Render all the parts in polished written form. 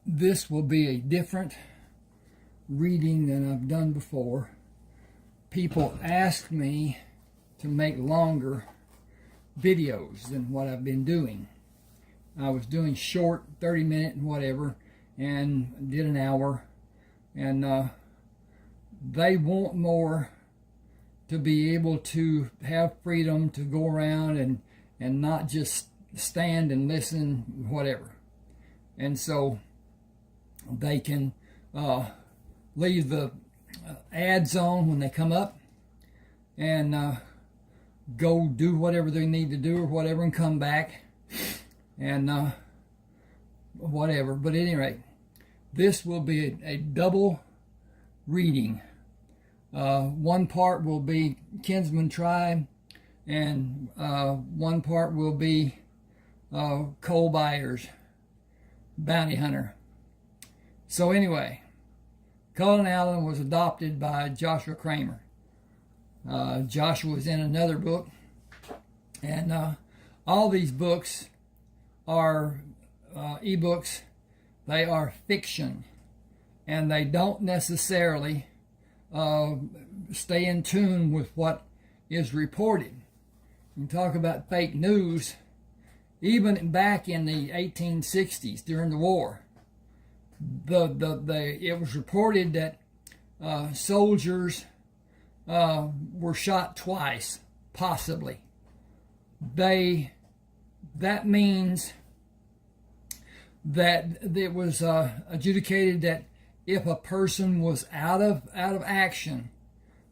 This will be a different reading than I've done before. People ask me to make longer videos than what I've been doing. I was doing short 30-minute and whatever, and did an hour, and they want more, to be able to have freedom to go around and not just stand and listen, whatever. And so they can leave the ads on when they come up and go do whatever they need to do or whatever and come back and whatever. But at any rate, this will be a double reading. One part will be Kinsman Tribe, and one part will be Coal Buyers, Bounty Hunter. So anyway, Cullen Allen was adopted by Joshua Kramer. Joshua was in another book, and all these books are eBooks. They are fiction, and they don't necessarily stay in tune with what is reported. You talk about fake news. Even back in the 1860s during the war, it was reported that soldiers were shot twice, possibly. That means that it was adjudicated that if a person was out of action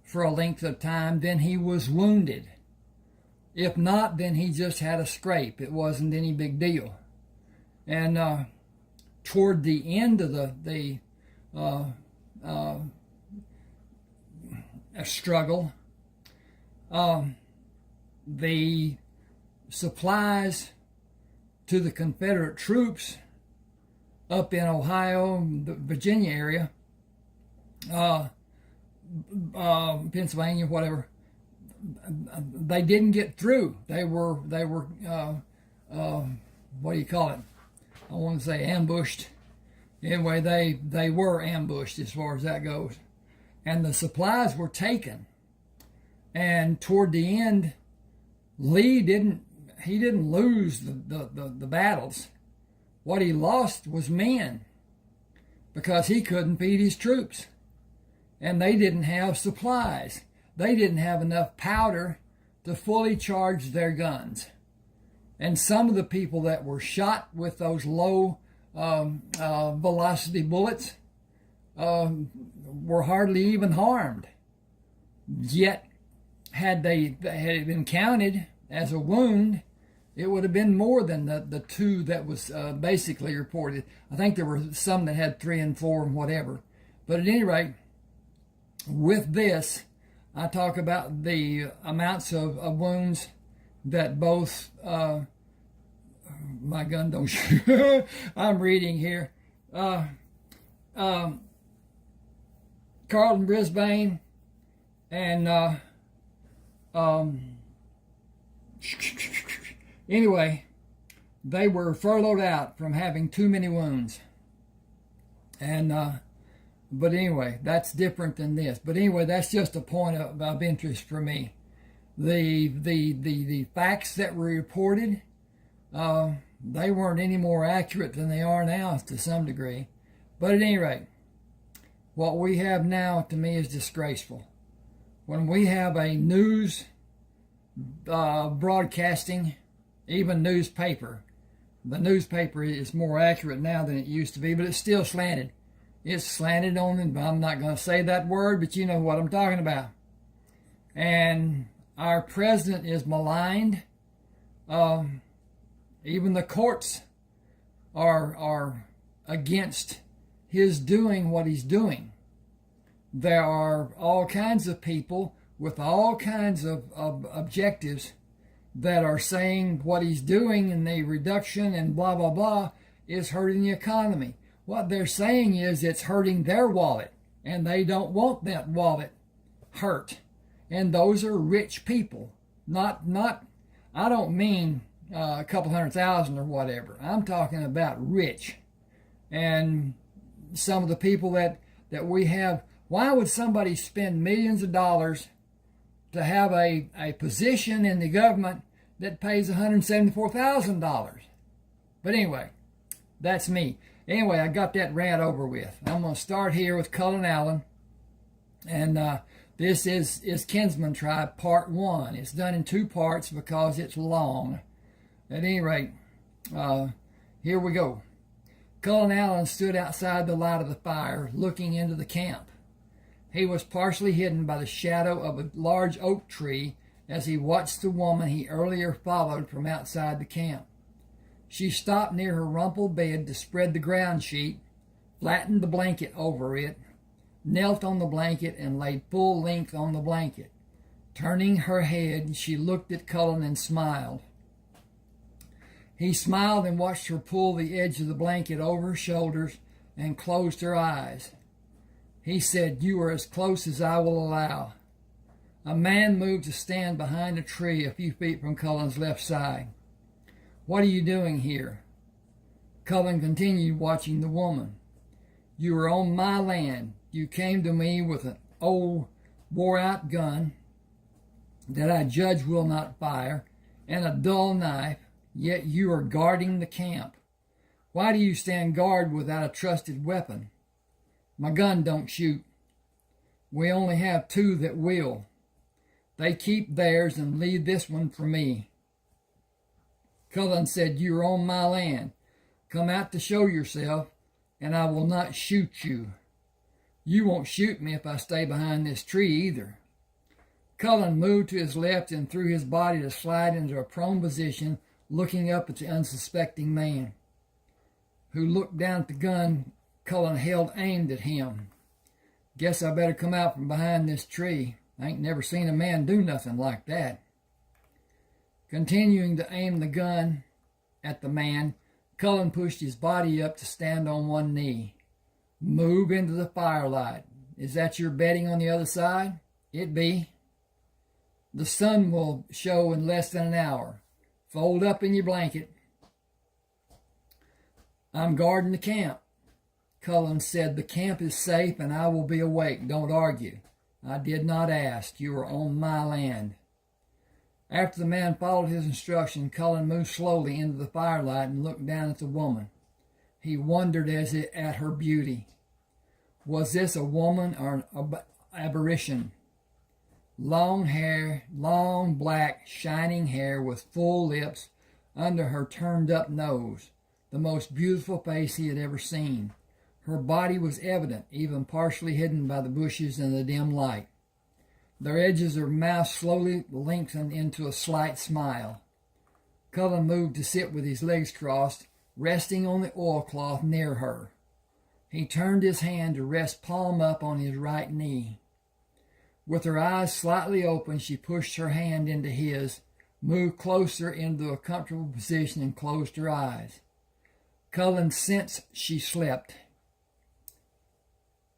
for a length of time, then he was wounded. If not, then he just had a scrape. It wasn't any big deal. And toward the end of the struggle, the supplies to the Confederate troops up in Ohio, the Virginia area, Pennsylvania, whatever, they didn't get through. They were what do you call it? I want to say ambushed. Anyway, they were ambushed as far as that goes. And the supplies were taken. And toward the end, Lee didn't lose the battles. What he lost was men, because he couldn't feed his troops. And they didn't have supplies. They didn't have enough powder to fully charge their guns. And some of the people that were shot with those low velocity bullets were hardly even harmed. Yet, had it been counted as a wound, it would have been more than the two that was basically reported. I think there were some that had 3 and 4 and whatever. But at any rate, with this, I talk about the amounts of wounds that both, my gun don't shoot, I'm reading here, Carlton Brisbane and anyway, they were furloughed out from having too many wounds. And but anyway, that's different than this. But anyway, that's just a point of interest for me. The facts that were reported, they weren't any more accurate than they are now to some degree. But at any rate, what we have now to me is disgraceful. When we have a news broadcasting, even newspaper, the newspaper is more accurate now than it used to be, but it's still slanted. It's slanted on, and I'm not going to say that word, but you know what I'm talking about. And our president is maligned. Even the courts are against his doing what he's doing. There are all kinds of people with all kinds of objectives that are saying what he's doing and the reduction and blah, blah, blah is hurting the economy. What they're saying is it's hurting their wallet, and they don't want that wallet hurt. And those are rich people. Not. I don't mean a couple 100,000 or whatever. I'm talking about rich. and some of the people that we have. Why would somebody spend millions of dollars to have a position in the government that pays $174,000? But anyway, that's me. Anyway, I got that rant over with. I'm going to start here with Cullen Allen. And this is Kinsman Tribe Part 1. It's done in 2 parts because it's long. At any rate, here we go. Cullen Allen stood outside the light of the fire, looking into the camp. He was partially hidden by the shadow of a large oak tree as he watched the woman he earlier followed from outside the camp. She stopped near her rumpled bed to spread the ground sheet, flattened the blanket over it, knelt on the blanket, and laid full length on the blanket. Turning her head, she looked at Cullen and smiled. He smiled and watched her pull the edge of the blanket over her shoulders and closed her eyes. He said, "You are as close as I will allow." A man moved to stand behind a tree a few feet from Cullen's left side. "What are you doing here?" Cullen continued watching the woman. "You are on my land. You came to me with an old, wore-out gun that I judge will not fire and a dull knife, yet you are guarding the camp. Why do you stand guard without a trusted weapon?" "My gun don't shoot. We only have 2 that will. They keep theirs and leave this one for me." Cullen said, "You are on my land. Come out to show yourself, and I will not shoot you. You won't shoot me if I stay behind this tree either." Cullen moved to his left and threw his body to slide into a prone position, looking up at the unsuspecting man, who looked down at the gun Cullen held aimed at him. "Guess I better come out from behind this tree. I ain't never seen a man do nothing like that." Continuing to aim the gun at the man, Cullen pushed his body up to stand on one knee. "Move into the firelight. Is that your bedding on the other side?" "It be." "The sun will show in less than an hour. Fold up in your blanket." "I'm guarding the camp." Cullen said, "The camp is safe and I will be awake. Don't argue. I did not ask. You are on my land." After the man followed his instruction, Cullen moved slowly into the firelight and looked down at the woman. He wondered at her beauty. Was this a woman or an apparition? Long hair, long black, shining hair with full lips under her turned-up nose, the most beautiful face he had ever seen. Her body was evident, even partially hidden by the bushes and the dim light. The edges of her mouth slowly lengthened into a slight smile. Cullen moved to sit with his legs crossed, resting on the oilcloth near her. He turned his hand to rest palm up on his right knee. With her eyes slightly open, she pushed her hand into his, moved closer into a comfortable position, and closed her eyes. Cullen sensed she slept.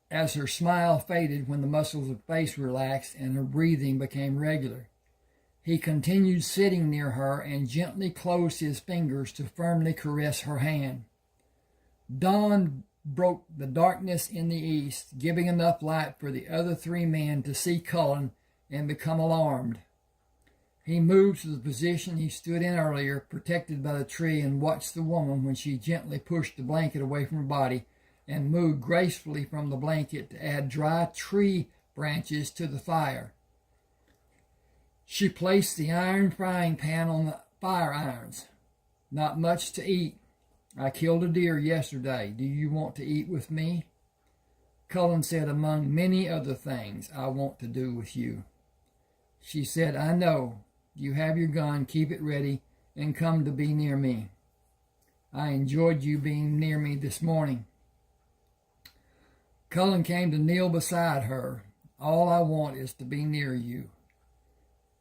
As her smile faded when the muscles of her face relaxed and her breathing became regular, he continued sitting near her and gently closed his fingers to firmly caress her hand. Dawn broke the darkness in the east, giving enough light for the other 3 men to see Cullen and become alarmed. He moved to the position he stood in earlier, protected by the tree, and watched the woman when she gently pushed the blanket away from her body and moved gracefully from the blanket to add dry tree branches to the fire. She placed the iron frying pan on the fire irons. "Not much to eat. I killed a deer yesterday. Do you want to eat with me?" Cullen said, "Among many other things I want to do with you." She said, "I know. You have your gun. Keep it ready and come to be near me. I enjoyed you being near me this morning." Cullen came to kneel beside her. "All I want is to be near you.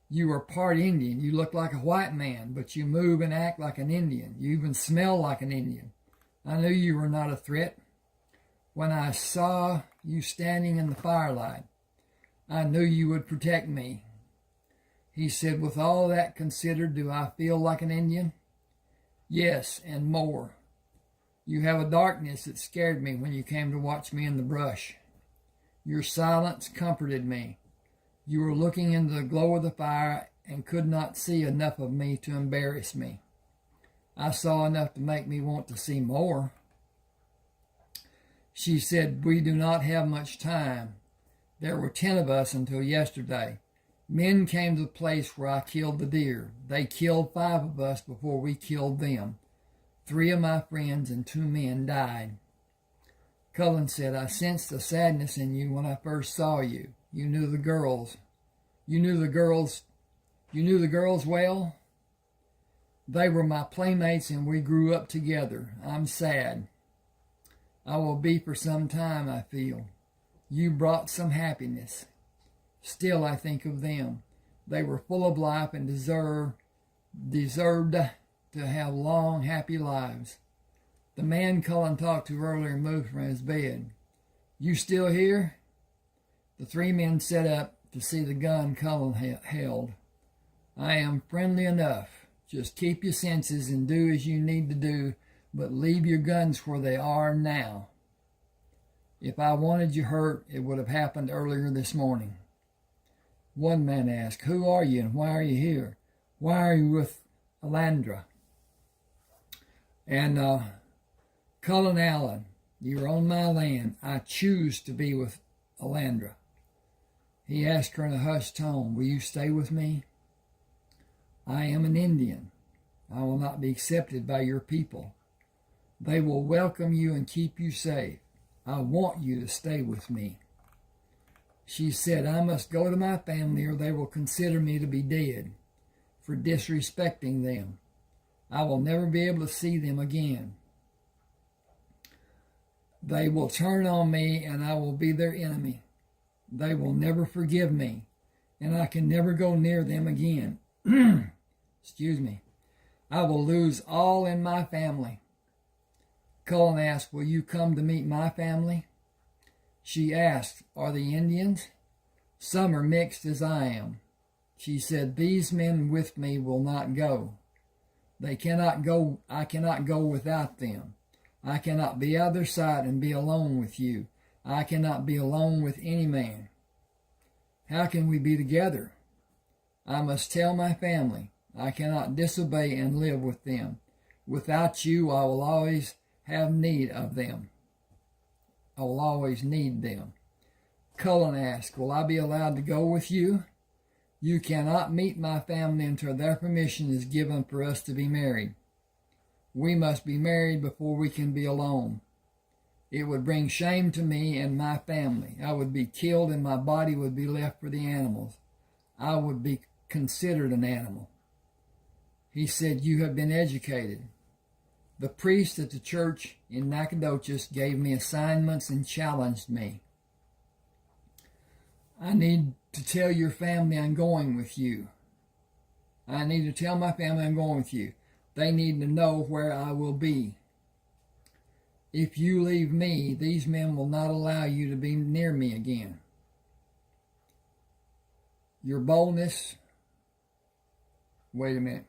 You are part Indian. You look like a white man, but you move and act like an Indian. You even smell like an Indian. I knew you were not a threat. When I saw you standing in the firelight, I knew you would protect me." He said, "With all that considered, do I feel like an Indian?" "Yes, and more. You have a darkness that scared me when you came to watch me in the brush. Your silence comforted me. You were looking into the glow of the fire and could not see enough of me to embarrass me. I saw enough to make me want to see more. She said, we do not have much time. There were 10 of us until yesterday. Men came to the place where I killed the deer. They killed 5 of us before we killed them. 3 of my friends and 2 men died. Cullen said, I sensed the sadness in you when I first saw you. You knew the girls. You knew the girls well? They were my playmates and we grew up together. I'm sad. I will be for some time, I feel. You brought some happiness. Still, I think of them. They were full of life and deserved to have long, happy lives. The man Cullen talked to earlier moved from his bed. You still here? The 3 men sat up to see the gun Cullen held. I am friendly enough. Just keep your senses and do as you need to do, but leave your guns where they are now. If I wanted you hurt, it would have happened earlier this morning. One man asked, who are you and why are you here? Why are you with Alandra? And Cullen Allen, you're on my land. I choose to be with Alandra. He asked her in a hushed tone, will you stay with me? I am an Indian. I will not be accepted by your people. They will welcome you and keep you safe. I want you to stay with me. She said, I must go to my family or they will consider me to be dead for disrespecting them. I will never be able to see them again. They will turn on me and I will be their enemy. They will never forgive me and I can never go near them again. Excuse me. I will lose all in my family. Cullen asked, will you come to meet my family? She asked, are the Indians? Some are mixed as I am. She said, these men with me will not go. They cannot go. I cannot go without them. I cannot be out of their sight and be alone with you. I cannot be alone with any man. How can we be together? I must tell my family. I cannot disobey and live with them. Without you, I will always have need of them. I will always need them. Cullen asked, will I be allowed to go with you? You cannot meet my family until their permission is given for us to be married. We must be married before we can be alone. It would bring shame to me and my family. I would be killed and my body would be left for the animals. I would be considered an animal. He said, you have been educated. The priest at the church in Nacogdoches gave me assignments and challenged me. I need to tell your family I'm going with you. I need to tell my family I'm going with you. They need to know where I will be. If you leave me, these men will not allow you to be near me again. Your boldness... Wait a minute.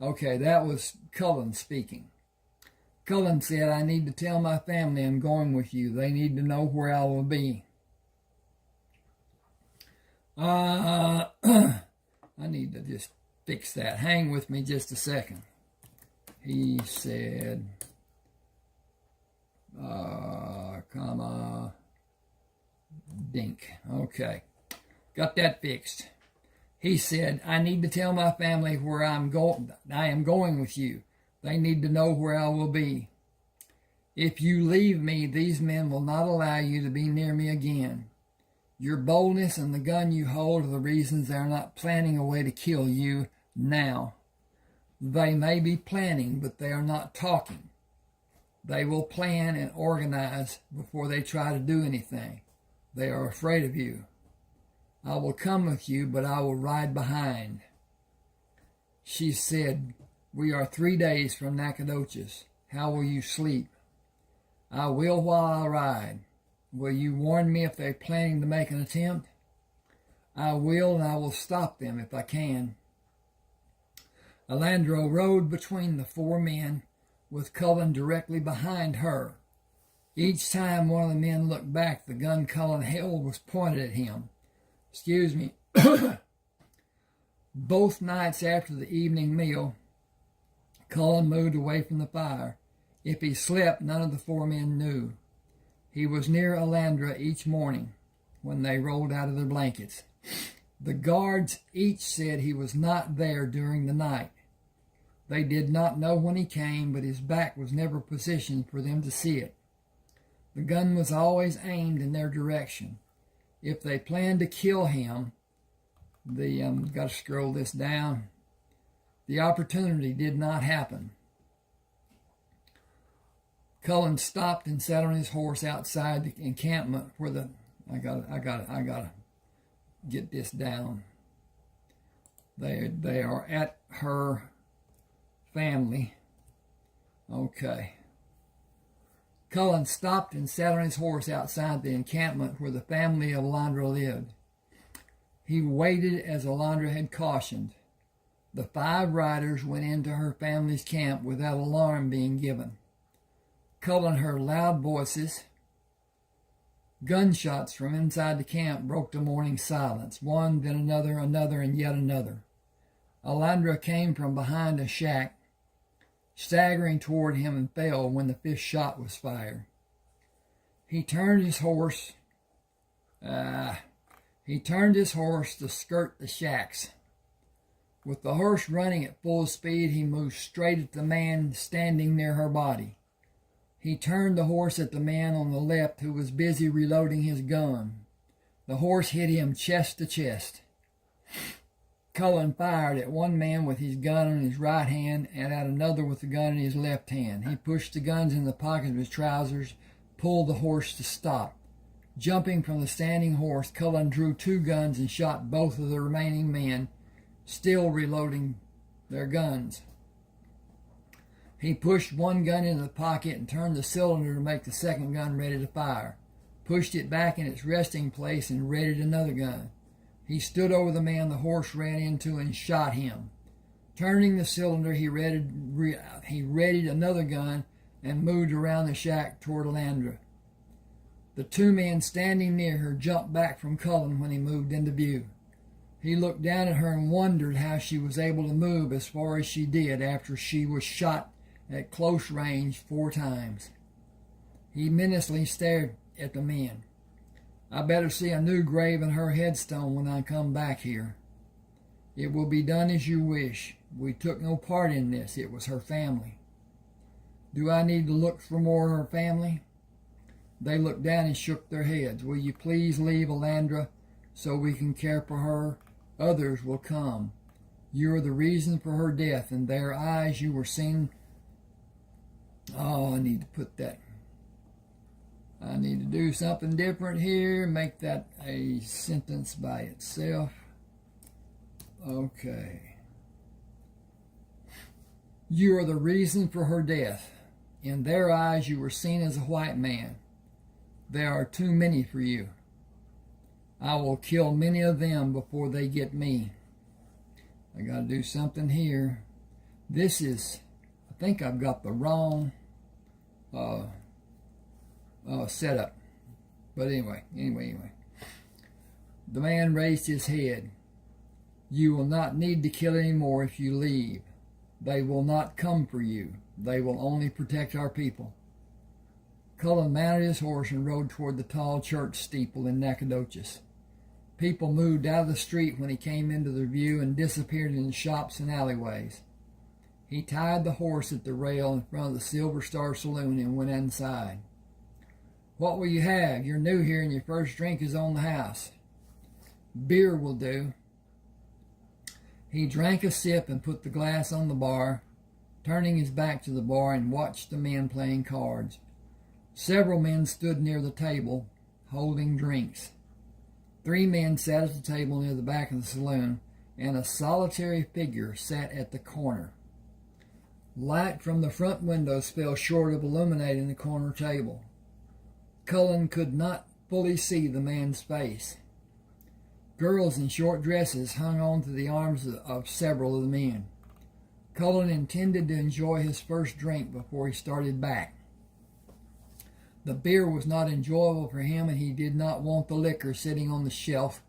Okay, that was Cullen speaking. Cullen said, I need to tell my family I'm going with you. They need to know where I will be. I need to just fix that. Hang with me just a second. He said, dink. Okay, got that fixed. He said, I need to tell my family where I am going with you. They need to know where I will be. If you leave me, these men will not allow you to be near me again. Your boldness and the gun you hold are the reasons they are not planning a way to kill you now. They may be planning, but they are not talking. They will plan and organize before they try to do anything. They are afraid of you. I will come with you, but I will ride behind. She said, we are 3 days from Nacogdoches. How will you sleep? I will while I ride. Will you warn me if they're planning to make an attempt? I will, and I will stop them if I can. Alandra rode between the 4 men, with Cullen directly behind her. Each time one of the men looked back, the gun Cullen held was pointed at him. Excuse me. Both nights after the evening meal, Cullen moved away from the fire. If he slept, none of the four men knew. He was near Alandra each morning when they rolled out of their blankets. The guards each said he was not there during the night. They did not know when he came, but his back was never positioned for them to see it. The gun was always aimed in their direction. If they planned to kill him, got to scroll this down. The opportunity did not happen. Cullen stopped and sat on his horse outside the encampment where the I gotta get this down. They are at her family. Okay. Cullen stopped and sat on his horse outside the encampment where the family of Alandra lived. He waited as Alandra had cautioned. The 5 riders went into her family's camp without alarm being given. Cullen heard loud voices. Gunshots from inside the camp broke the morning silence. One, then another, and yet another. Alandra came from behind a shack, staggering toward him, and fell when the 5th shot was fired. He turned his horse to skirt the shacks. With the horse running at full speed, he moved straight at the man standing near her body. He turned the horse at the man on the left who was busy reloading his gun. The horse hit him chest to chest. Cullen fired at one man with his gun in his right hand and at another with the gun in his left hand. He pushed the guns in the pocket of his trousers, pulled the horse to stop. Jumping from the standing horse, Cullen drew 2 guns and shot both of the remaining men, still reloading their guns. He pushed one gun into the pocket and turned the cylinder to make the second gun ready to fire, pushed it back in its resting place and readied another gun. He stood over the man the horse ran into and shot him. Turning the cylinder, he readied another gun and moved around the shack toward Alandra. The 2 men standing near her jumped back from Cullen when he moved into view. He looked down at her and wondered how she was able to move as far as she did after she was shot at close range 4 times. He menacingly stared at the men. I better see a new grave in her headstone when I come back here. It will be done as you wish. We took no part in this. It was her family. Do I need to look for more of her family? They looked down and shook their heads. Will you please leave Alandra so we can care for her? Others will come. You are the reason for her death. In their eyes you were seen. Oh, I need to put that. I need to do something different here. Make that a sentence by itself. Okay. You are the reason for her death. In their eyes you were seen as a white man. There are too many for you. I will kill many of them before they get me. I got to do something here. This is, I think I've got the wrong setup. But anyway. The man raised his head. You will not need to kill anymore if you leave. They will not come for you. They will only protect our people. Cullen mounted his horse and rode toward the tall church steeple in Nacogdoches. People moved out of the street when he came into their view and disappeared in the shops and alleyways. He tied the horse at the rail in front of the Silver Star Saloon and went inside. What will you have? You're new here and your first drink is on the house. Beer will do. He drank a sip and put the glass on the bar, turning his back to the bar and watched the men playing cards. Several men stood near the table, holding drinks. 3 men sat at the table near the back of the saloon, and a solitary figure sat at the corner. Light from the front windows fell short of illuminating the corner table. Cullen could not fully see the man's face. Girls in short dresses hung on to the arms of several of the men. Cullen intended to enjoy his first drink before he started back. The beer was not enjoyable for him, and he did not want the liquor sitting on the shelf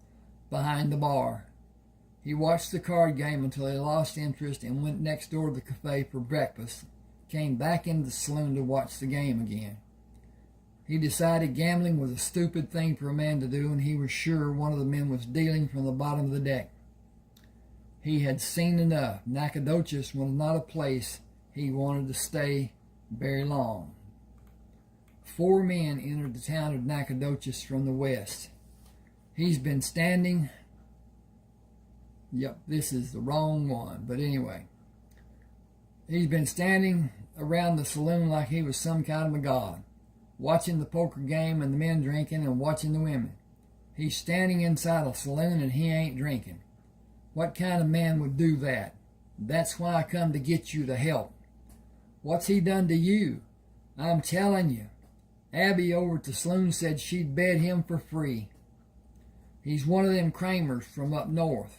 behind the bar. He watched the card game until he lost interest and went next door to the cafe for breakfast, came back into the saloon to watch the game again. He decided gambling was a stupid thing for a man to do, and he was sure one of the men was dealing from the bottom of the deck. He had seen enough. Nacogdoches was not a place he wanted to stay very long. 4 men entered the town of Nacogdoches from the west. He's been standing... Yep, this is the wrong one, but anyway. He's been standing around the saloon like he was some kind of a god, watching the poker game and the men drinking and watching the women. He's standing inside a saloon and he ain't drinking. What kind of man would do that? That's why I come to get you to help. What's he done to you? I'm telling you. Abby over at the saloon said she'd bet him for free. He's one of them Kramers from up north.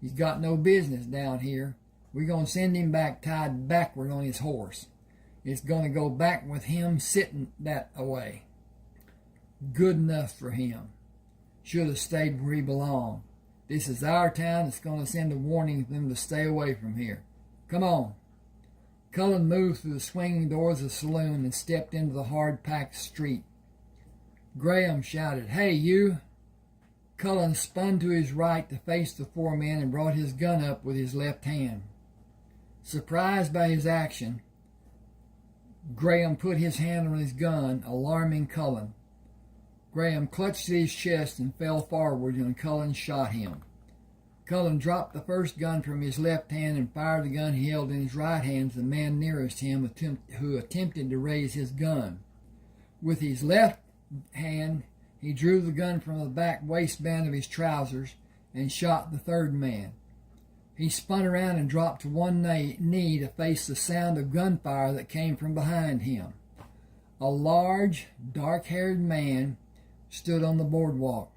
He's got no business down here. We're going to send him back tied backward on his horse. It's going to go back with him sitting that away. Good enough for him. Should have stayed where he belonged. This is our town. It's going to send a warning for them to stay away from here. Come on. Cullen moved through the swinging doors of the saloon and stepped into the hard-packed street. Graham shouted, "Hey, you!" Cullen spun to his right to face the 4 men and brought his gun up with his left hand. Surprised by his action, Graham put his hand on his gun, alarming Cullen. Graham clutched at his chest and fell forward, and Cullen shot him. Cullen dropped the first gun from his left hand and fired the gun he held in his right hand to the man nearest him who attempted to raise his gun. With his left hand, he drew the gun from the back waistband of his trousers and shot the 3rd man. He spun around and dropped to one knee to face the sound of gunfire that came from behind him. A large, dark-haired man stood on the boardwalk.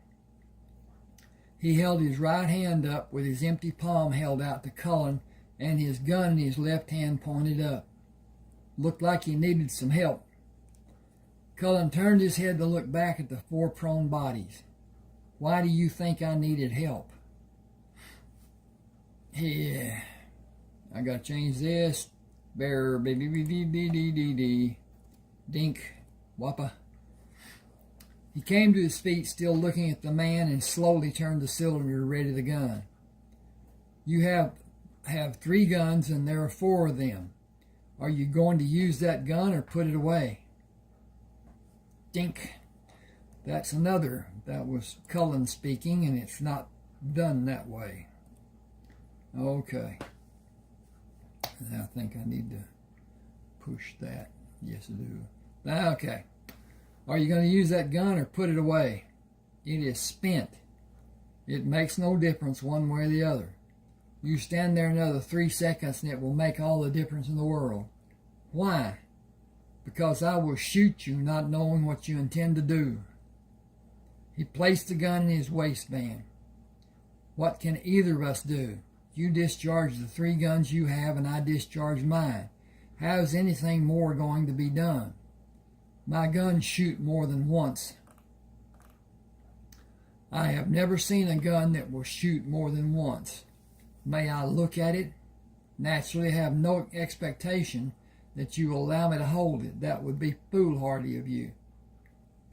He held his right hand up with his empty palm held out to Cullen and his gun in his left hand pointed up. Looked like he needed some help. Cullen turned his head to look back at the 4 prone bodies. "Why do you think I needed help?" "Yeah, I gotta change this. Bear, baby, dink, wappa." He came to his feet, still looking at the man, and slowly turned the cylinder to ready the gun. "You have 3 guns, and there are 4 of them. Are you going to use that gun or put it away?" Dink. That's another. That was Cullen speaking, and it's not done that way. Okay. I think I need to push that. Yes, I do. Okay. Are you going to use that gun or put it away? It is spent. It makes no difference one way or the other. You stand there another 3 seconds and it will make all the difference in the world. Why? Because I will shoot you not knowing what you intend to do. He placed the gun in his waistband. What can either of us do? You discharge the 3 guns you have and I discharge mine. How is anything more going to be done? My guns shoot more than once. I have never seen a gun that will shoot more than once. May I look at it? Naturally, I have no expectation that you will allow me to hold it. That would be foolhardy of you.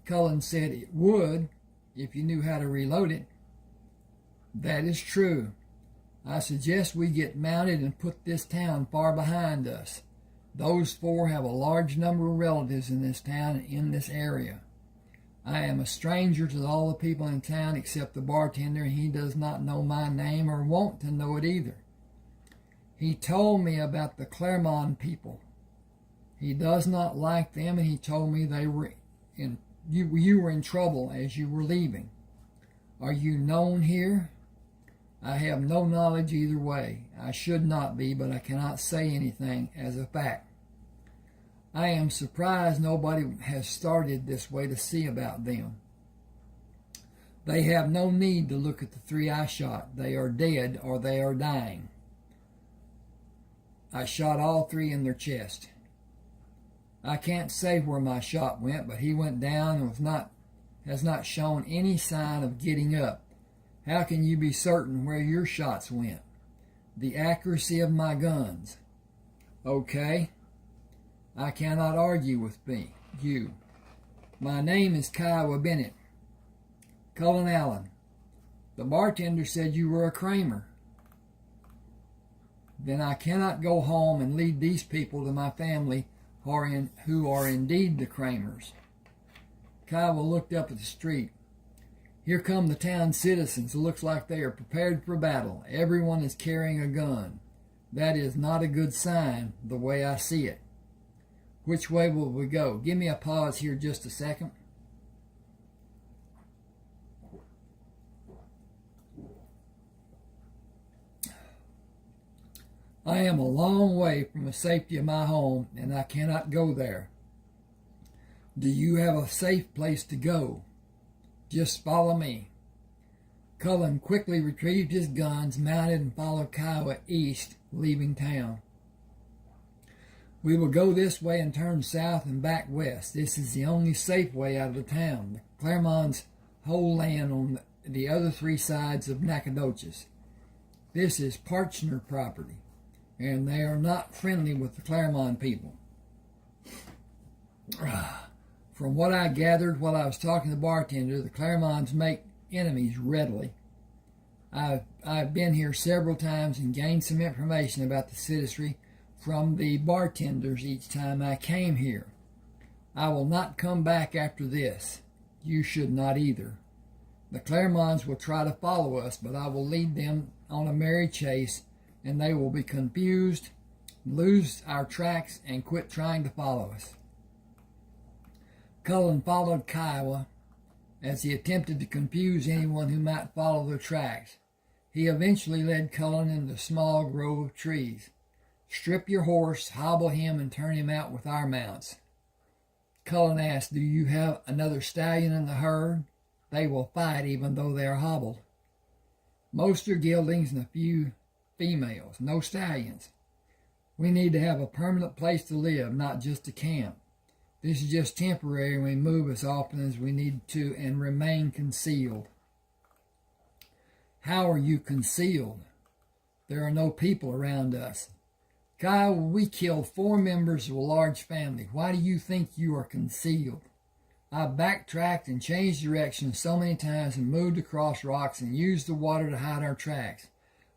Cullen said it would if you knew how to reload it. That is true. I suggest we get mounted and put this town far behind us. Those 4 have a large number of relatives in this town and in this area. I am a stranger to all the people in town except the bartender, and he does not know my name or want to know it either. He told me about the Claremont people. He does not like them, and he told me you were in trouble as you were leaving. Are you known here? I have no knowledge either way. I should not be, but I cannot say anything as a fact. I am surprised nobody has started this way to see about them. They have no need to look at the 3 I shot. They are dead or they are dying. I shot all three in their chest. I can't say where my shot went, but he went down and has not shown any sign of getting up. How can you be certain where your shots went? The accuracy of my guns. Okay, I cannot argue with you. My name is Kiowa Bennett. Cullen Allen. The bartender said you were a Kramer. Then I cannot go home and lead these people to my family who are indeed the Kramers. Kiowa looked up at the street. Here come the town citizens. It looks like they are prepared for battle. Everyone is carrying a gun. That is not a good sign, the way I see it. Which way will we go? Give me a pause here just a second. I am a long way from the safety of my home, and I cannot go there. Do you have a safe place to go? Just follow me. Cullen quickly retrieved his guns, mounted, and followed Kiowa east, leaving town. We will go this way and turn south and back west. This is the only safe way out of the town. The Claremonts hold land on the other three sides of Nacogdoches. This is Partner property, and they are not friendly with the Claremont people. From what I gathered while I was talking to the bartender, the Claremonts make enemies readily. I've been here several times and gained some information about the citizenry from the bartenders each time I came here. I will not come back after this. You should not either. The Claremonts will try to follow us, but I will lead them on a merry chase, and they will be confused, lose our tracks, and quit trying to follow us. Cullen followed Kiowa as he attempted to confuse anyone who might follow their tracks. He eventually led Cullen into a small grove of trees. Strip your horse, hobble him, and turn him out with our mounts. Cullen asked, do you have another stallion in the herd? They will fight even though they are hobbled. Most are geldings and a few females, no stallions. We need to have a permanent place to live, not just a camp. This is just temporary, and we move as often as we need to and remain concealed. How are you concealed? There are no people around us. Kiowa, we killed 4 members of a large family. Why do you think you are concealed? I backtracked and changed direction so many times and moved across rocks and used the water to hide our tracks.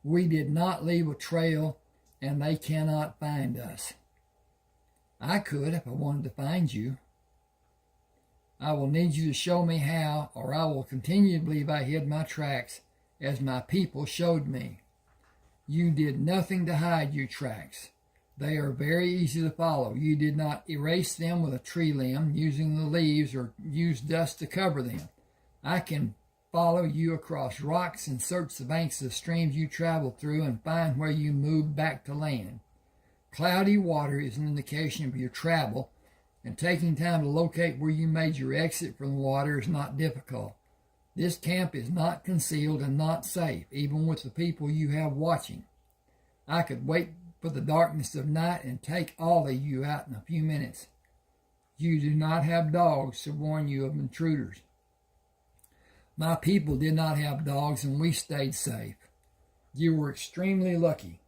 We did not leave a trail, and they cannot find us. I could if I wanted to find you. I will need you to show me how, or I will continue to believe I hid my tracks as my people showed me. You did nothing to hide your tracks. They are very easy to follow. You did not erase them with a tree limb, using the leaves, or use dust to cover them. I can follow you across rocks and search the banks of the streams you traveled through and find where you moved back to land. Cloudy water is an indication of your travel, and taking time to locate where you made your exit from the water is not difficult. This camp is not concealed and not safe, even with the people you have watching. I could wait for the darkness of night and take all of you out in a few minutes. You do not have dogs to warn you of intruders. My people did not have dogs, and we stayed safe. You were extremely lucky.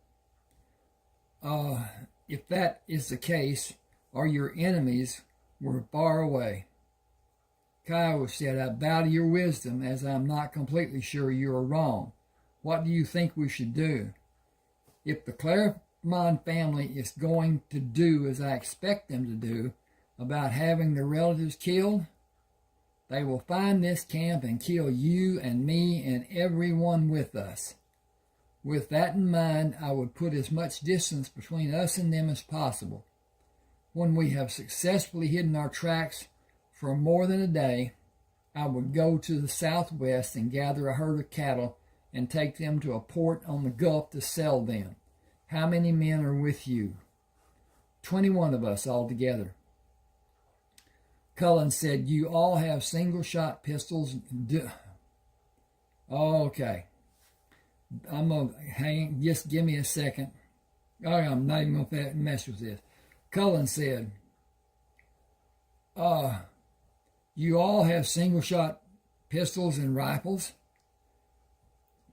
If that is the case, or your enemies were far away. Kiowa said, I bow to your wisdom, as I'm not completely sure you are wrong. What do you think we should do? If the Claremont family is going to do as I expect them to do about having their relatives killed, they will find this camp and kill you and me and everyone with us. With that in mind, I would put as much distance between us and them as possible. When we have successfully hidden our tracks for more than a day, I would go to the southwest and gather a herd of cattle and take them to a port on the Gulf to sell them. How many men are with you? 21 of us altogether. Cullen said, you all have single-shot pistols. Okay. I'm going to hang, just give me a second. I'm not even going to mess with this. Cullen said, you all have single-shot pistols and rifles?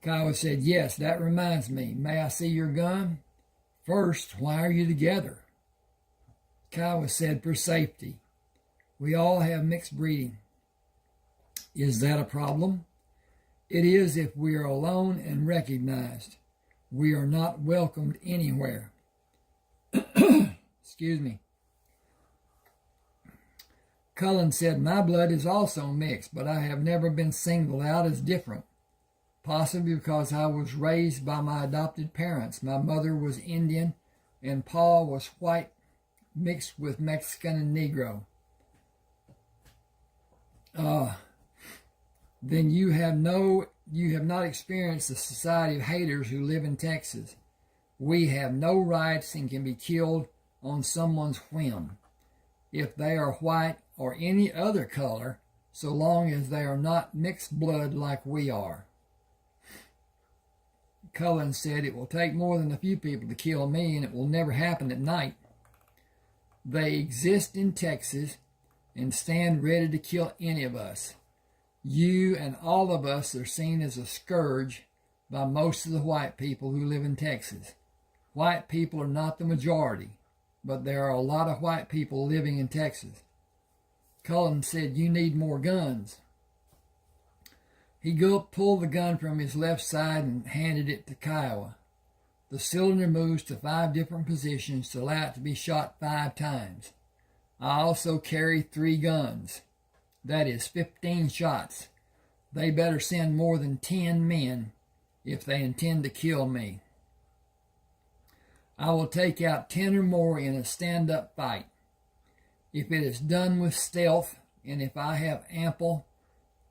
Kiowa said, yes, that reminds me. May I see your gun? First, why are you together? Kiowa said, for safety. We all have mixed breeding. Is that a problem? It is if we are alone and recognized. We are not welcomed anywhere. Excuse me. Cullen said, my blood is also mixed, but I have never been singled out as different. Possibly because I was raised by my adopted parents. My mother was Indian and Pa was white mixed with Mexican and Negro. Then you have not experienced the society of haters who live in Texas. We have no rights and can be killed on someone's whim, if they are white or any other color, so long as they are not mixed blood like we are. Cullen said, it will take more than a few people to kill me, and it will never happen at night. They exist in Texas and stand ready to kill any of us. You and all of us are seen as a scourge by most of the white people who live in Texas. White people are not the majority, but there are a lot of white people living in Texas. Cullen said, you need more guns. He pulled the gun from his left side and handed it to Kiowa. The cylinder moves to 5 different positions to allow it to be shot 5 times. I also carry 3 guns. That is 15 shots. They better send more than 10 men if they intend to kill me. I will take out 10 or more in a stand-up fight. If it is done with stealth, and if I have ample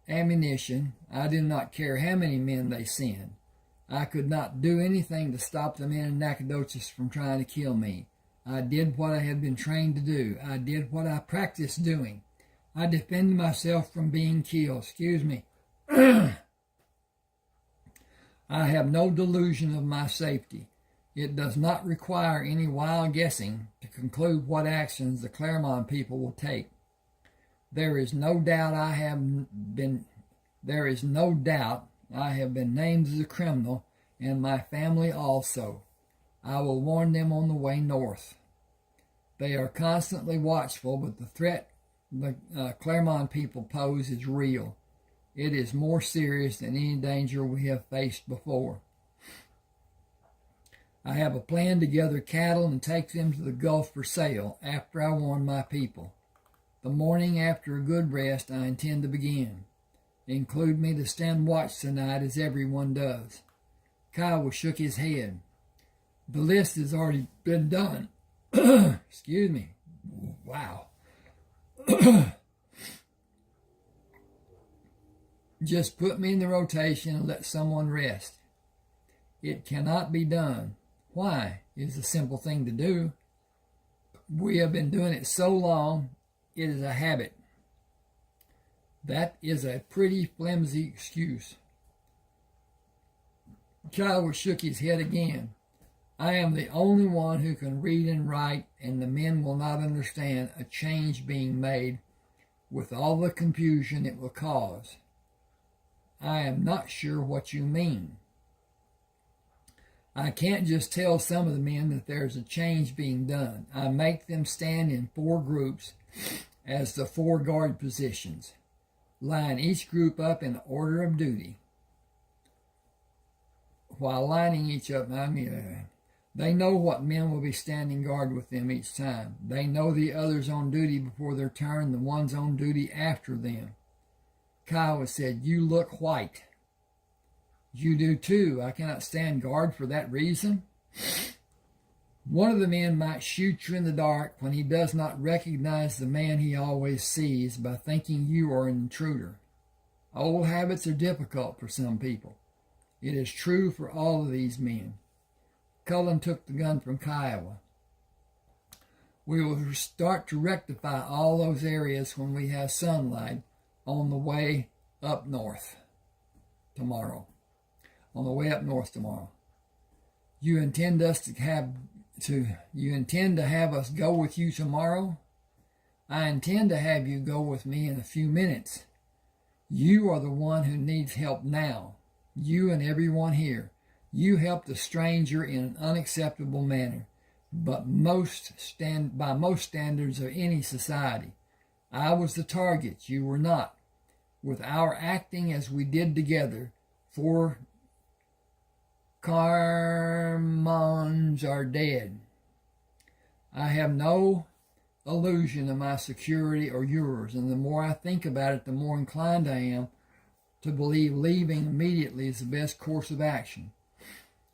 ammunition, I do not care how many men they send. I could not do anything to stop the men in Nacogdoches from trying to kill me. I did what I had been trained to do. I did what I practiced doing. I defended myself from being killed. Excuse me. I have no delusion of my safety. It does not require any wild guessing to conclude what actions the Claremont people will take. There is no doubt I have been named as a criminal, and my family also. I will warn them on the way north. They are constantly watchful, but the threat the Claremont people pose is real. It is more serious than any danger we have faced before. I have a plan to gather cattle and take them to the Gulf for sale after I warn my people. The morning after a good rest, I intend to begin. Include me to stand watch tonight as everyone does. Kiowa shook his head. The list has already been done. Excuse me. Wow. Just put me in the rotation and let someone rest. It cannot be done. Why? It's a simple thing to do. We have been doing it so long, it is a habit. That is a pretty flimsy excuse. Kiowa shook his head again. I am the only one who can read and write, and the men will not understand a change being made with all the confusion it will cause. I am not sure what you mean. I can't just tell some of the men that there's a change being done. I make them stand in 4 groups as the 4 guard positions. Line each group up in order of duty. While lining each up, they know what men will be standing guard with them each time. They know the others on duty before their turn, the ones on duty after them. Kiowa said, you look white. You do too. I cannot stand guard for that reason. One of the men might shoot you in the dark when he does not recognize the man he always sees by thinking you are an intruder. Old habits are difficult for some people. It is true for all of these men. Cullen took the gun from Kiowa. We will start to rectify all those areas when we have sunlight on the way up north tomorrow. You intend us to have You intend to have us go with you tomorrow? I intend to have you go with me in a few minutes. You are the one who needs help now. You and everyone here. You helped a stranger in an unacceptable manner, but by most standards of any society. I was the target. You were not. With our acting as we did together, 4 Carmons are dead. I have no illusion of my security or yours, and the more I think about it, the more inclined I am to believe leaving immediately is the best course of action.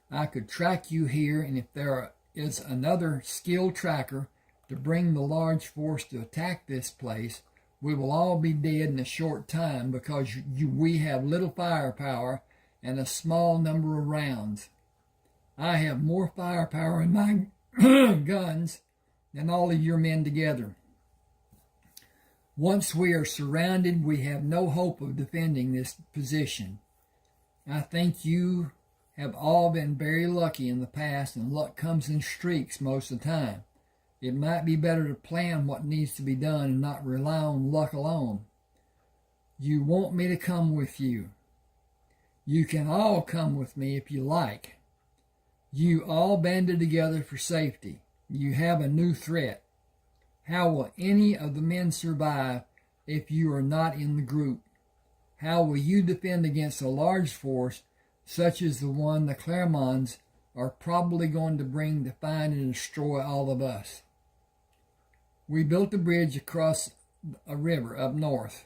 I could track you here, and if there is another skilled tracker to bring the large force to attack this place, we will all be dead in a short time because we have little firepower and a small number of rounds. I have more firepower in my guns than all of your men together. Once we are surrounded, we have no hope of defending this position. I think you have all been very lucky in the past, and luck comes in streaks most of the time. It might be better to plan what needs to be done and not rely on luck alone. You want me to come with you. You can all come with me if you like. You all banded together for safety. You have a new threat. How will any of the men survive if you are not in the group? How will you defend against a large force such as the one the Clermonts are probably going to bring to find and destroy all of us? We built a bridge across a river up north.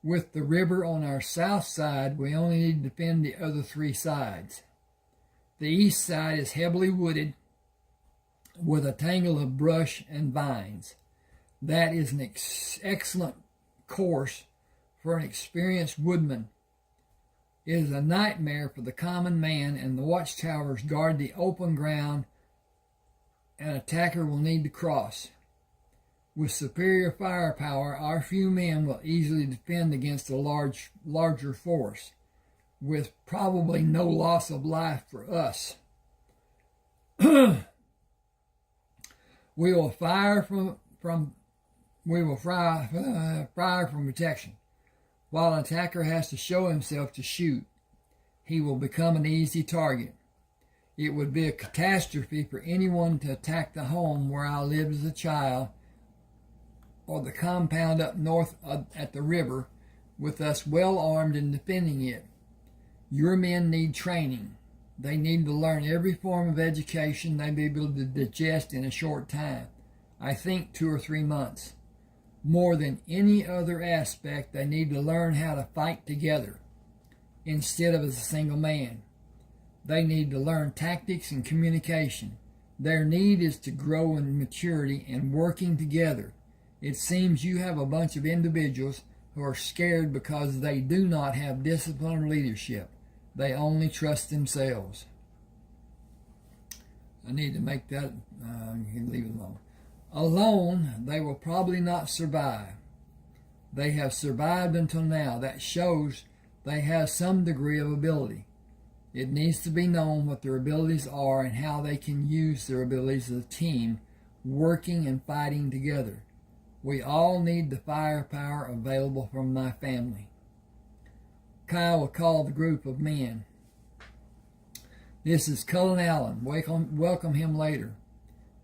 With the river on our south side, we only need to defend the other 3 sides. The east side is heavily wooded with a tangle of brush and vines. That is an excellent course for an experienced woodman. It is a nightmare for the common man, and the watchtowers guard the open ground an attacker will need to cross. With superior firepower, our few men will easily defend against a larger force, with probably no loss of life for us. We will fire from protection. While an attacker has to show himself to shoot, he will become an easy target. It would be a catastrophe for anyone to attack the home where I lived as a child, or the compound up north at the river, with us well armed and defending it. Your men need training. They need to learn every form of education they may be able to digest in a short time. I think 2 or 3 months. More than any other aspect, they need to learn how to fight together instead of as a single man. They need to learn tactics and communication. Their need is to grow in maturity and working together. It seems you have a bunch of individuals who are scared because they do not have discipline or leadership. They only trust themselves. I need to make that, you can leave it alone. Alone, they will probably not survive. They have survived until now. That shows they have some degree of ability. It needs to be known what their abilities are and how they can use their abilities as a team, working and fighting together. We all need the firepower available from my family. Kiowa called the group of men. This is Cullen Allen. Welcome him later.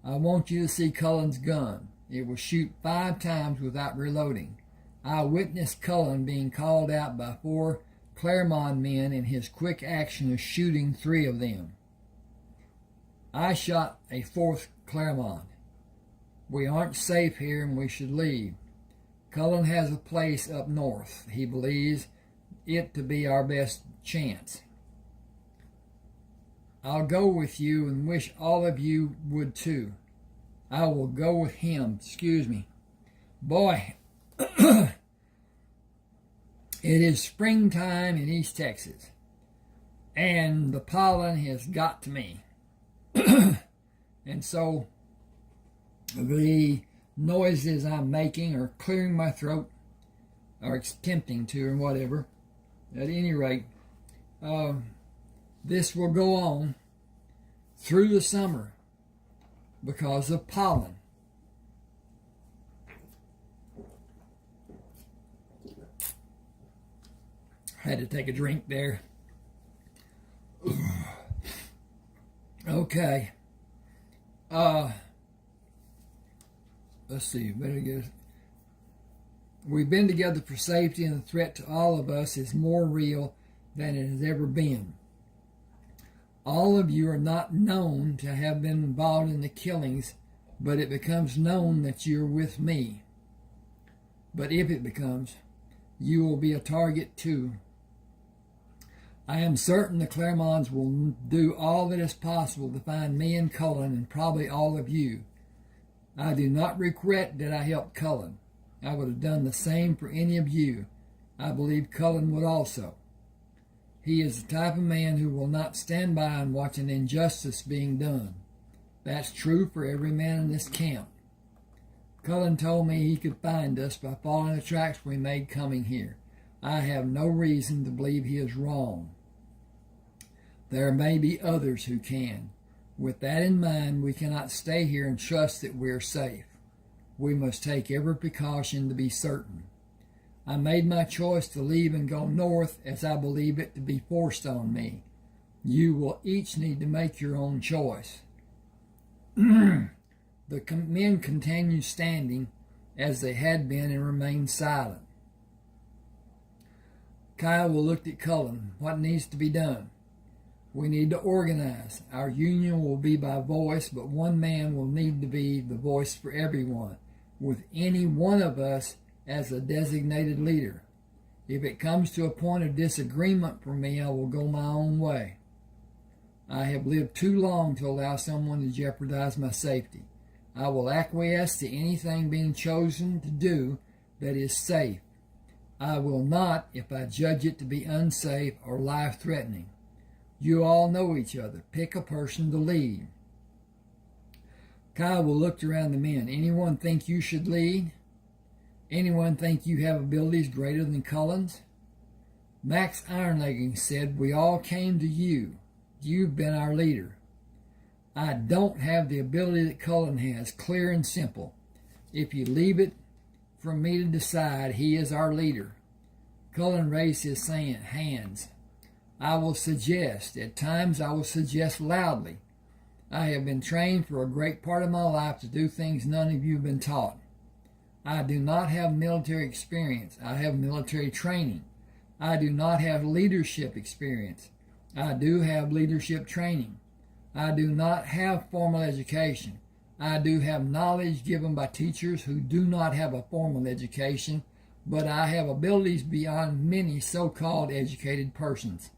I want you to see Cullen's gun. It will shoot 5 times without reloading. I witnessed Cullen being called out by 4 Clermont men in his quick action of shooting 3 of them. I shot a 4th Clermont. We aren't safe here and we should leave. Cullen has a place up north. He believes it to be our best chance. I'll go with you and wish all of you would too. I will go with him. Excuse me. Boy, it is springtime in East Texas, and the pollen has got to me. And so the noises I'm making are clearing my throat, or attempting to, or whatever. At any rate, this will go on through the summer. because of pollen. Had to take a drink there. Okay. Let's see. Better get. We've been together for safety, and the threat to all of us is more real than it has ever been. All of you are not known to have been involved in the killings, but it becomes known that you're with me. But if it becomes, you will be a target too. I am certain the Claremonts will do all that is possible to find me and Cullen, and probably all of you. I do not regret that I helped Cullen. I would have done the same for any of you. I believe Cullen would also. He is the type of man who will not stand by and watch an injustice being done. That's true for every man in this camp. Cullen told me he could find us by following the tracks we made coming here. I have no reason to believe he is wrong. There may be others who can. With that in mind, we cannot stay here and trust that we're safe. We must take every precaution to be certain. I made my choice to leave and go north as I believe it to be forced on me. You will each need to make your own choice. The men continued standing as they had been and remained silent. Kiowa looked at Cullen. What needs to be done? We need to organize. Our union will be by voice, but one man will need to be the voice for everyone, with any one of us as a designated leader. If it comes to a point of disagreement for me, I will go my own way. I have lived too long to allow someone to jeopardize my safety. I will acquiesce to anything being chosen to do that is safe. I will not if I judge it to be unsafe or life-threatening. You all know each other. Pick a person to lead. Kiowa looked around the men. Anyone think you should lead? Anyone think you have abilities greater than Cullen's? Max Ironlegging said, we all came to you. You've been our leader. I don't have the ability that Cullen has, clear and simple. If you leave it for me to decide, he is our leader. Cullen raised his hands. I will suggest, at times I will suggest loudly. I have been trained for a great part of my life to do things none of you have been taught. I do not have military experience. I have military training. I do not have leadership experience. I do have leadership training. I do not have formal education. I do have knowledge given by teachers who do not have a formal education, but I have abilities beyond many so-called educated persons.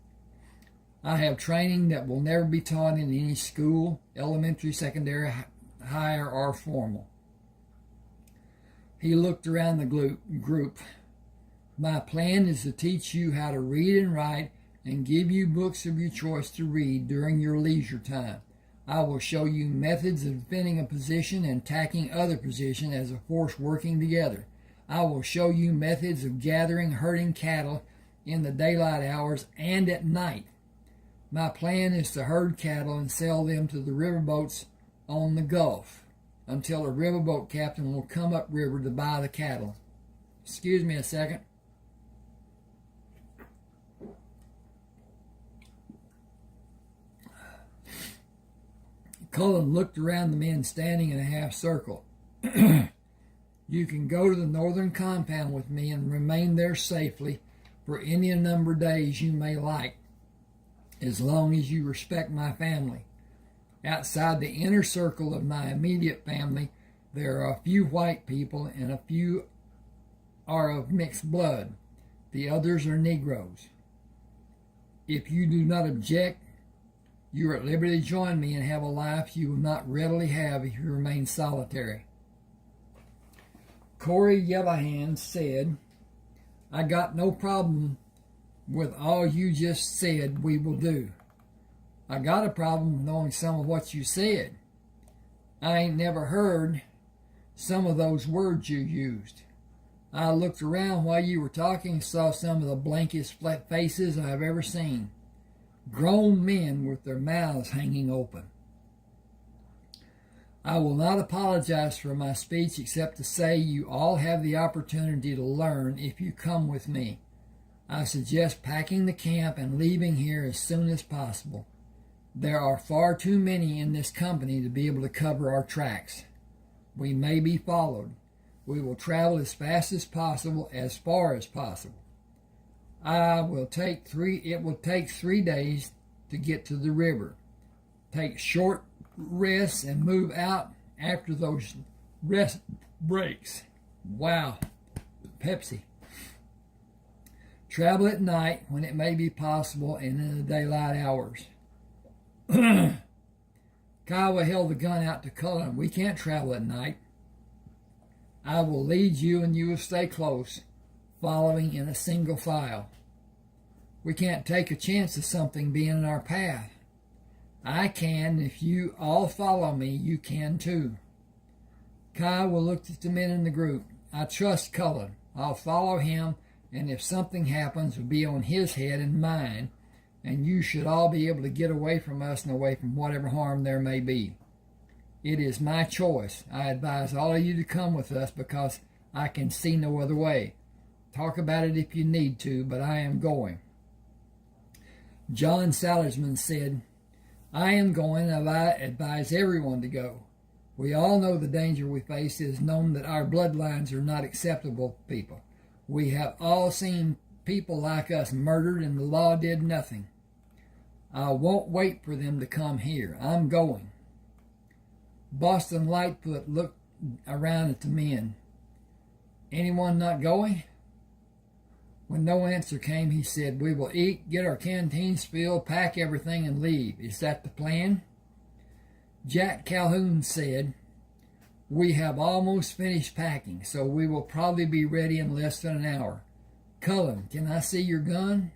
I have training that will never be taught in any school, elementary, secondary, higher, or formal. He looked around the group. My plan is to teach you how to read and write and give you books of your choice to read during your leisure time. I will show you methods of defending a position and attacking other positions as a force working together. I will show you methods of gathering, herding cattle in the daylight hours and at night. My plan is to herd cattle and sell them to the riverboats on the Gulf until a riverboat captain will come upriver to buy the cattle. Excuse me a second. Cullen looked around the men standing in a half circle. You can go to the northern compound with me and remain there safely for any number of days you may like, as long as you respect my family. Outside the inner circle of my immediate family, there are a few white people and a few are of mixed blood. The others are Negroes. If you do not object, you are at liberty to join me and have a life you will not readily have if you remain solitary. Corey Yellowhand said, I got no problem with all you just said we will do. I got a problem with knowing some of what you said. I ain't never heard some of those words you used. I looked around while you were talking and saw some of the blankest flat faces I have ever seen. Grown men with their mouths hanging open. I will not apologize for my speech except to say you all have the opportunity to learn if you come with me. I suggest packing the camp and leaving here as soon as possible. There are far too many in this company to be able to cover our tracks. We may be followed. We will travel as fast as possible, as far as possible. It will take 3 days to get to the river. Take short rests and move out after those rest breaks. Wow, Pepsi. Travel at night when it may be possible and in the daylight hours. Kiowa held the gun out to Cullen. We can't travel at night. I will lead you and you will stay close, following in a single file. We can't take a chance of something being in our path. I can. If you all follow me, you can too. Kiowa looked at the men in the group. I trust Cullen. I'll follow him, and if something happens, it'll be on his head and mine, and you should all be able to get away from us and away from whatever harm there may be. It is my choice. I advise all of you to come with us because I can see no other way. Talk about it if you need to, but I am going. John Salisbury said, I am going, and I advise everyone to go. We all know the danger we face. It is known that our bloodlines are not acceptable people. We have all seen people like us murdered, and the law did nothing. I won't wait for them to come here. I'm going. Boston Lightfoot looked around at the men. Anyone not going? When no answer came, he said, we will eat, get our canteens filled, pack everything, and leave. Is that the plan? Jack Calhoun said, we have almost finished packing, so we will probably be ready in less than an hour. Cullen, can I see your gun?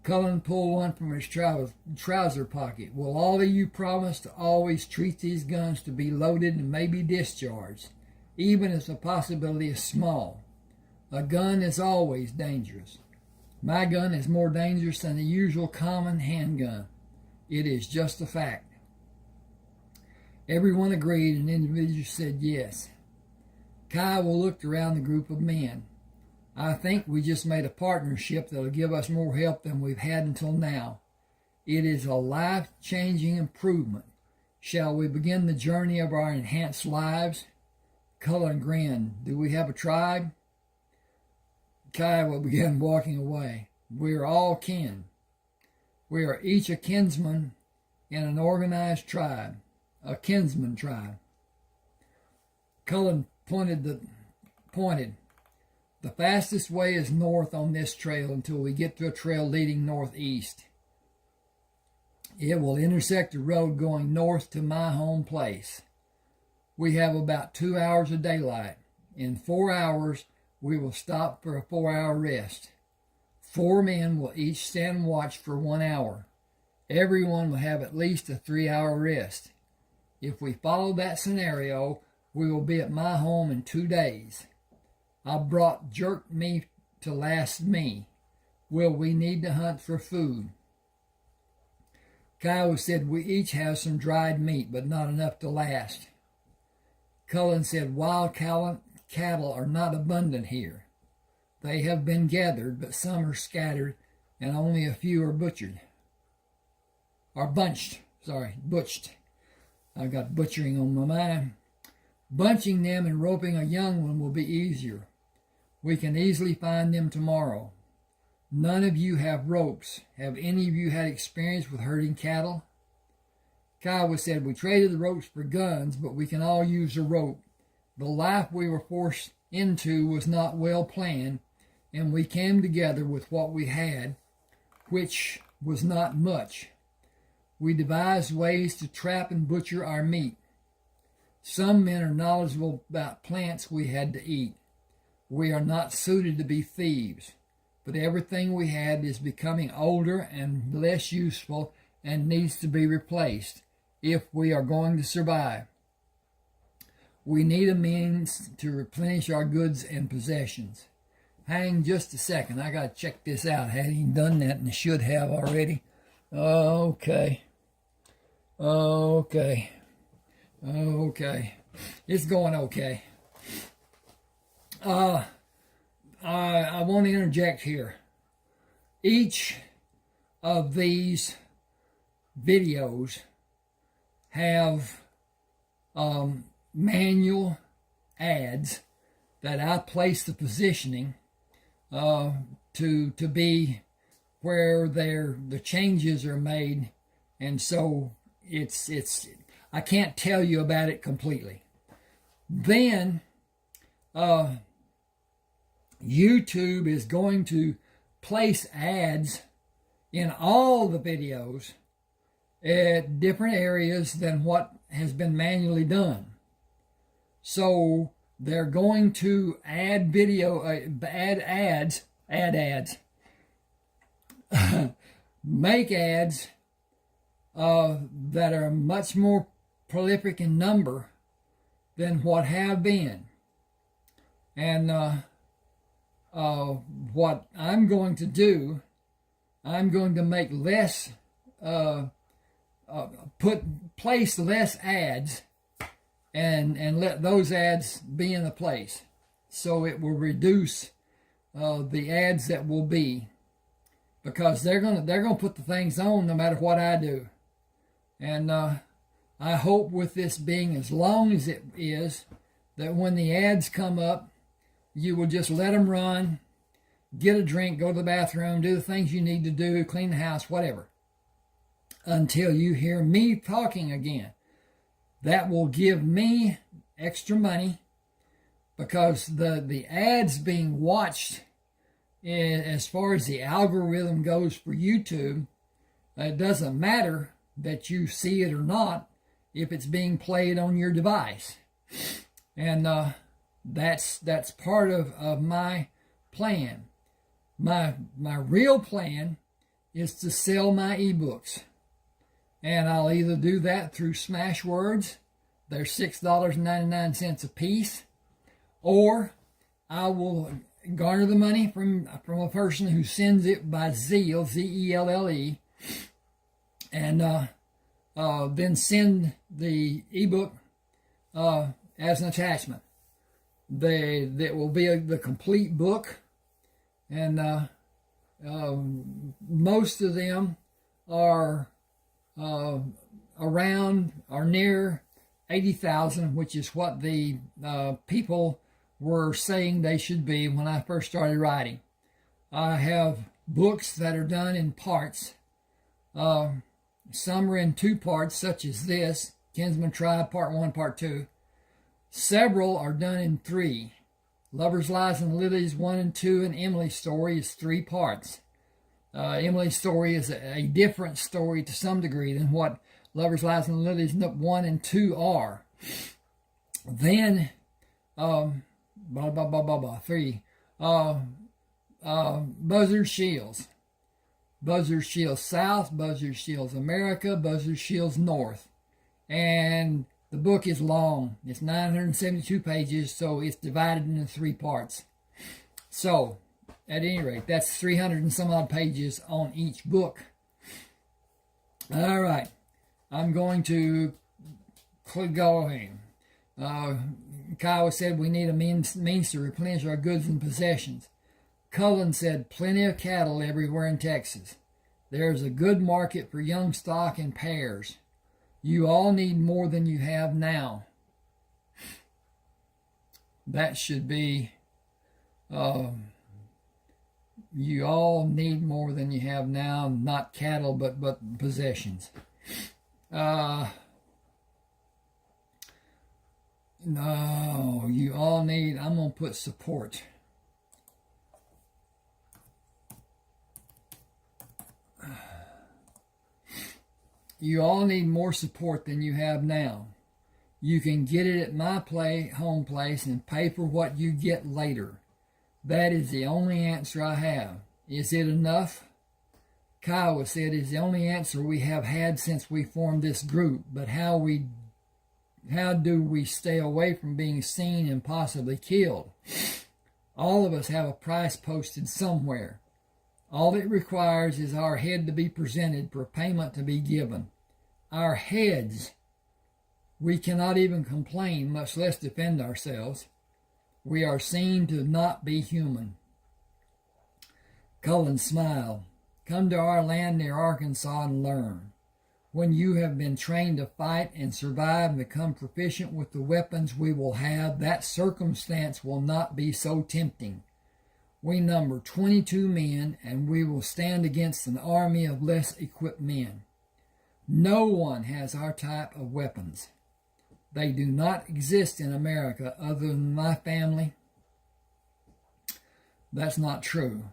Cullen pulled one from his trouser pocket. Will all of you promise to always treat these guns to be loaded and maybe discharged, even if the possibility is small? A gun is always dangerous. My gun is more dangerous than the usual common handgun. It is just a fact. Everyone agreed, and individuals said yes. Kiowa looked around the group of men. I think we just made a partnership that will give us more help than we've had until now. It is a life-changing improvement. Shall we begin the journey of our enhanced lives? Cullen grinned. Do we have a tribe? Kiowa began walking away. We are all kin. We are each a kinsman in an organized tribe, a Kinsman Tribe. Cullen pointed. The fastest way is north on this trail until we get to a trail leading northeast. It will intersect the road going north to my home place. We have about 2 hours of daylight. In 4 hours, we will stop for a 4-hour rest. 4 men will each stand watch for 1 hour. Everyone will have at least a 3-hour rest. If we follow that scenario, we will be at my home in 2 days. I brought jerk meat to last me. Will we need to hunt for food? Kiowa said we each have some dried meat, but not enough to last. Cullen said wild cattle are not abundant here. They have been gathered, but some are scattered, and only a few are butched. I've got butchering on my mind. Bunching them and roping a young one will be easier. We can easily find them tomorrow. None of you have ropes. Have any of you had experience with herding cattle? Kiowa said, we traded the ropes for guns, but we can all use a rope. The life we were forced into was not well planned, and we came together with what we had, which was not much. We devised ways to trap and butcher our meat. Some men are knowledgeable about plants we had to eat. We are not suited to be thieves, but everything we had is becoming older and less useful and needs to be replaced if we are going to survive. We need a means to replenish our goods and possessions. Hang just a second. I got to check this out. I hadn't done that and I should have already. Okay. Okay. It's going okay. I want to interject here. Each of these videos have manual ads that I place the positioning to be where the changes are made, and so it's I can't tell you about it completely. Then YouTube is going to place ads in all the videos at different areas than what has been manually done. So they're going to add ads, make ads that are much more prolific in number than what have been. And what I'm going to do, I'm going to make less, place less ads and let those ads be in the place. So it will reduce the ads that will be, because they're gonna put the things on no matter what I do. And I hope with this being as long as it is, that when the ads come up, you will just let them run, get a drink, go to the bathroom, do the things you need to do, clean the house, whatever, until you hear me talking again. That will give me extra money, because the ads being watched, as far as the algorithm goes for YouTube, it doesn't matter that you see it or not if it's being played on your device. And that's part of my plan. My real plan is to sell my eBooks. And I'll either do that through Smashwords. They're $6.99 a piece. Or I will garner the money from a person who sends it by Zelle, Z-E-L-L-E, and then send the ebook as an attachment. That will be the complete book, and most of them are around or near 80,000, which is what the people were saying they should be when I first started writing. I have books that are done in parts. Some are in 2 parts, such as this, Kinsman Tribe, Part 1, Part 2. Several are done in 3. Lovers, Lies, and Lilies 1 and 2, and Emily's Story is 3 parts. Emily's Story is a different story to some degree than what Lovers, Lies, and Lilies 1 and 2 are. Then, 3. Buzzard Shields. Buzzard Shields South, Buzzard Shields America, Buzzard Shields North. And the book is long. It's 972 pages, so it's divided into 3 parts. So, at any rate, that's 300 and some odd pages on each book. All right. I'm going to go ahead. Kiowa said we need a means to replenish our goods and possessions. Cullen said plenty of cattle everywhere in Texas. There's a good market for young stock and pairs. You all need more than you have now. That should be, you all need more than you have now, not cattle, but possessions. No, you all need, I'm going to put support. You all need more support than you have now. You can get it at my home place and pay for what you get later. That is the only answer I have. Is it enough? Kiowa said it's the only answer we have had since we formed this group. But how do we stay away from being seen and possibly killed? All of us have a price posted somewhere. All it requires is our head to be presented for payment to be given. Our heads. We cannot even complain, much less defend ourselves. We are seen to not be human. Cullen smiled. Come to our land near Arkansas and learn. When you have been trained to fight and survive and become proficient with the weapons we will have, that circumstance will not be so tempting. We number 22 men, and we will stand against an army of less equipped men. No one has our type of weapons. They do not exist in America other than my family. That's not true.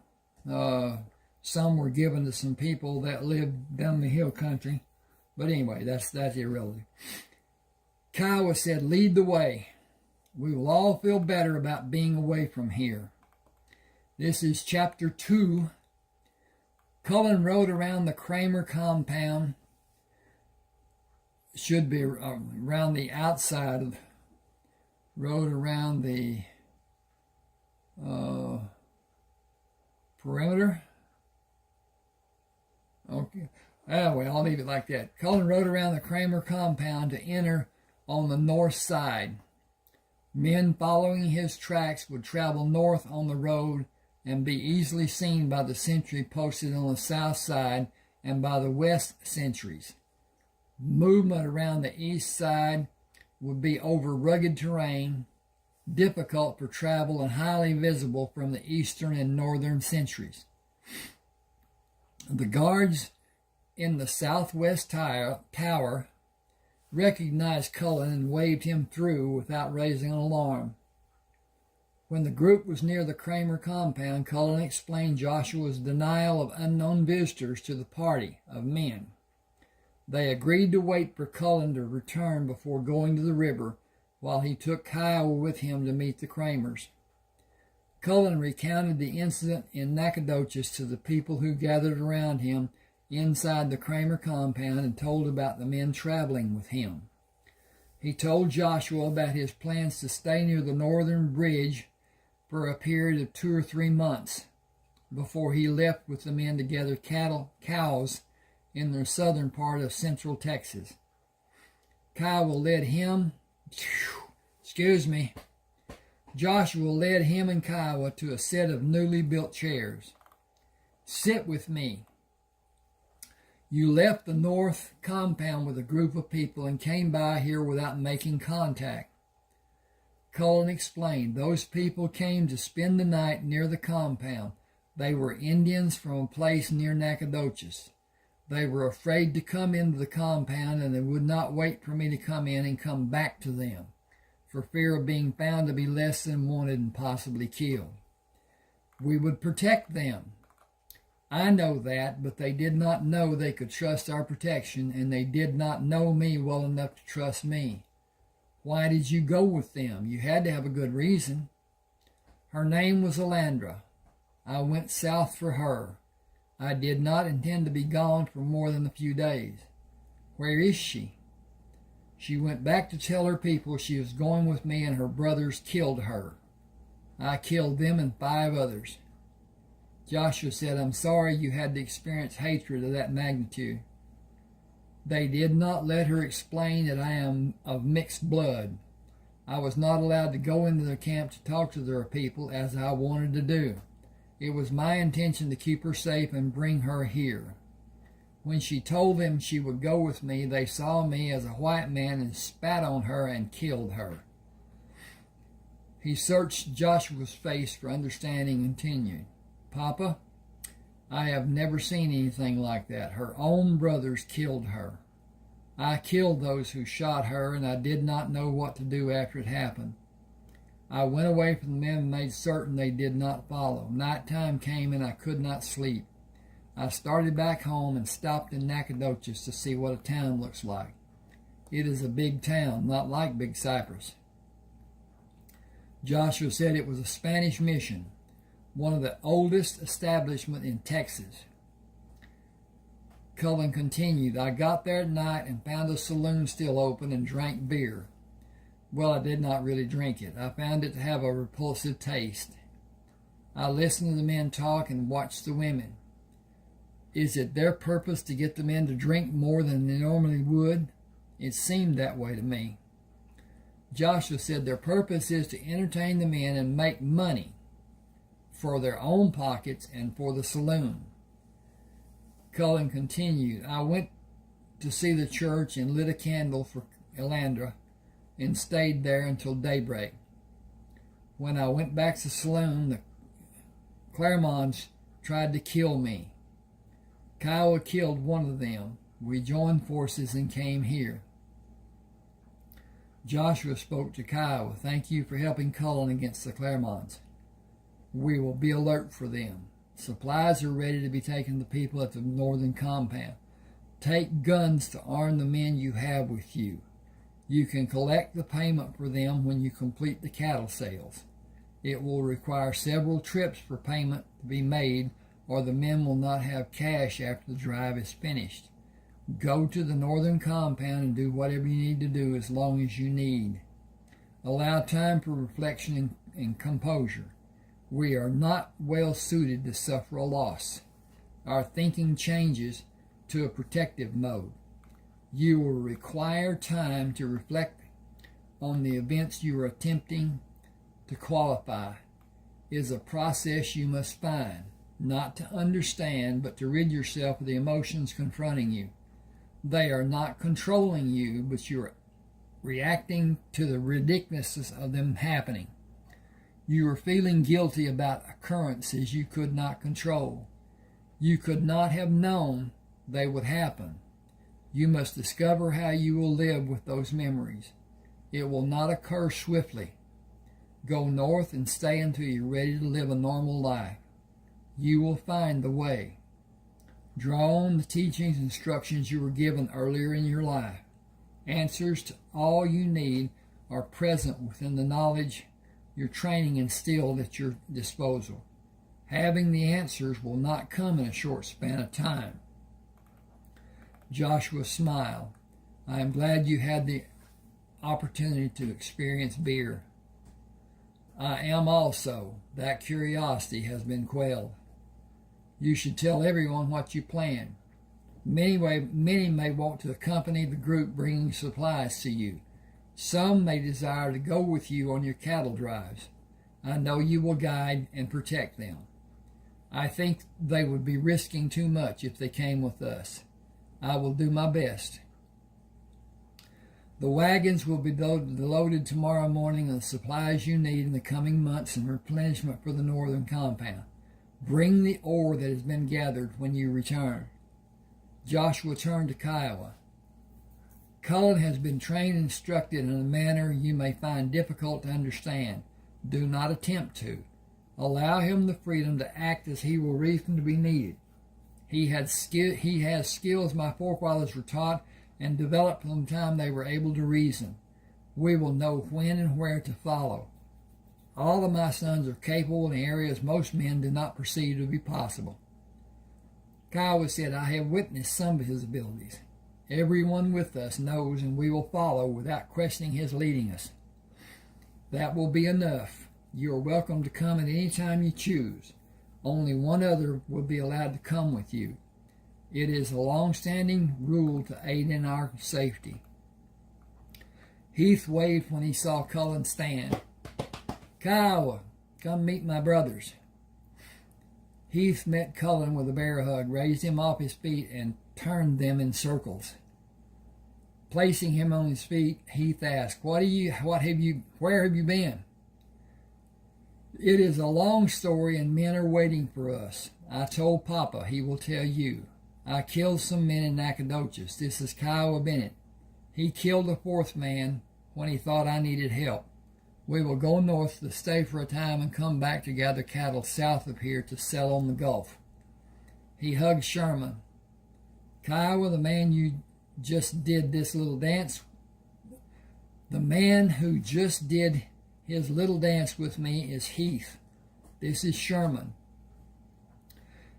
Some were given to some people that lived down the hill country. But anyway, that's irrelevant. Kiowa said, lead the way. We will all feel better about being away from here. This is chapter 2. Cullen rode around the Kramer compound. Should be around the outside of, rode around the perimeter. Okay. Anyway, I'll leave it like that. Cullen rode around the Kramer compound to enter on the north side. Men following his tracks would travel north on the road and be easily seen by the sentry posted on the south side and by the west sentries. Movement around the east side would be over rugged terrain, difficult for travel and highly visible from the eastern and northern sentries. The guards in the southwest tower recognized Cullen and waved him through without raising an alarm. When the group was near the Kramer compound, Cullen explained Joshua's denial of unknown visitors to the party of men. They agreed to wait for Cullen to return before going to the river, while he took Kiowa with him to meet the Kramers. Cullen recounted the incident in Nacogdoches to the people who gathered around him inside the Kramer compound and told about the men traveling with him. He told Joshua about his plans to stay near the northern bridge for a period of 2 or 3 months before he left with the men to gather cows in the southern part of central Texas. Joshua led him and Kiowa to a set of newly built chairs. Sit with me. You left the north compound with a group of people and came by here without making contact. Cullen explained, those people came to spend the night near the compound. They were Indians from a place near Nacogdoches. They were afraid to come into the compound, and they would not wait for me to come in and come back to them, for fear of being found to be less than wanted and possibly killed. We would protect them. I know that, but they did not know they could trust our protection, and they did not know me well enough to trust me. Why did you go with them? You had to have a good reason. Her name was Alandra. I went south for her. I did not intend to be gone for more than a few days. Where is she? She went back to tell her people she was going with me, and her brothers killed her. I killed them and 5 others. Joshua said, I'm sorry you had to experience hatred of that magnitude. They did not let her explain that I am of mixed blood. I was not allowed to go into the camp to talk to their people as I wanted to do. It was my intention to keep her safe and bring her here. When she told them she would go with me, they saw me as a white man and spat on her and killed her. He searched Joshua's face for understanding and continued. Papa, I have never seen anything like that. Her own brothers killed her. I killed those who shot her, and I did not know what to do after it happened. I went away from the men and made certain they did not follow. Nighttime came and I could not sleep. I started back home and stopped in Nacogdoches to see what a town looks like. It is a big town, not like Big Cypress. Joshua said it was a Spanish mission, one of the oldest establishments in Texas. Cullen continued, I got there at night and found a saloon still open and drank beer. Well, I did not really drink it. I found it to have a repulsive taste. I listened to the men talk and watched the women. Is it their purpose to get the men to drink more than they normally would? It seemed that way to me. Joshua said their purpose is to entertain the men and make money for their own pockets and for the saloon. Cullen continued, I went to see the church and lit a candle for Elandra and stayed there until daybreak. When I went back to the saloon, the Claremonts tried to kill me. Kiowa killed one of them. We joined forces and came here. Joshua spoke to Kiowa. Thank you for helping Cullen against the Claremonts. We will be alert for them. Supplies are ready to be taken to people at the northern compound. Take guns to arm the men you have with you. You can collect the payment for them when you complete the cattle sales. It will require several trips for payment to be made, or the men will not have cash after the drive is finished. Go to the northern compound and do whatever you need to do as long as you need. Allow time for reflection and composure. We are not well suited to suffer a loss. Our thinking changes to a protective mode. You will require time to reflect on the events you are attempting to qualify. It is a process you must find, not to understand, but to rid yourself of the emotions confronting you. They are not controlling you, but you are reacting to the ridiculousness of them happening. You are feeling guilty about occurrences you could not control. You could not have known they would happen. You must discover how you will live with those memories. It will not occur swiftly. Go north and stay until you're ready to live a normal life. You will find the way. Draw on the teachings and instructions you were given earlier in your life. Answers to all you need are present within the knowledge your training instilled at your disposal. Having the answers will not come in a short span of time. Joshua smiled. I am glad you had the opportunity to experience beer. I am also. That curiosity has been quelled. You should tell everyone what you plan. Many may want to accompany the group bringing supplies to you. Some may desire to go with you on your cattle drives. I know you will guide and protect them. I think they would be risking too much if they came with us. I will do my best. The wagons will be loaded tomorrow morning with the supplies you need in the coming months and replenishment for the northern compound. Bring the ore that has been gathered when you return. Joshua turned to Kiowa. Cullen has been trained and instructed in a manner you may find difficult to understand. Do not attempt to. Allow him the freedom to act as he will reason to be needed. He has skills my forefathers were taught and developed from the time they were able to reason. We will know when and where to follow. All of my sons are capable in areas most men do not perceive to be possible. Kiowa said, I have witnessed some of his abilities. Everyone with us knows, and we will follow without questioning his leading us. That will be enough. You are welcome to come at any time you choose. Only one other will be allowed to come with you. It is a long-standing rule to aid in our safety. Heath waved when he saw Cullen stand. Kiowa, come meet my brothers. Heath met Cullen with a bear hug, raised him off his feet, and turned them in circles. Placing him on his feet, Heath asked, where have you been? It is a long story, and men are waiting for us. I told Papa he will tell you. I killed some men in Nacogdoches. This is Kiowa Bennett. He killed a fourth man when he thought I needed help. We will go north to stay for a time and come back to gather cattle south of here to sell on the Gulf. He hugged Sherman. Kiowa, the man you just did this little dance, the man who just did his little dance with me is Heath. This is Sherman.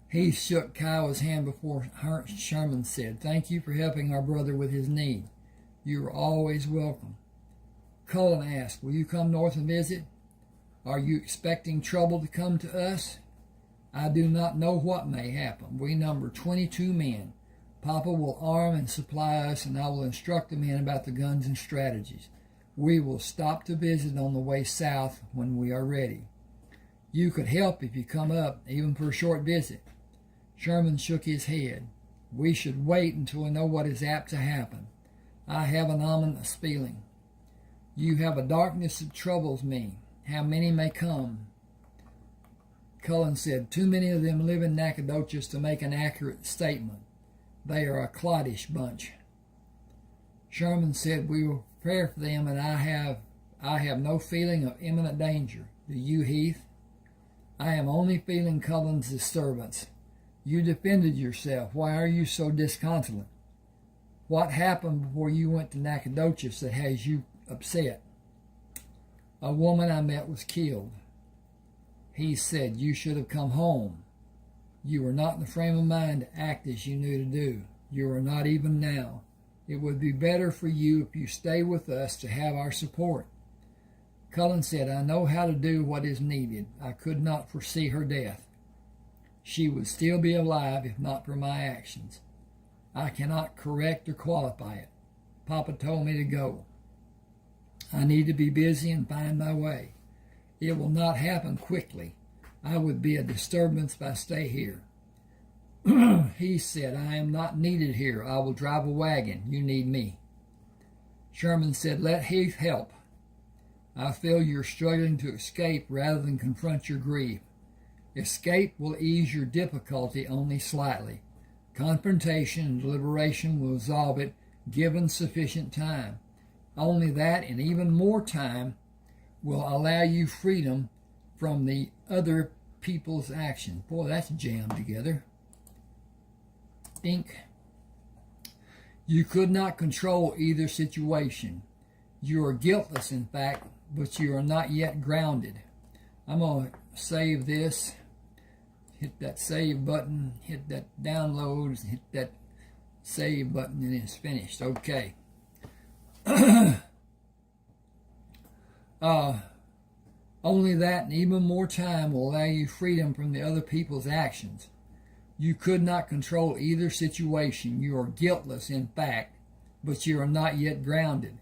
Heath shook Kiowa's hand before Sherman said, thank you for helping our brother with his need. You are always welcome. Cullen asked, will you come north and visit? Are you expecting trouble to come to us? I do not know what may happen. We number 22 men. Papa will arm and supply us, and I will instruct the men about the guns and strategies. We will stop to visit on the way south when we are ready. You could help if you come up, even for a short visit. Sherman shook his head. We should wait until we know what is apt to happen. I have an ominous feeling. You have a darkness that troubles me. How many may come? Cullen said, too many of them live in Nacogdoches to make an accurate statement. They are a cloddish bunch. Sherman said, we will prepare for them, and I have no feeling of imminent danger. Do you, Heath? I am only feeling Cullen's disturbance. You defended yourself. Why are you so disconsolate? What happened before you went to Nacogdoches that has you upset? A woman I met was killed. He said, you should have come home. You were not in the frame of mind to act as you knew to do. You are not even now. It would be better for you if you stay with us to have our support. Cullen said, I know how to do what is needed. I could not foresee her death. She would still be alive if not for my actions. I cannot correct or qualify it. Papa told me to go. I need to be busy and find my way. It will not happen quickly. I would be a disturbance if I stay here. He said, I am not needed here. I will drive a wagon. You need me. Sherman said, let Heath help. I feel you're struggling to escape rather than confront your grief. Escape will ease your difficulty only slightly. Confrontation and deliberation will resolve it, given sufficient time. Only that and even more time will allow you freedom from the other people's action. Boy, that's jammed together. Ink. You could not control either situation. You are guiltless, in fact, but you are not yet grounded. I'm going to save this. Hit that save button, hit that downloads, hit that save button, and it's finished. Okay. Only that and even more time will allow you freedom from the other people's actions. You could not control either situation. You are guiltless, in fact, but you are not yet grounded.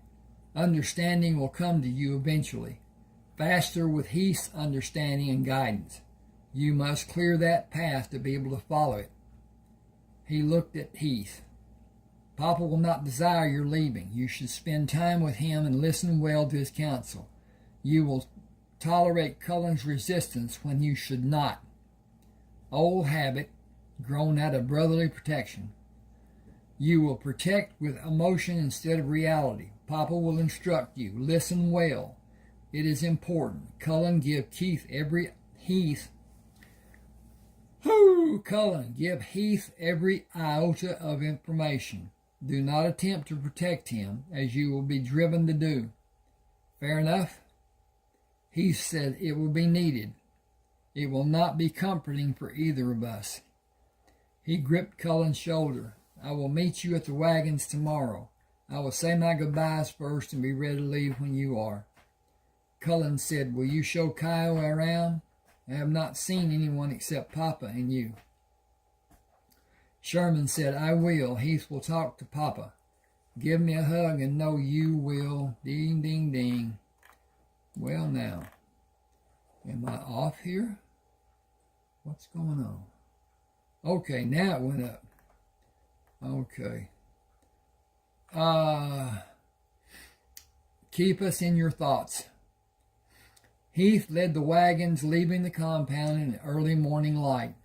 Understanding will come to you eventually, faster with Heath's understanding and guidance. You must clear that path to be able to follow it. He looked at Heath. Papa will not desire your leaving. You should spend time with him and listen well to his counsel. You will tolerate Cullen's resistance when you should not. Old habit, grown out of brotherly protection. You will protect with emotion instead of reality. Papa will instruct you. Listen well. It is important. Cullen, give Heath every iota of information. Do not attempt to protect him, as you will be driven to do. Fair enough? He said it will be needed. It will not be comforting for either of us. He gripped Cullen's shoulder. I will meet you at the wagons tomorrow. I will say my goodbyes first and be ready to leave when you are. Cullen said, will you show Kiowa around? I have not seen anyone except Papa and you. Sherman said, I will. Heath will talk to Papa. Give me a hug and know you will. Ding, ding, ding. Well, now, am I off here? What's going on? Okay, now it went up. Okay. Keep us in your thoughts. Heath led the wagons, leaving the compound in the early morning light.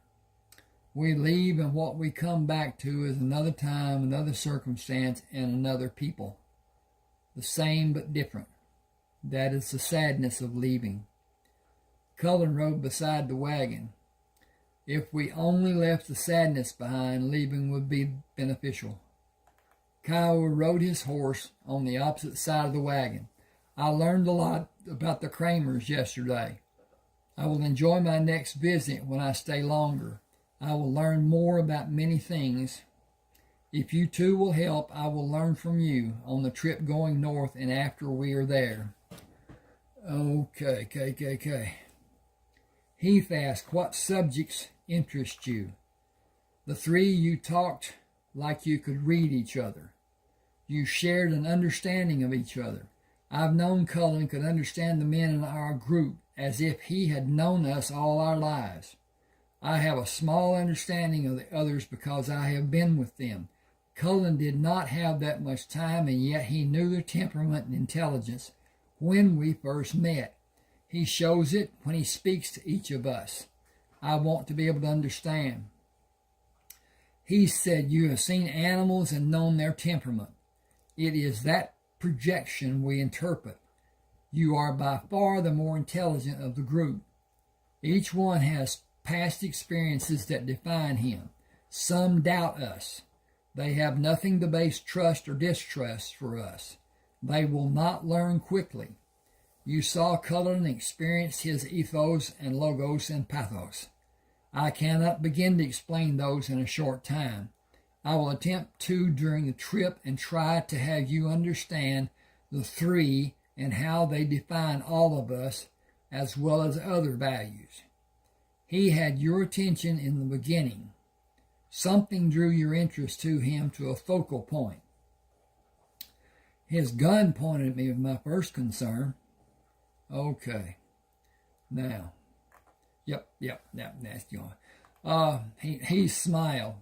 We leave, and what we come back to is another time, another circumstance, and another people. The same but different. That is the sadness of leaving. Cullen rode beside the wagon. If we only left the sadness behind, leaving would be beneficial. Kiowa rode his horse on the opposite side of the wagon. I learned a lot about the Kramers yesterday. I will enjoy my next visit when I stay longer. I will learn more about many things. If you two will help, I will learn from you on the trip going north and after we are there. Okay. Heath asked, what subjects interest you? The three you talked like you could read each other. You shared an understanding of each other. I've known Cullen could understand the men in our group as if he had known us all our lives. I have a small understanding of the others because I have been with them. Cullen did not have that much time, and yet he knew their temperament and intelligence when we first met. He shows it when he speaks to each of us. I want to be able to understand. He said, you have seen animals and known their temperament. It is that projection we interpret. You are by far the more intelligent of the group. Each one has past experiences that define him. Some doubt us. They have nothing to base trust or distrust for us. They will not learn quickly. You saw Cullen experience his ethos and logos and pathos. I cannot begin to explain those in a short time. I will attempt to during the trip and try to have you understand the three and how they define all of us as well as other values. He had your attention in the beginning. Something drew your interest to him to a focal point. His gun pointed at me with my first concern. Okay. Now. Yep, that's going. He smiled.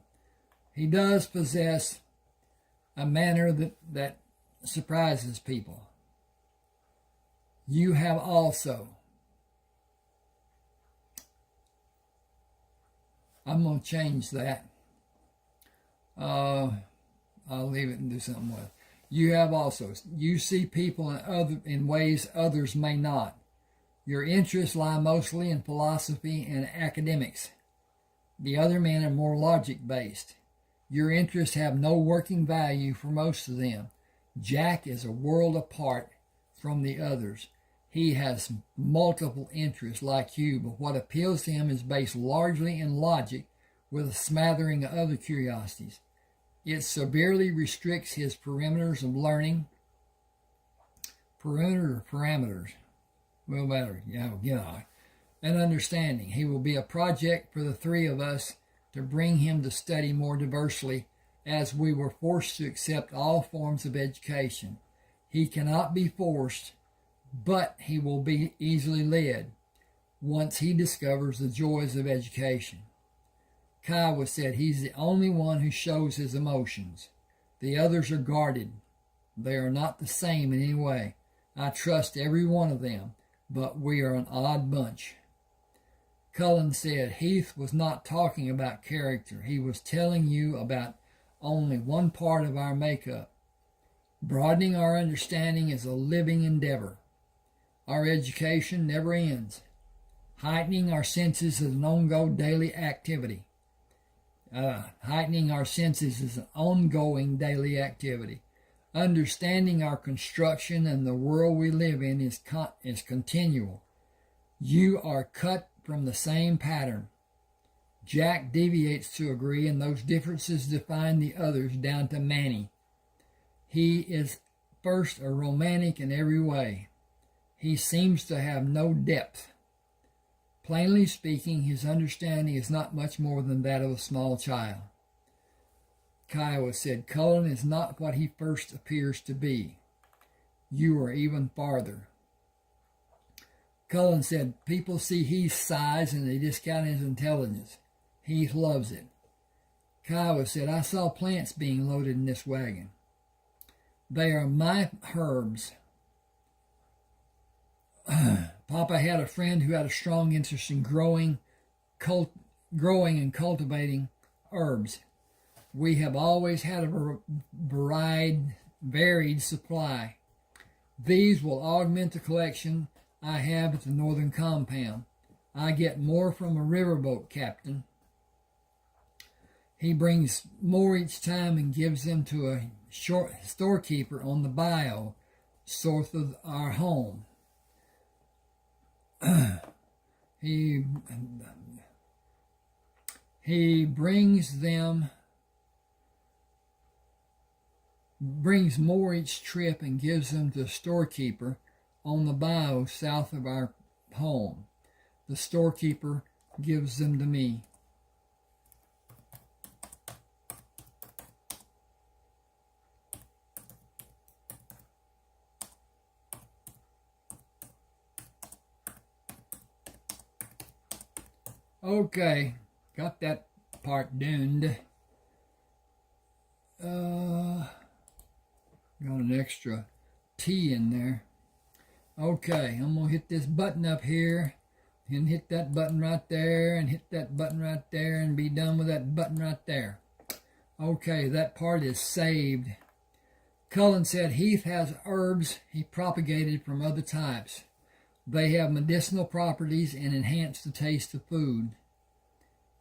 He does possess a manner that surprises people. You have also. I'm going to change that. I'll leave it and do something with it. You have also. You see people in ways others may not. Your interests lie mostly in philosophy and academics. The other men are more logic-based. Your interests have no working value for most of them. Jack is a world apart from the others. He has multiple interests like you, but what appeals to him is based largely in logic with a smattering of other curiosities. It severely restricts his perimeters of learning. Parameters? Well, better, and understanding. He will be a project for the three of us to bring him to study more diversely, as we were forced to accept all forms of education. He cannot be forced, but he will be easily led once he discovers the joys of education. Kiowa said he's the only one who shows his emotions. The others are guarded. They are not the same in any way. I trust every one of them, but we are an odd bunch. Cullen said Heath was not talking about character. He was telling you about only one part of our makeup. Broadening our understanding is a living endeavor. Our education never ends. Heightening our senses is an ongoing daily activity. Understanding our construction and the world we live in is continual. You are cut from the same pattern. Jack deviates to a degree, and those differences define the others down to Manny. He is first a romantic in every way. He seems to have no depth. Plainly speaking, his understanding is not much more than that of a small child. Kiowa said, Cullen is not what he first appears to be. You are even farther. Cullen said, people see Heath's size and they discount his intelligence. Heath loves it. Kiowa said, I saw plants being loaded in this wagon. They are my herbs. Papa had a friend who had a strong interest in growing and cultivating herbs. We have always had a varied supply. These will augment the collection I have at the northern compound. I get more from a riverboat captain. He brings more each time and gives them to a storekeeper on the bayou south of our home. He brings more each trip and gives them to the storekeeper on the bayou south of our home. The storekeeper gives them to me. Okay, got that part done. Got an extra T in there. Okay, I'm going to hit this button up here, and hit that button right there, and hit that button right there, and be done with that button right there. Okay, that part is saved. Cullen said Heath has herbs he propagated from other types. They have medicinal properties and enhance the taste of food.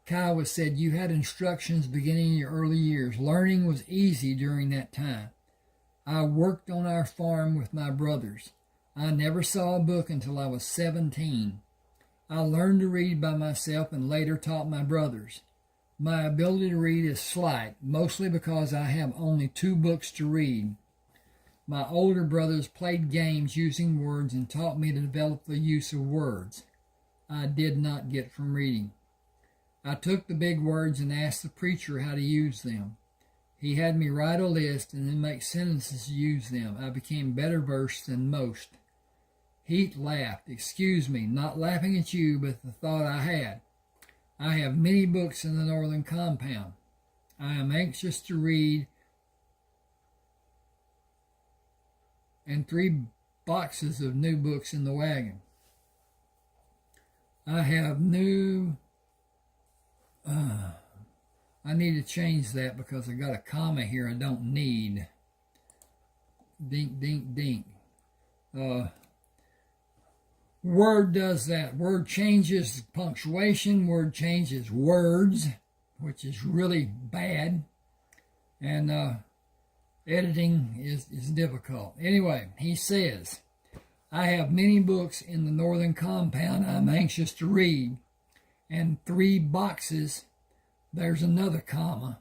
Kiowa said you had instructions beginning in your early years. Learning was easy during that time. I worked on our farm with my brothers. I never saw a book until I was 17. I learned to read by myself and later taught my brothers. My ability to read is slight, mostly because I have only 2 books to read. My older brothers played games using words and taught me to develop the use of words I did not get from reading. I took the big words and asked the preacher how to use them. He had me write a list and then make sentences to use them. I became better versed than most. Heath laughed. Excuse me, not laughing at you, but the thought I had. I have many books in the northern compound. I am anxious to read, and 3 boxes of new books in the wagon. I have new... I need to change that because I got a comma here I don't need. Dink, dink, dink. Word does that. Word changes punctuation. Word changes words, which is really bad. And editing is difficult. Anyway, he says, I have many books in the northern compound I'm anxious to read. And 3 boxes, there's another comma.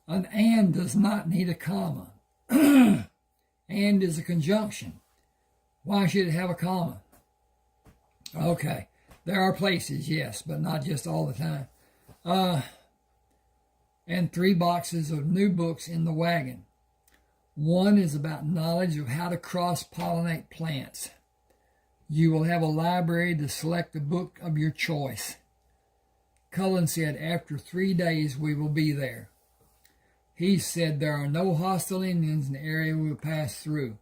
An and does not need a comma. And is a conjunction. Why should it have a comma? Okay, there are places, yes, but not just all the time. And 3 boxes of new books in the wagon. 1 is about knowledge of how to cross-pollinate plants. You will have a library to select a book of your choice. Cullen said, after 3 days we will be there. He said there are no hostile Indians in the area we will pass through.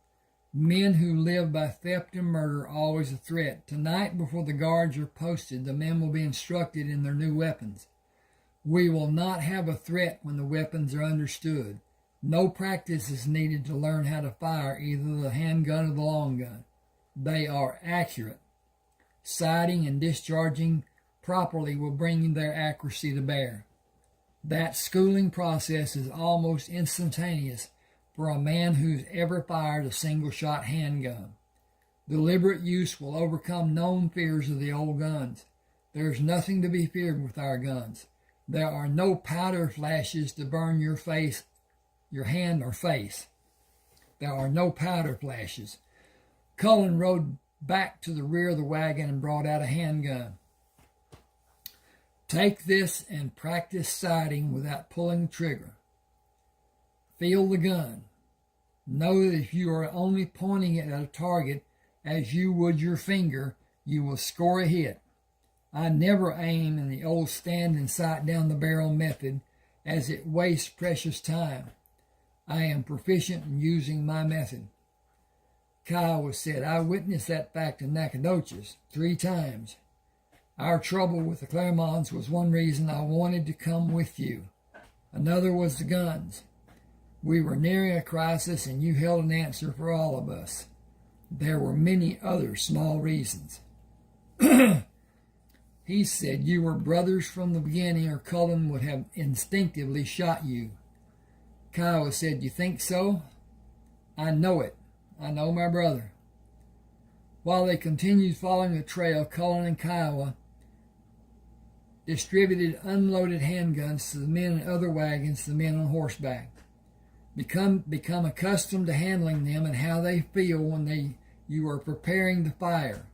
Men who live by theft and murder are always a threat. Tonight, before the guards are posted, the men will be instructed in their new weapons. We will not have a threat when the weapons are understood. No practice is needed to learn how to fire either the handgun or the long gun. They are accurate. Sighting and discharging properly will bring their accuracy to bear. That schooling process is almost instantaneous for a man who's ever fired a single-shot handgun. Deliberate use will overcome known fears of the old guns. There's nothing to be feared with our guns. There are no powder flashes to burn your face, your hand or face. There are no powder flashes. Cullen rode back to the rear of the wagon and brought out a handgun. Take this and practice sighting without pulling the trigger. Feel the gun. Know that if you are only pointing it at a target as you would your finger, you will score a hit. I never aim in the old stand and sight down the barrel method, as it wastes precious time. I am proficient in using my method. Kiowa said, I witnessed that fact in Nacogdoches 3 times. Our trouble with the Claremonts was one reason I wanted to come with you. Another was the guns. We were nearing a crisis, and you held an answer for all of us. There were many other small reasons. He said you were brothers from the beginning, or Cullen would have instinctively shot you. Kiowa said, you think so? I know it. I know my brother. While they continued following the trail, Cullen and Kiowa distributed unloaded handguns to the men in other wagons, to the men on horseback. Become accustomed to handling them and how they feel when you are preparing to fire.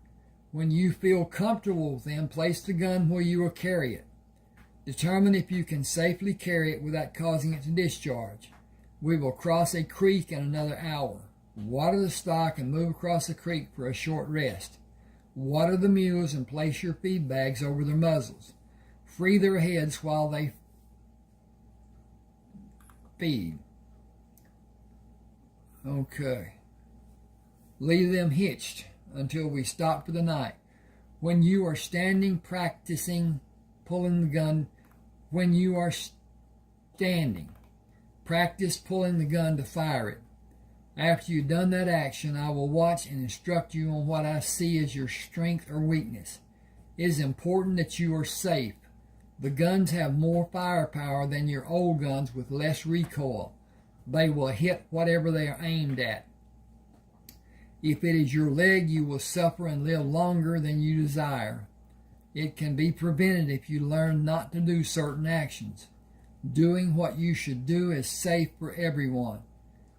When you feel comfortable with them, place the gun where you will carry it. Determine if you can safely carry it without causing it to discharge. We will cross a creek in another hour. Water the stock and move across the creek for a short rest. Water the mules and place your feed bags over their muzzles. Free their heads while they feed. Okay. Leave them hitched until we stop for the night. When you are standing practicing pulling the gun, when you are standing, practice pulling the gun to fire it. After you've done that action, I will watch and instruct you on what I see as your strength or weakness. It is important that you are safe. The guns have more firepower than your old guns with less recoil. They will hit whatever they are aimed at. If it is your leg, you will suffer and live longer than you desire. It can be prevented if you learn not to do certain actions. Doing what you should do is safe for everyone.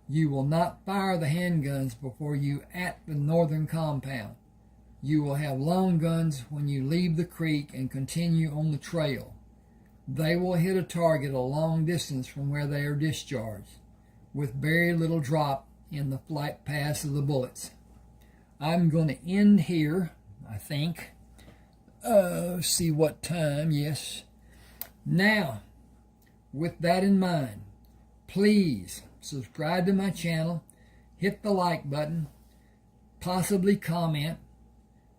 You will not fire the handguns before you at the northern compound. You will have long guns when you leave the creek and continue on the trail. They will hit a target a long distance from where they are discharged, with very little drop in the flight paths of the bullets. I'm going to end here, I think. See what time, yes. Now, with that in mind, please subscribe to my channel, hit the like button, possibly comment.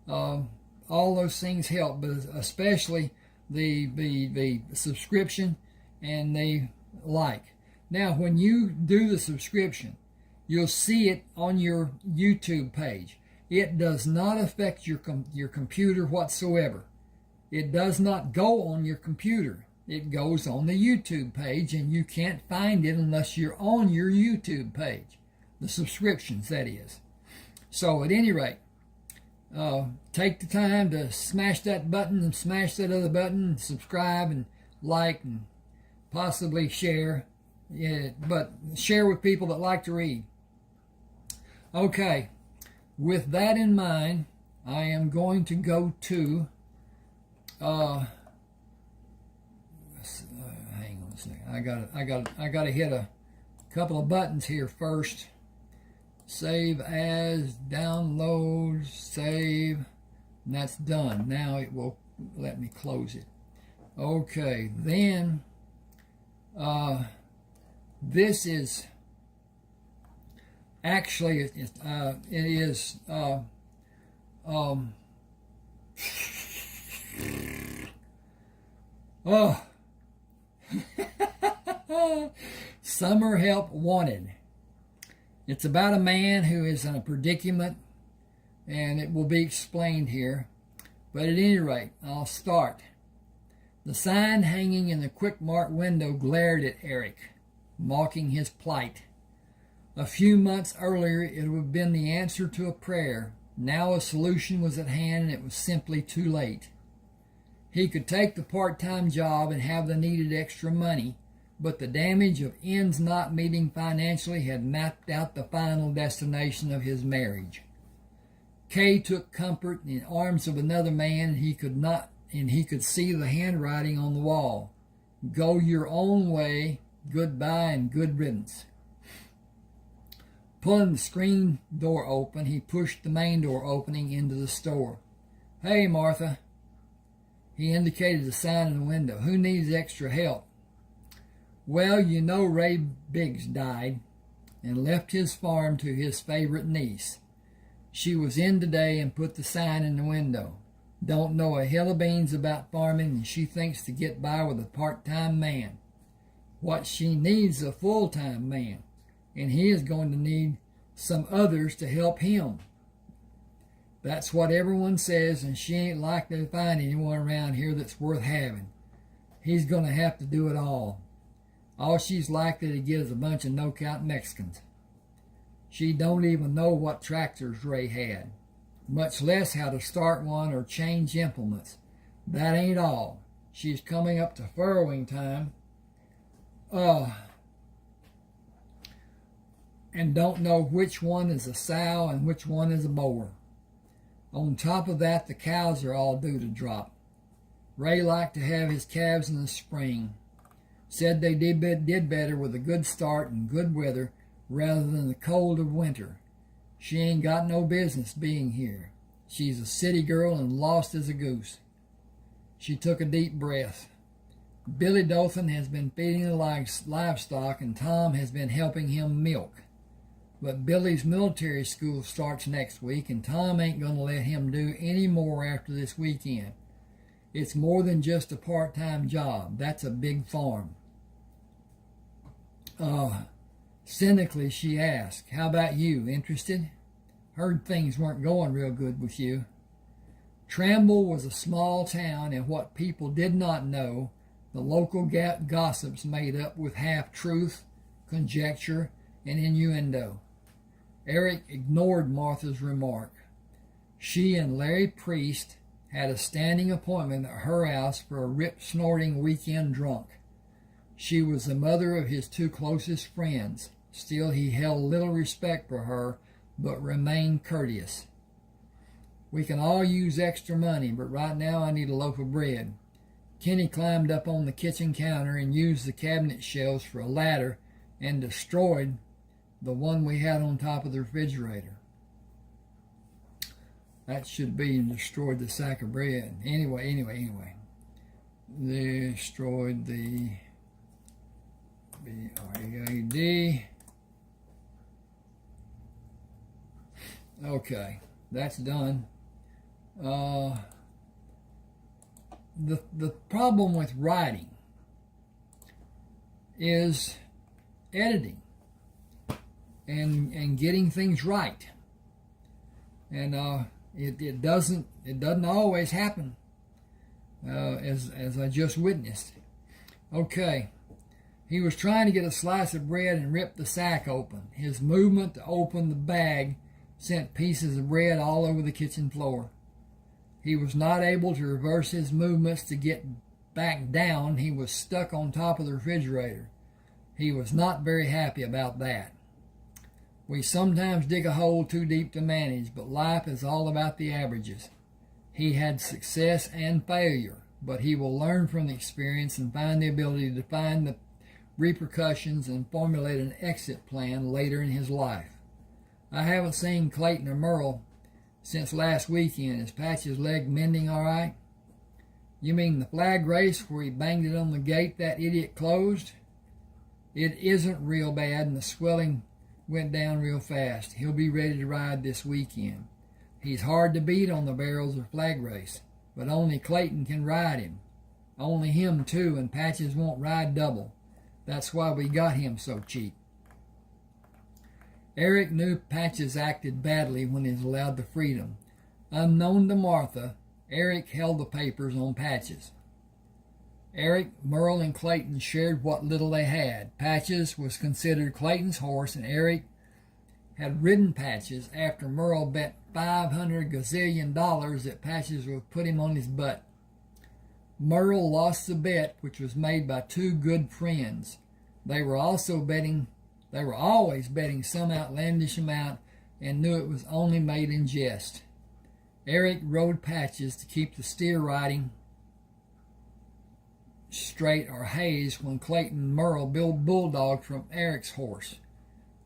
All those things help, but especially the subscription and the like. Now, when you do the subscription, you'll see it on your YouTube page. It does not affect your computer whatsoever. It does not go on your computer. It goes on the YouTube page, and you can't find it unless you're on your YouTube page. The subscriptions, that is. So, at any rate, take the time to smash that button and smash that other button, and subscribe and like and possibly share. Yeah, but share with people that like to read. Okay, with that in mind, I am going to go to hang on a second. I got to hit a couple of buttons here first. Save as, download, save, and that's done. Now it will let me close it. Okay, then this is actually it is oh summer help wanted. It's about a man who is in a predicament, and it will be explained here. But at any rate, I'll start. The sign hanging in the Quick Mart window glared at Eric, mocking his plight. A few months earlier, it would have been the answer to a prayer. Now a solution was at hand, and it was simply too late. He could take the part-time job and have the needed extra money, but the damage of ends not meeting financially had mapped out the final destination of his marriage. Kay took comfort in the arms of another man, and he could see the handwriting on the wall. Go your own way, goodbye and good riddance. Pulling the screen door open, he pushed the main door opening into the store. Hey, Martha. He indicated the sign in the window. Who needs extra help? Well, you know Ray Biggs died and left his farm to his favorite niece. She was in today and put the sign in the window. Don't know a hill of beans about farming, and she thinks to get by with a part-time man. What she needs is a full-time man, and he is going to need some others to help him. That's what everyone says, and she ain't likely to find anyone around here that's worth having. He's going to have to do it all. All she's likely to get is a bunch of no-count Mexicans. She don't even know what tractors Ray had, much less how to start one or change implements. That ain't all. She's coming up to furrowing time, and don't know which one is a sow and which one is a mower. On top of that, the cows are all due to drop. Ray liked to have his calves in the spring. Said they did better with a good start and good weather rather than the cold of winter. She ain't got no business being here. She's a city girl and lost as a goose. She took a deep breath. Billy Dothan has been feeding the livestock, and Tom has been helping him milk. But Billy's military school starts next week, and Tom ain't going to let him do any more after this weekend. It's more than just a part-time job. That's a big farm. Cynically, she asked, how about you? Interested? Heard things weren't going real good with you. Tramble was a small town, and what people did not know, the local gossips made up with half-truth, conjecture, and innuendo. Eric ignored Martha's remark. She and Larry Priest had a standing appointment at her house for a rip-snorting weekend drunk. She was the mother of his two closest friends. Still, he held little respect for her, but remained courteous. We can all use extra money, but right now I need a loaf of bread. Kenny climbed up on the kitchen counter and used the cabinet shelves for a ladder and destroyed the one we had on top of the refrigerator. That should be destroyed the sack of bread. Anyway. Destroyed the bread. Okay, that's done. The problem with writing is editing and getting things right, and it doesn't always happen, as I just witnessed. Okay, he was trying to get a slice of bread and rip the sack open. His movement to open the bag sent pieces of bread all over the kitchen floor. He was not able to reverse his movements to get back down. He was stuck on top of the refrigerator. He was not very happy about that. We sometimes dig a hole too deep to manage, but life is all about the averages. He had success and failure, but he will learn from the experience and find the ability to define the repercussions and formulate an exit plan later in his life. I haven't seen Clayton or Merle since last weekend. Is Patch's leg mending all right? You mean the flag race where he banged it on the gate that idiot closed? It isn't real bad, and the swelling went down real fast. He'll be ready to ride this weekend. He's hard to beat on the barrels of flag race, but only Clayton can ride him. Only him, too, and Patches won't ride double. That's why we got him so cheap. Eric knew Patches acted badly when he was allowed the freedom. Unknown to Martha, Eric held the papers on Patches. Eric, Merle, and Clayton shared what little they had. Patches was considered Clayton's horse, and Eric had ridden Patches after Merle bet $500 gazillion that Patches would put him on his butt. Merle lost the bet, which was made by two good friends. They were always betting some outlandish amount and knew it was only made in jest. Eric rode Patches to keep the steer riding straight or hazed when Clayton and Merle bulldogged from Eric's horse.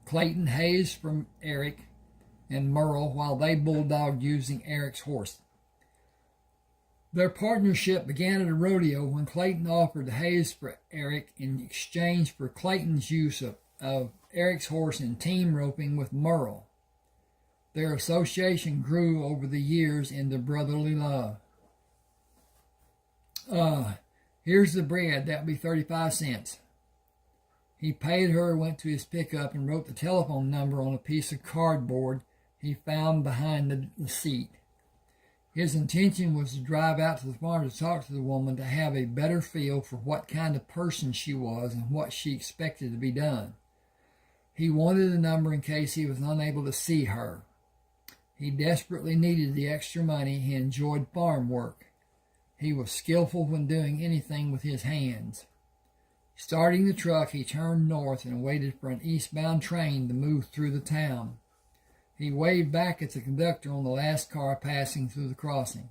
Clayton hazed from Eric and Merle while they bulldogged using Eric's horse. Their partnership began at a rodeo when Clayton offered to haze for Eric in exchange for Clayton's use of Eric's horse in team roping with Merle. Their association grew over the years into brotherly love. Here's the bread. That'll be 35 cents. He paid her, went to his pickup, and wrote the telephone number on a piece of cardboard he found behind the seat. His intention was to drive out to the farm to talk to the woman to have a better feel for what kind of person she was and what she expected to be done. He wanted a number in case he was unable to see her. He desperately needed the extra money. He enjoyed farm work. He was skillful when doing anything with his hands. Starting the truck, he turned north and waited for an eastbound train to move through the town. He waved back at the conductor on the last car passing through the crossing.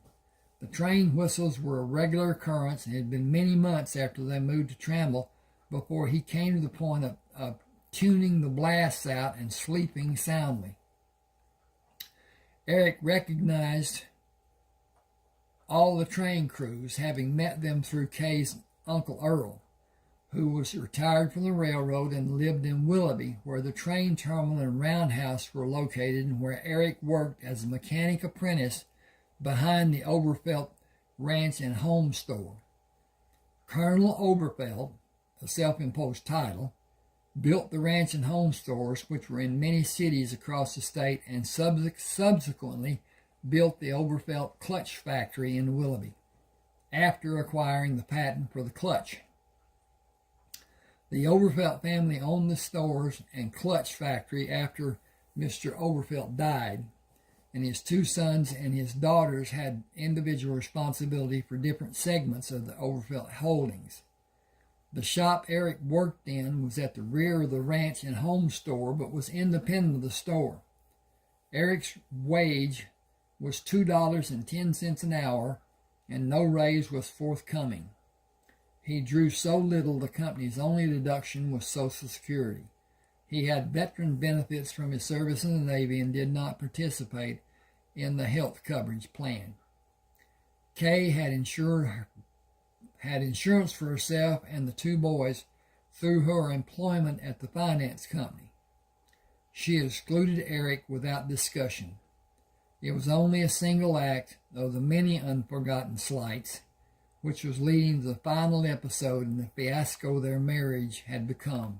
The train whistles were a regular occurrence, and it had been many months after they moved to Tramble before he came to the point of tuning the blasts out and sleeping soundly. Eric recognized all the train crews, having met them through Kay's Uncle Earl, who was retired from the railroad and lived in Willoughby, where the train terminal and roundhouse were located, and where Eric worked as a mechanic apprentice behind the Oberfeld Ranch and Home Store. Colonel Oberfeld, a self-imposed title, built the ranch and home stores, which were in many cities across the state, and subsequently built the Oberfeld Clutch Factory in Willoughby, after acquiring the patent for the clutch. The Oberfeld family owned the stores and clutch factory after Mr. Oberfeld died, and his two sons and his daughters had individual responsibility for different segments of the Oberfeld holdings. The shop Eric worked in was at the rear of the ranch and home store, but was independent of the store. Eric's wage was $2.10 an hour, and no raise was forthcoming. He drew so little the company's only deduction was Social Security. He had veteran benefits from his service in the Navy and did not participate in the health coverage plan. Kay had insurance for herself and the two boys through her employment at the finance company. She excluded Eric without discussion. It was only a single act of the many unforgotten slights, which was leading to the final episode in the fiasco their marriage had become.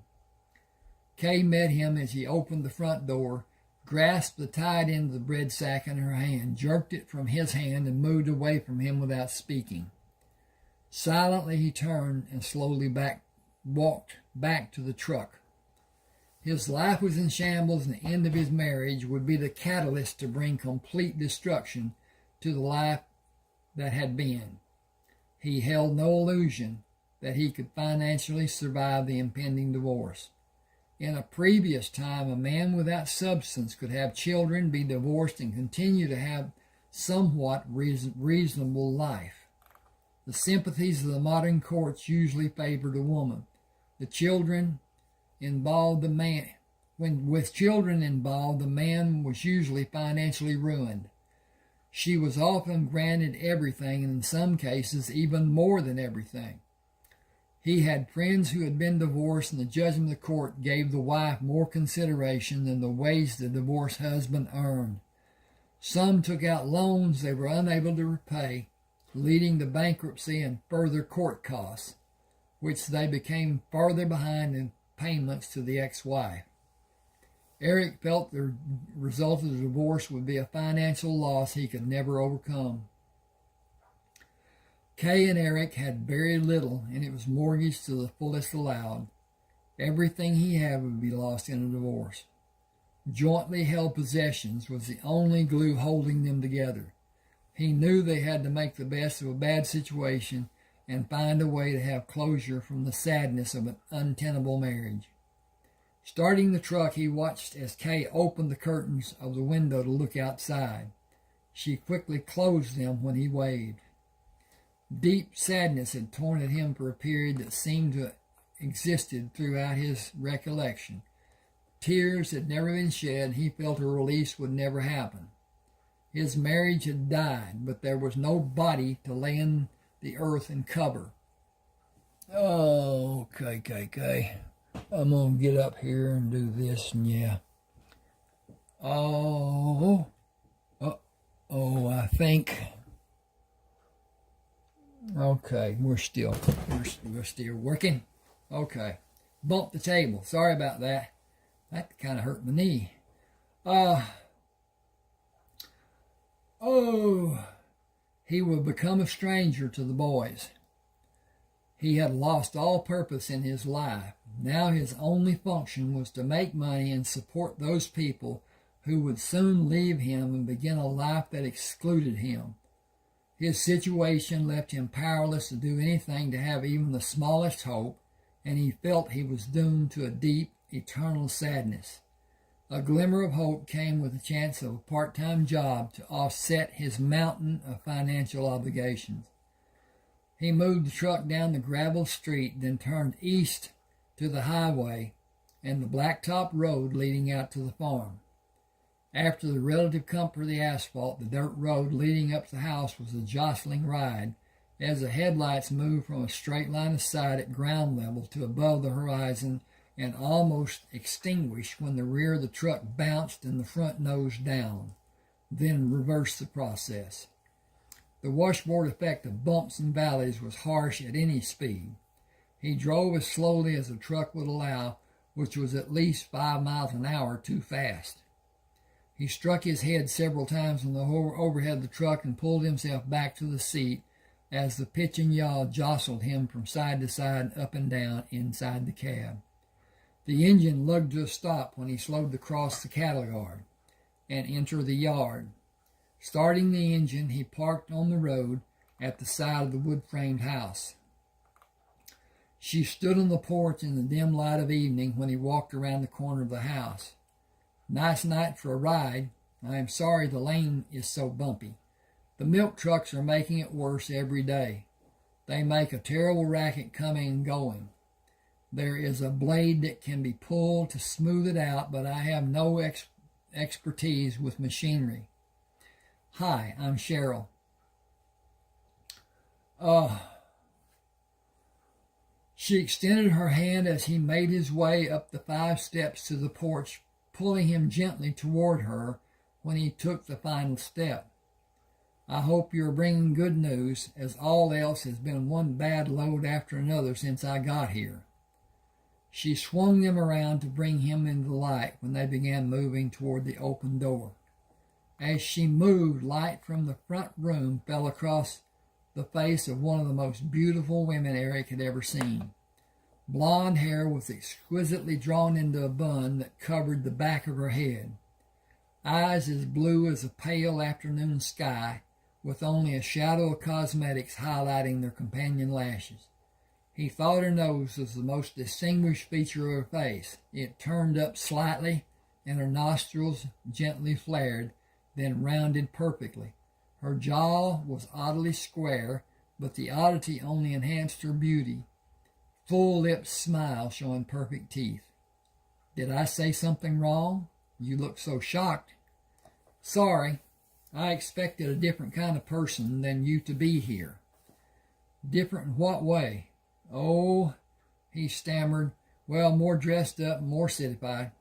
Kay met him as he opened the front door, grasped the tied end of the bread sack in her hand, jerked it from his hand, and moved away from him without speaking. Silently he turned and slowly walked back to the truck. His life was in shambles, and the end of his marriage would be the catalyst to bring complete destruction to the life that had been. He held no illusion that he could financially survive the impending divorce. In a previous time, a man without substance could have children, be divorced, and continue to have somewhat reasonable life. The sympathies of the modern courts usually favored a woman. With children involved, the man was usually financially ruined. She was often granted everything, and in some cases even more than everything. He had friends who had been divorced, and the judgment of the court gave the wife more consideration than the wage the divorced husband earned. Some took out loans they were unable to repay, leading to bankruptcy and further court costs, which they became farther behind in payments to the ex-wife. Eric felt the result of the divorce would be a financial loss he could never overcome. Kay and Eric had very little, and it was mortgaged to the fullest allowed. Everything he had would be lost in a divorce. Jointly held possessions was the only glue holding them together. He knew they had to make the best of a bad situation and find a way to have closure from the sadness of an untenable marriage. Starting the truck, he watched as Kay opened the curtains of the window to look outside. She quickly closed them when he waved. Deep sadness had torn at him for a period that seemed to have existed throughout his recollection. Tears had never been shed, and he felt a release would never happen. His marriage had died, but there was no body to lay in the earth and cover. Oh, okay. I'm going to get up here and do this, and yeah. I think. Okay, we're still working. Okay. Bumped the table. Sorry about that. That kind of hurt my knee. He would become a stranger to the boys. He had lost all purpose in his life. Now his only function was to make money and support those people who would soon leave him and begin a life that excluded him. His situation left him powerless to do anything to have even the smallest hope, and he felt he was doomed to a deep, eternal sadness. A glimmer of hope came with the chance of a part-time job to offset his mountain of financial obligations. He moved the truck down the gravel street, then turned east to the highway and the blacktop road leading out to the farm. After the relative comfort of the asphalt, the dirt road leading up to the house was a jostling ride, as the headlights moved from a straight line of sight at ground level to above the horizon and almost extinguished when the rear of the truck bounced and the front nosed down, then reversed the process. The washboard effect of bumps and valleys was harsh at any speed. He drove as slowly as the truck would allow, which was at least 5 miles an hour too fast. He struck his head several times on the overhead of the truck and pulled himself back to the seat as the pitch and yaw jostled him from side to side, up and down inside the cab. The engine lugged to a stop when he slowed to cross the cattle yard and enter the yard. Starting the engine, he parked on the road at the side of the wood-framed house. She stood on the porch in the dim light of evening when he walked around the corner of the house. "Nice night for a ride. I am sorry the lane is so bumpy. The milk trucks are making it worse every day. They make a terrible racket coming and going. There is a blade that can be pulled to smooth it out, but I have no expertise with machinery. Hi, I'm Cheryl." She extended her hand as he made his way up the 5 steps to the porch, pulling him gently toward her when he took the final step. "I hope you are bringing good news, as all else has been one bad load after another since I got here." She swung them around to bring him into the light when they began moving toward the open door. As she moved, light from the front room fell across the face of one of the most beautiful women Eric had ever seen. Blonde hair was exquisitely drawn into a bun that covered the back of her head. Eyes as blue as a pale afternoon sky, with only a shadow of cosmetics highlighting their companion lashes. He thought her nose was the most distinguished feature of her face. It turned up slightly, and her nostrils gently flared, then rounded perfectly. Her jaw was oddly square, but the oddity only enhanced her beauty. Full-lipped smile showing perfect teeth. "Did I say something wrong? You look so shocked." "Sorry. I expected a different kind of person than you to be here." "Different in what way?" "Oh," he stammered. "Well, more dressed up, more cityfied."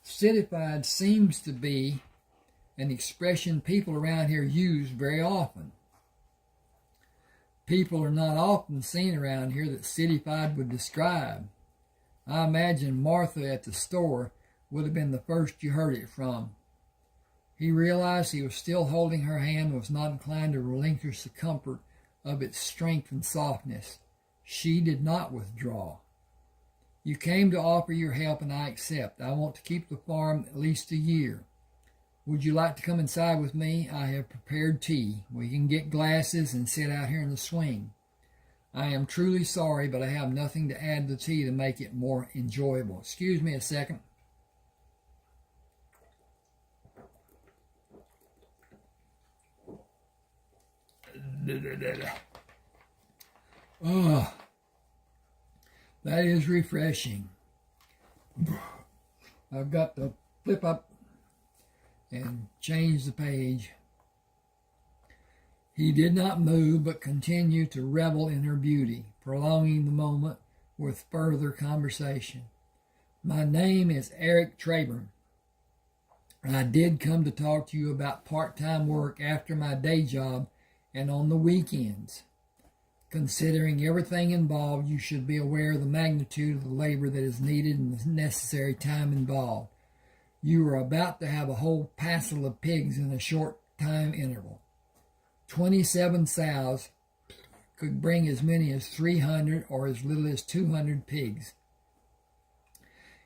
Cityfied seems to be an expression people around here use very often. People are not often seen around here that cityfied would describe. I imagine Martha at the store would have been the first you heard it from. He realized he was still holding her hand and was not inclined to relinquish the comfort of its strength and softness. She did not withdraw. "You came to offer your help, and I accept. I want to keep the farm at least a year. Would you like to come inside with me? I have prepared tea. We can get glasses and sit out here in the swing. I am truly sorry, but I have nothing to add to the tea to make it more enjoyable. Excuse me a second." Oh, that is refreshing. I've got to flip up and change the page. He did not move, but continued to revel in her beauty, prolonging the moment with further conversation. "My name is Eric Traber. I did come to talk to you about part-time work after my day job and on the weekends. Considering everything involved, you should be aware of the magnitude of the labor that is needed and the necessary time involved. You are about to have a whole passel of pigs in a short time interval. 27 sows could bring as many as 300 or as little as 200 pigs.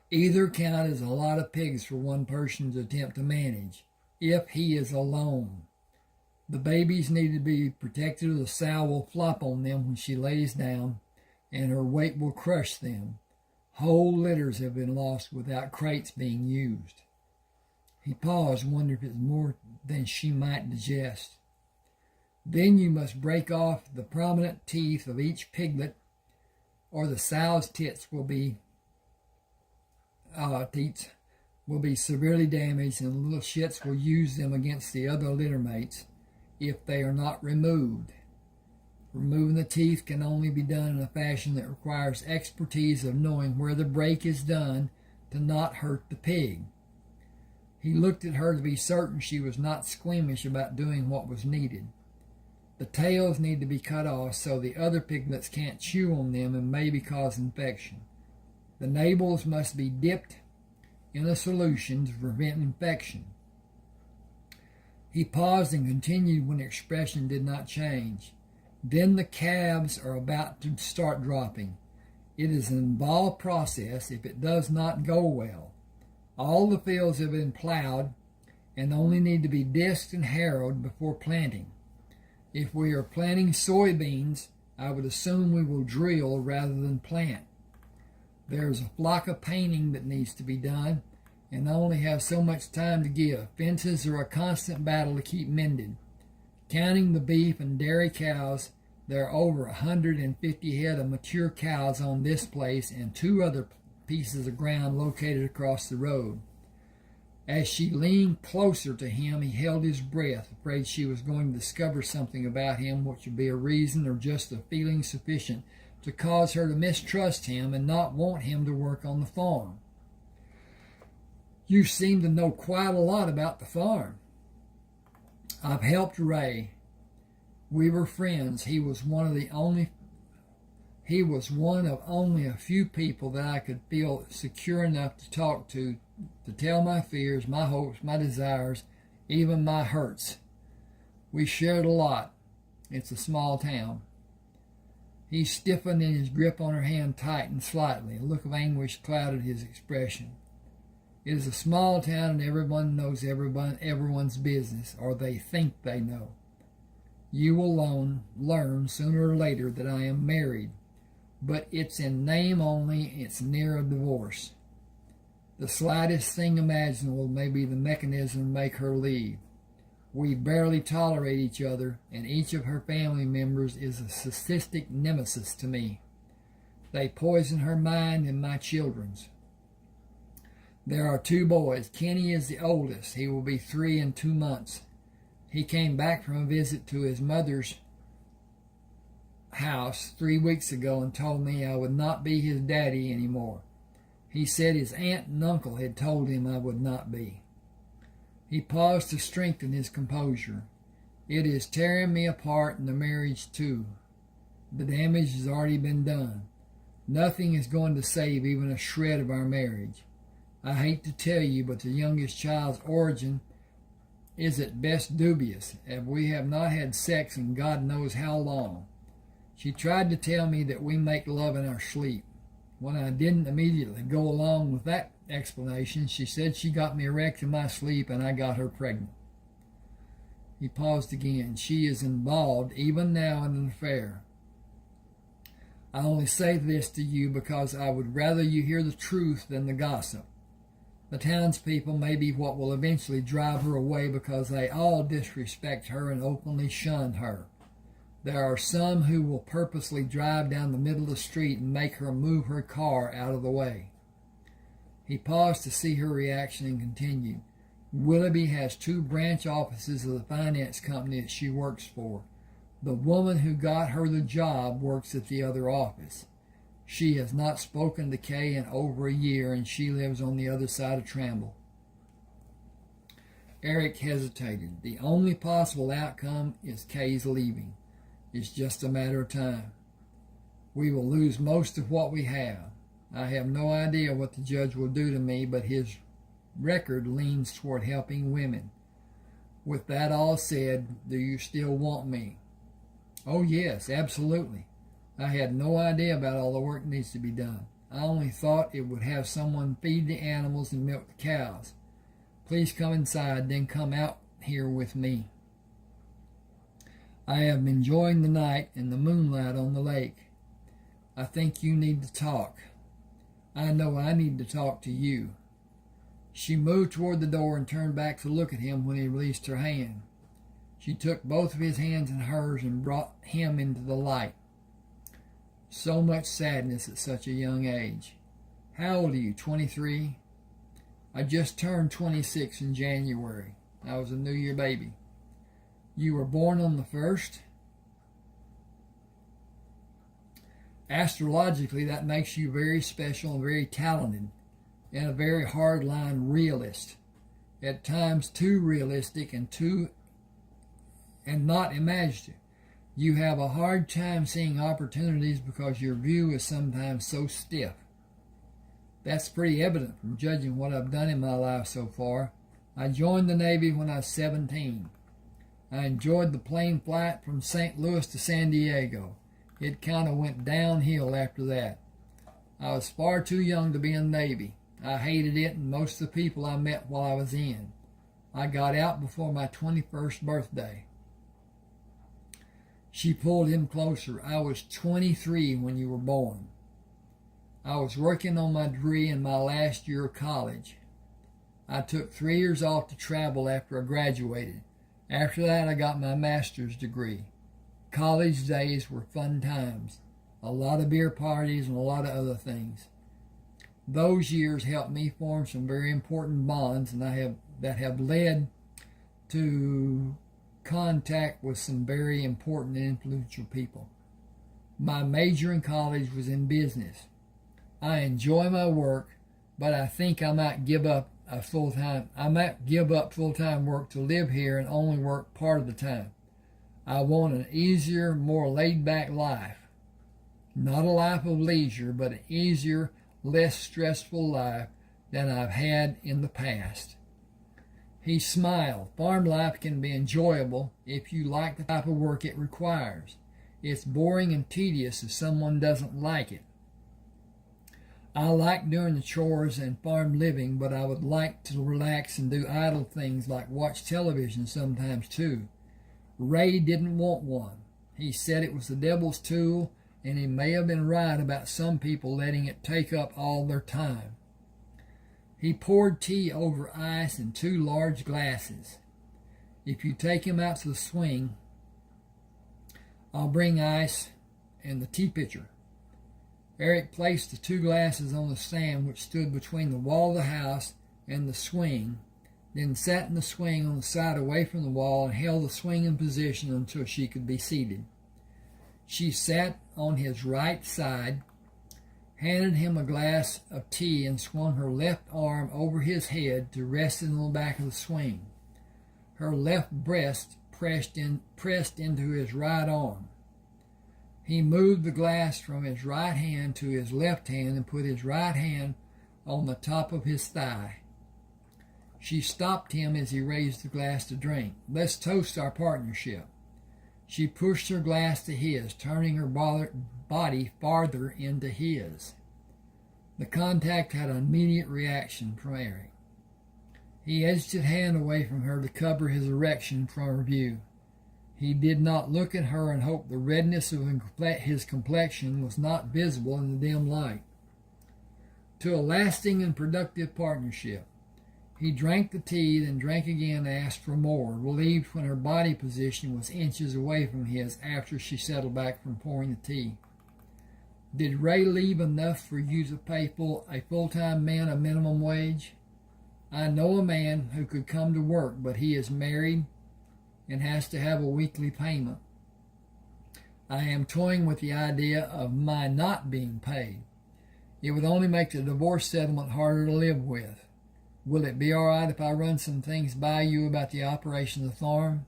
Either count as a lot of pigs for one person to attempt to manage, if he is alone. The babies need to be protected, or the sow will flop on them when she lays down, and her weight will crush them. Whole litters have been lost without crates being used." He paused, wondering if it was more than she might digest. "Then you must break off the prominent teeth of each piglet, or the sow's tits will will be severely damaged, and the little shits will use them against the other littermates if they are not removed. Removing the teeth can only be done in a fashion that requires expertise of knowing where the break is done to not hurt the pig. He looked at her to be certain she was not squeamish about doing what was needed. The tails need to be cut off so the other piglets can't chew on them and maybe cause infection. The nabals must be dipped in a solution to prevent infection. He paused and continued when the expression did not change. Then the calves are about to start dropping. It is an involved process if it does not go well. All the fields have been plowed and only need to be disked and harrowed before planting. If we are planting soybeans, I would assume we will drill rather than plant. There is a flock of painting that needs to be done, and I only have so much time to give. Fences are a constant battle to keep mended. Counting the beef and dairy cows, there are over 150 head of mature cows on this place and 2 other pieces of ground located across the road. As she leaned closer to him, he held his breath, afraid she was going to discover something about him which would be a reason or just a feeling sufficient to cause her to mistrust him and not want him to work on the farm. You seem to know quite a lot about the farm. I've helped Ray. We were friends. He was one of only a few people that I could feel secure enough to talk to tell my fears, my hopes, my desires, even my hurts. We shared a lot. It's a small town. He stiffened and his grip on her hand tightened slightly. A look of anguish clouded his expression. It is a small town and everyone knows everyone's business, or they think they know. You will learn sooner or later that I am married, but it's in name only. It's near a divorce. The slightest thing imaginable may be the mechanism to make her leave. We barely tolerate each other, and each of her family members is a sadistic nemesis to me. They poison her mind and my children's. There are 2 boys. Kenny is the oldest. He will be 3 in 2 months. He came back from a visit to his mother's house 3 weeks ago and told me I would not be his daddy anymore. He said his aunt and uncle had told him I would not be. He paused to strengthen his composure. It is tearing me apart in the marriage too. The damage has already been done. Nothing is going to save even a shred of our marriage. I hate to tell you, but the youngest child's origin is at best dubious, as we have not had sex in God knows how long. She tried to tell me that we make love in our sleep. When I didn't immediately go along with that explanation, she said she got me erect in my sleep and I got her pregnant. He paused again. She is involved even now in an affair. I only say this to you because I would rather you hear the truth than the gossip. The townspeople may be what will eventually drive her away because they all disrespect her and openly shun her. There are some who will purposely drive down the middle of the street and make her move her car out of the way. He paused to see her reaction and continued. Willoughby has 2 branch offices of the finance company that she works for. The woman who got her the job works at the other office. She has not spoken to Kay in over a year, and she lives on the other side of Tramble. Eric hesitated. The only possible outcome is Kay's leaving. It's just a matter of time. We will lose most of what we have. I have no idea what the judge will do to me, but his record leans toward helping women. With that all said, do you still want me? Oh yes, absolutely. I had no idea about all the work that needs to be done. I only thought it would have someone feed the animals and milk the cows. Please come inside, then come out here with me. I have been enjoying the night and the moonlight on the lake. I think you need to talk. I know I need to talk to you. She moved toward the door and turned back to look at him when he released her hand. She took both of his hands in hers and brought him into the light. So much sadness at such a young age. How old are you, 23? I just turned 26 in January. I was a New Year baby. You were born on the 1st. Astrologically, that makes you very special and very talented, and a very hardline realist. At times too realistic and not imaginative. You have a hard time seeing opportunities because your view is sometimes so stiff. That's pretty evident from judging what I've done in my life so far. I joined the Navy when I was 17. I enjoyed the plane flight from St. Louis to San Diego. It kind of went downhill after that. I was far too young to be in the Navy. I hated it and most of the people I met while I was in. I got out before my 21st birthday. She pulled him closer. I was 23 when you were born. I was working on my degree in my last year of college. I took 3 years off to travel after I graduated. After that, I got my master's degree. College days were fun times. A lot of beer parties and a lot of other things. Those years helped me form some very important bonds that have led to contact with some very important and influential people. My major in college was in business. I enjoy my work, but I think I might give up full-time work to live here and only work part of the time. I want an easier, more laid-back life. Not a life of leisure, but an easier, less stressful life than I've had in the past. He smiled. Farm life can be enjoyable if you like the type of work it requires. It's boring and tedious if someone doesn't like it. I like doing the chores and farm living, but I would like to relax and do idle things like watch television sometimes too. Ray didn't want one. He said it was the devil's tool, and he may have been right about some people letting it take up all their time. He poured tea over ice in 2 large glasses. If you take him out to the swing, I'll bring ice and the tea pitcher. Eric placed the 2 glasses on the stand which stood between the wall of the house and the swing, then sat in the swing on the side away from the wall and held the swing in position until she could be seated. She sat on his right side, handed him a glass of tea, and swung her left arm over his head to rest in the back of the swing. Her left breast pressed into his right arm. He moved the glass from his right hand to his left hand and put his right hand on the top of his thigh. She stopped him as he raised the glass to drink. Let's toast our partnership. She pushed her glass to his, turning her body farther into his. The contact had an immediate reaction from Eric. He edged his hand away from her to cover his erection from her view. He did not look at her and hoped the redness of his complexion was not visible in the dim light. To a lasting and productive partnership. He drank the tea, then drank again and asked for more, relieved when her body position was inches away from his after she settled back from pouring the tea. Did Ray leave enough for you to pay a full-time man a minimum wage? I know a man who could come to work, but he is married and has to have a weekly payment. I am toying with the idea of my not being paid. It would only make the divorce settlement harder to live with. Will it be all right if I run some things by you about the operation of the farm?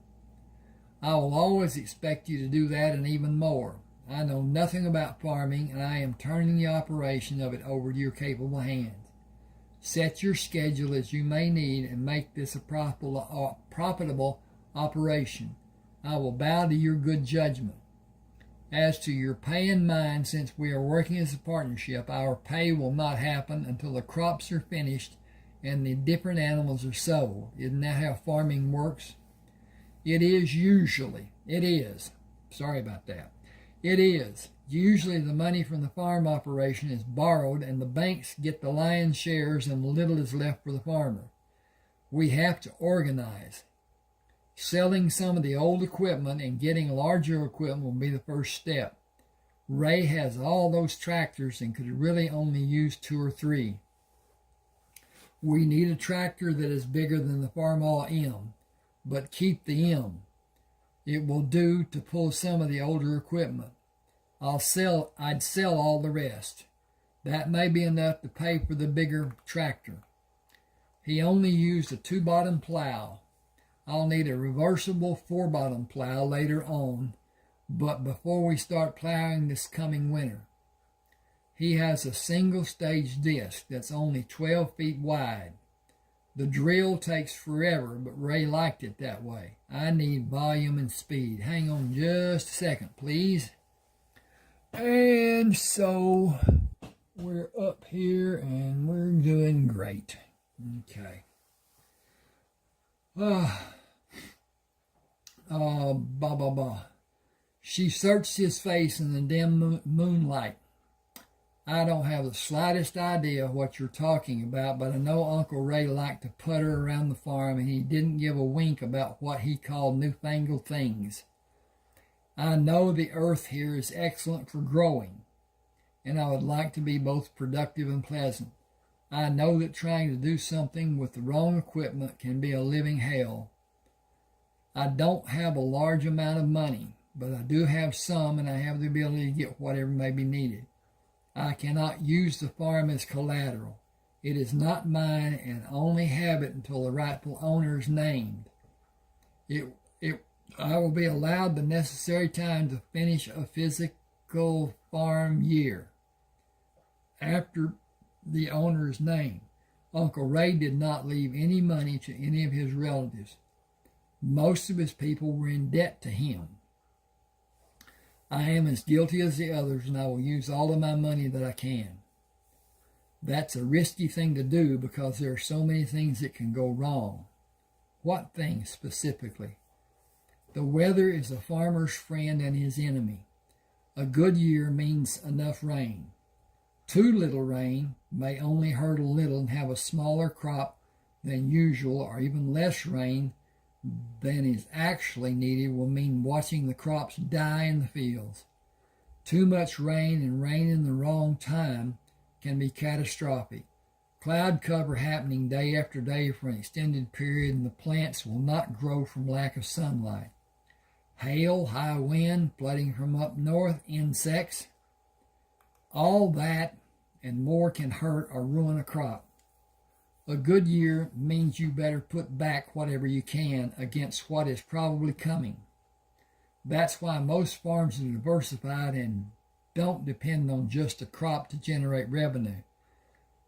I will always expect you to do that and even more. I know nothing about farming, and I am turning the operation of it over to your capable hands. Set your schedule as you may need and make this a profitable operation. I will bow to your good judgment. As to your pay and mine, since we are working as a partnership, our pay will not happen until the crops are finished and the different animals are sold. Isn't that how farming works? It is usually. It is. Sorry about that. It is. Usually the money from the farm operation is borrowed and the banks get the lion's shares and little is left for the farmer. We have to organize. Selling some of the old equipment and getting larger equipment will be the first step. Ray has all those tractors and could really only use 2 or 3. We need a tractor that is bigger than the Farmall M, but keep the M. It will do to pull some of the older equipment. I'd sell all the rest. That may be enough to pay for the bigger tractor. He only used a 2-bottom plow. I'll need a reversible 4-bottom plow later on, but before we start plowing this coming winter. He has a single-stage disc that's only 12 feet wide. The drill takes forever, but Ray liked it that way. I need volume and speed. Hang on just a second, please. And so we're up here and we're doing great. Okay. She searched his face in the dim moonlight. I don't have the slightest idea what you're talking about, but I know Uncle Ray liked to putter around the farm, and he didn't give a wink about what he called newfangled things. I know the earth here is excellent for growing, and I would like to be both productive and pleasant. I know that trying to do something with the wrong equipment can be a living hell. I don't have a large amount of money, but I do have some, and I have the ability to get whatever may be needed. I cannot use the farm as collateral. It is not mine, and only have it until the rightful owner is named. I will be allowed the necessary time to finish a physical farm year after the owner is named. Uncle Ray did not leave any money to any of his relatives. Most of his people were in debt to him. I am as guilty as the others, and I will use all of my money that I can. That's a risky thing to do because there are so many things that can go wrong. What things specifically? The weather is a farmer's friend and his enemy. A good year means enough rain. Too little rain may only hurt a little and have a smaller crop than usual, or even less rain than is actually needed will mean watching the crops die in the fields. Too much rain and rain in the wrong time can be catastrophic. Cloud cover happening day after day for an extended period, and the plants will not grow from lack of sunlight. Hail, high wind, flooding from up north, insects, all that and more can hurt or ruin a crop. A good year means you better put back whatever you can against what is probably coming. That's why most farms are diversified and don't depend on just a crop to generate revenue.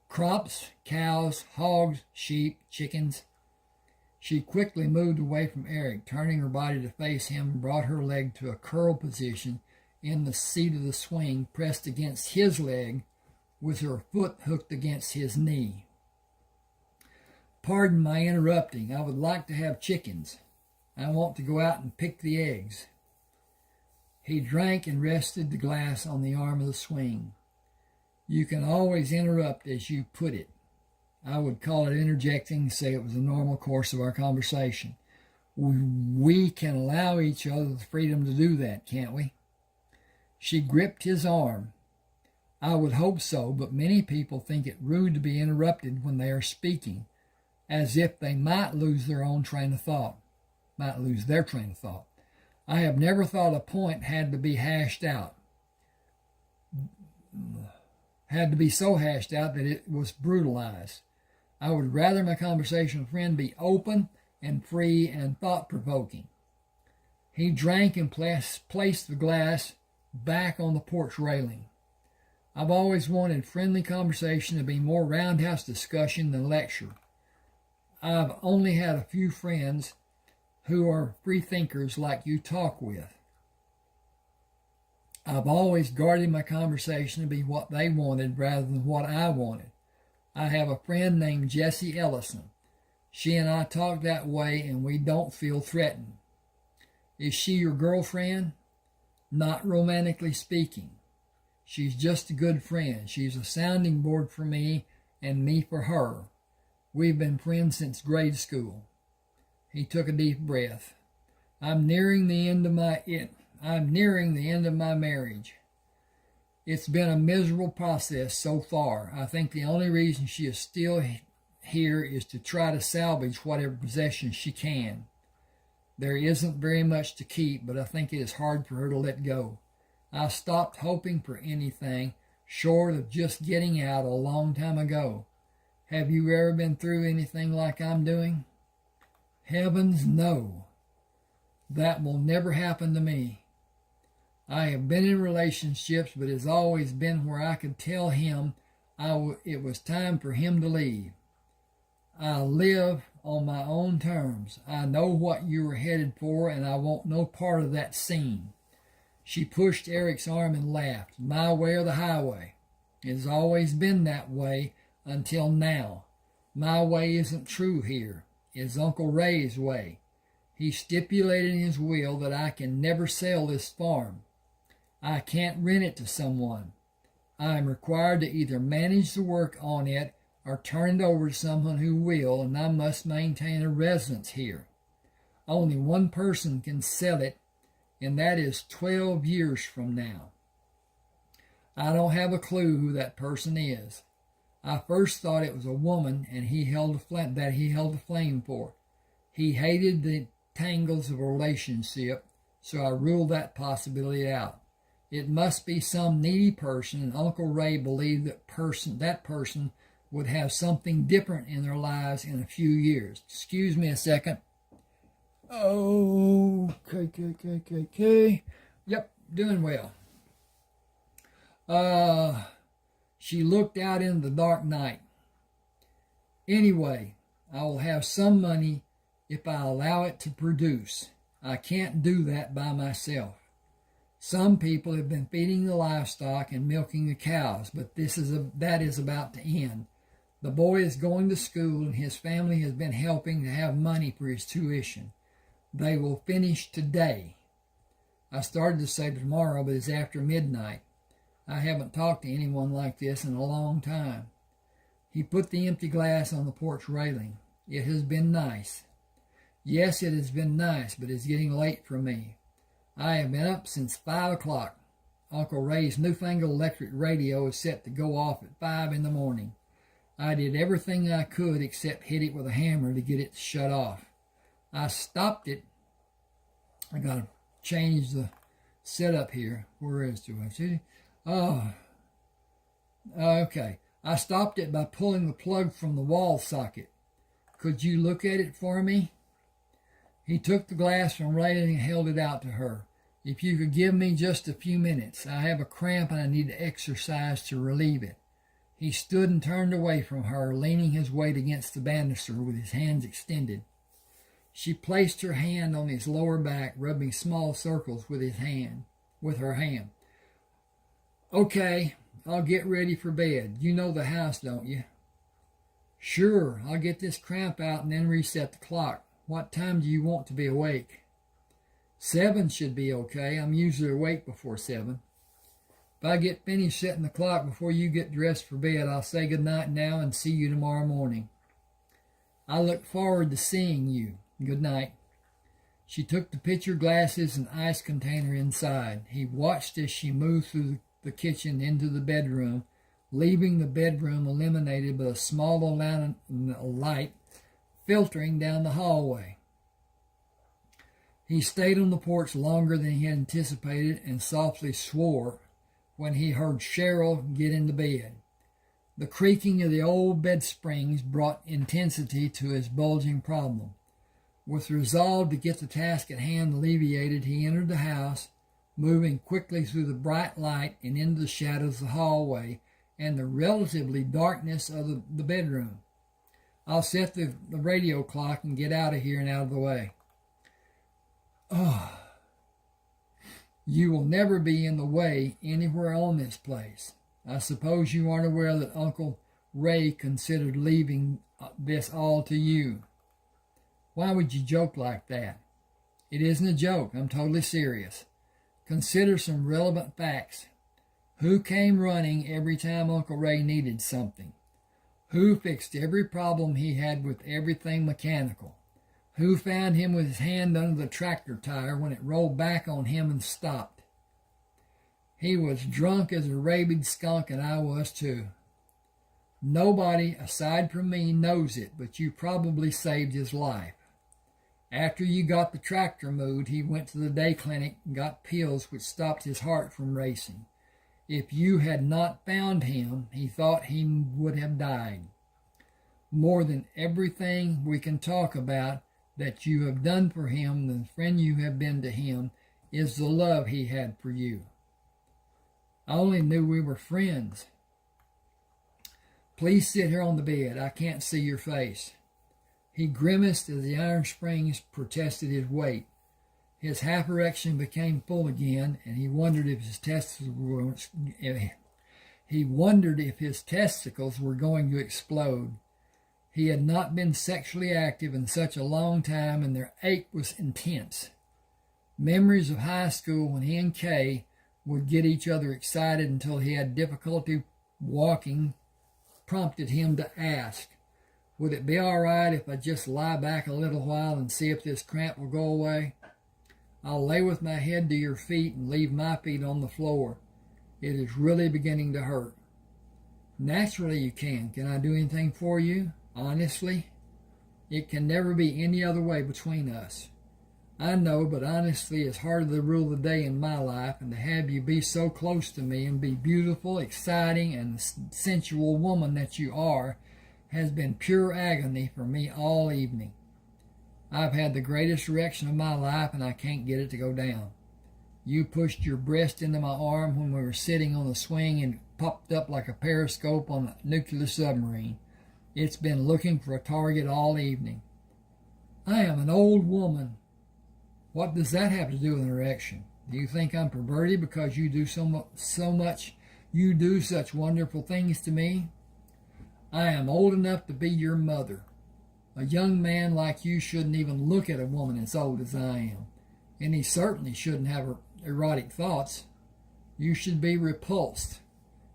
Crops, cows, hogs, sheep, chickens. She quickly moved away from Eric, turning her body to face him, and brought her leg to a curl position in the seat of the swing, pressed against his leg with her foot hooked against his knee. Pardon my interrupting. I would like to have chickens. I want to go out and pick the eggs. He drank and rested the glass on the arm of the swing. You can always interrupt as you put it. I would call it interjecting, say it was a normal course of our conversation. We can allow each other the freedom to do that, can't we? She gripped his arm. I would hope so, but many people think it rude to be interrupted when they are speaking, as if they might lose their train of thought. I have never thought a point had to be so hashed out that it was brutalized. I would rather my conversational friend be open and free and thought-provoking. He drank and placed the glass back on the porch railing. I've always wanted friendly conversation to be more roundhouse discussion than lecture. I've only had a few friends who are free thinkers like you talk with. I've always guarded my conversation to be what they wanted rather than what I wanted. I have a friend named Jessie Ellison. She and I talk that way, and we don't feel threatened. Is she your girlfriend? Not romantically speaking. She's just a good friend. She's a sounding board for me and me for her. We've been friends since grade school. He took a deep breath. I'm nearing the end of my marriage. It's been a miserable process so far. I think the only reason she is still here is to try to salvage whatever possessions she can. There isn't very much to keep, but I think it is hard for her to let go. I stopped hoping for anything short of just getting out a long time ago. Have you ever been through anything like I'm doing? Heavens, no. That will never happen to me. I have been in relationships, but it's always been where I could tell him it was time for him to leave. I live on my own terms. I know what you were headed for, and I want no part of that scene. She pushed Eric's arm and laughed. My way or the highway. It has always been that way until now. My way isn't true here. It's Uncle Ray's way. He stipulated in his will that I can never sell this farm. I can't rent it to someone. I am required to either manage the work on it or turn it over to someone who will, and I must maintain a residence here. Only one person can sell it, and that is 12 years from now. I don't have a clue who that person is. I first thought it was a woman, and he held a flame for. He hated the tangles of a relationship, so I ruled that possibility out. It must be some needy person, and Uncle Ray believed that person would have something different in their lives in a few years. Excuse me a second. Okay. Yep, doing well. She looked out into the dark night. Anyway, I will have some money if I allow it to produce. I can't do that by myself. Some people have been feeding the livestock and milking the cows, but that is about to end. The boy is going to school, and his family has been helping to have money for his tuition. They will finish today. I started to say tomorrow, but it's after midnight. I haven't talked to anyone like this in a long time. He put the empty glass on the porch railing. It has been nice. Yes, it has been nice, but it's getting late for me. I have been up since 5 o'clock. Uncle Ray's newfangled electric radio is set to go off at 5 in the morning. I did everything I could except hit it with a hammer to get it to shut off. I stopped it. I got to change the setup here. Where is it? Okay. I stopped it by pulling the plug from the wall socket. Could you look at it for me? He took the glass from railing and held it out to her. If you could give me just a few minutes. I have a cramp and I need to exercise to relieve it. He stood and turned away from her, leaning his weight against the banister with his hands extended. She placed her hand on his lower back, rubbing small circles with her hand. Okay, I'll get ready for bed. You know the house, don't you? Sure, I'll get this cramp out and then reset the clock. What time do you want to be awake? 7 should be okay. I'm usually awake before 7. If I get finished setting the clock before you get dressed for bed, I'll say good night now and see you tomorrow morning. I look forward to seeing you. Good night. She took the pitcher glasses and ice container inside. He watched as she moved through the kitchen into the bedroom, leaving the bedroom illuminated by a small amount of light filtering down the hallway. He stayed on the porch longer than he had anticipated and softly swore when he heard Cheryl get into bed. The creaking of the old bed springs brought intensity to his bulging problem. With resolve to get the task at hand alleviated, he entered the house, moving quickly through the bright light and into the shadows of the hallway and the relatively darkness of the bedroom. I'll set the radio clock and get out of here and out of the way. Oh, you will never be in the way anywhere on this place. I suppose you aren't aware that Uncle Ray considered leaving this all to you. Why would you joke like that? It isn't a joke. I'm totally serious. Consider some relevant facts. Who came running every time Uncle Ray needed something? Who fixed every problem he had with everything mechanical? Who found him with his hand under the tractor tire when it rolled back on him and stopped? He was drunk as a rabid skunk, and I was too. Nobody aside from me knows it, but you probably saved his life. After you got the tractor moved, he went to the day clinic and got pills which stopped his heart from racing. If you had not found him, he thought he would have died. More than everything we can talk about that you have done for him, the friend you have been to him, is the love he had for you. I only knew we were friends. Please sit here on the bed. I can't see your face. He grimaced as the iron springs protested his weight. His half erection became full again, and he wondered if his testicles were going to explode. He had not been sexually active in such a long time, and their ache was intense. Memories of high school when he and Kay would get each other excited until he had difficulty walking prompted him to ask, would it be all right if I just lie back a little while and see if this cramp will go away? I'll lay with my head to your feet and leave my feet on the floor. It is really beginning to hurt. Naturally you can. Can I do anything for you? Honestly? It can never be any other way between us. I know, but honestly, it's hard to rule the day in my life, and to have you be so close to me and be beautiful, exciting, and sensual woman that you are has been pure agony for me all evening. I've had the greatest erection of my life, and I can't get it to go down. You pushed your breast into my arm when we were sitting on the swing and popped up like a periscope on a nuclear submarine. It's been looking for a target all evening. I am an old woman. What does that have to do with an erection? Do you think I'm perverted because you do you do such wonderful things to me? I am old enough to be your mother. A young man like you shouldn't even look at a woman as old as I am. And he certainly shouldn't have erotic thoughts. You should be repulsed.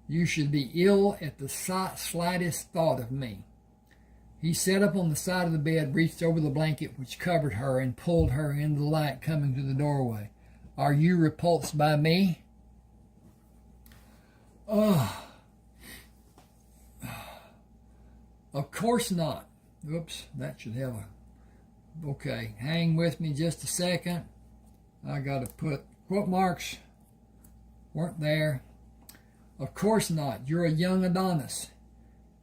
You should be ill at the slightest thought of me. He sat up on the side of the bed, reached over the blanket which covered her, and pulled her into the light coming to the doorway. Are you repulsed by me? Oh. Of course not. Oops, that should have a... Okay, hang with me just a second. I got to put quote marks. Weren't there. Of course not. You're a young Adonis.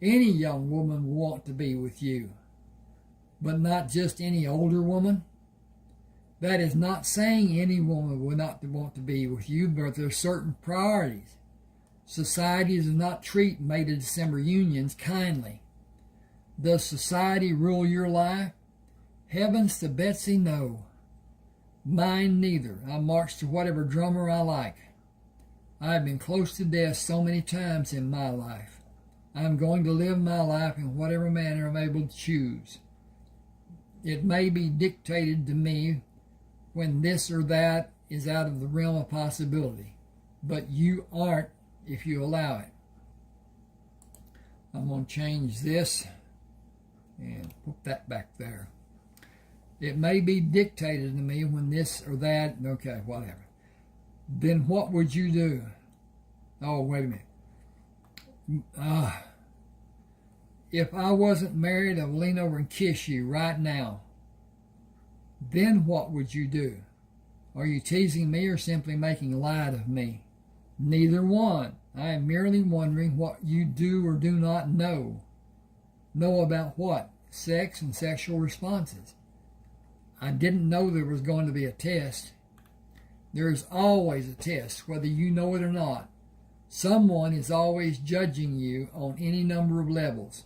Any young woman will want to be with you, but not just any older woman. That is not saying any woman will not want to be with you, but there are certain priorities. Society does not treat May to December unions kindly. Does society rule your life? Heavens to Betsy, no. Mine neither. I march to whatever drummer I like. I have been close to death so many times in my life. I am going to live my life in whatever manner I'm able to choose. It may be dictated to me when this or that is out of the realm of possibility, but you aren't if you allow it. I'm going to change this and put that back there. It may be dictated to me when this or that, okay, whatever. Then what would you do? Oh, wait a minute. If I wasn't married, I would lean over and kiss you right now. Then what would you do? Are you teasing me or simply making light of me? Neither one. I am merely wondering what you do or do not know. Know about what? Sex and sexual responses. I didn't know there was going to be a test. There is always a test, whether you know it or not. Someone is always judging you on any number of levels.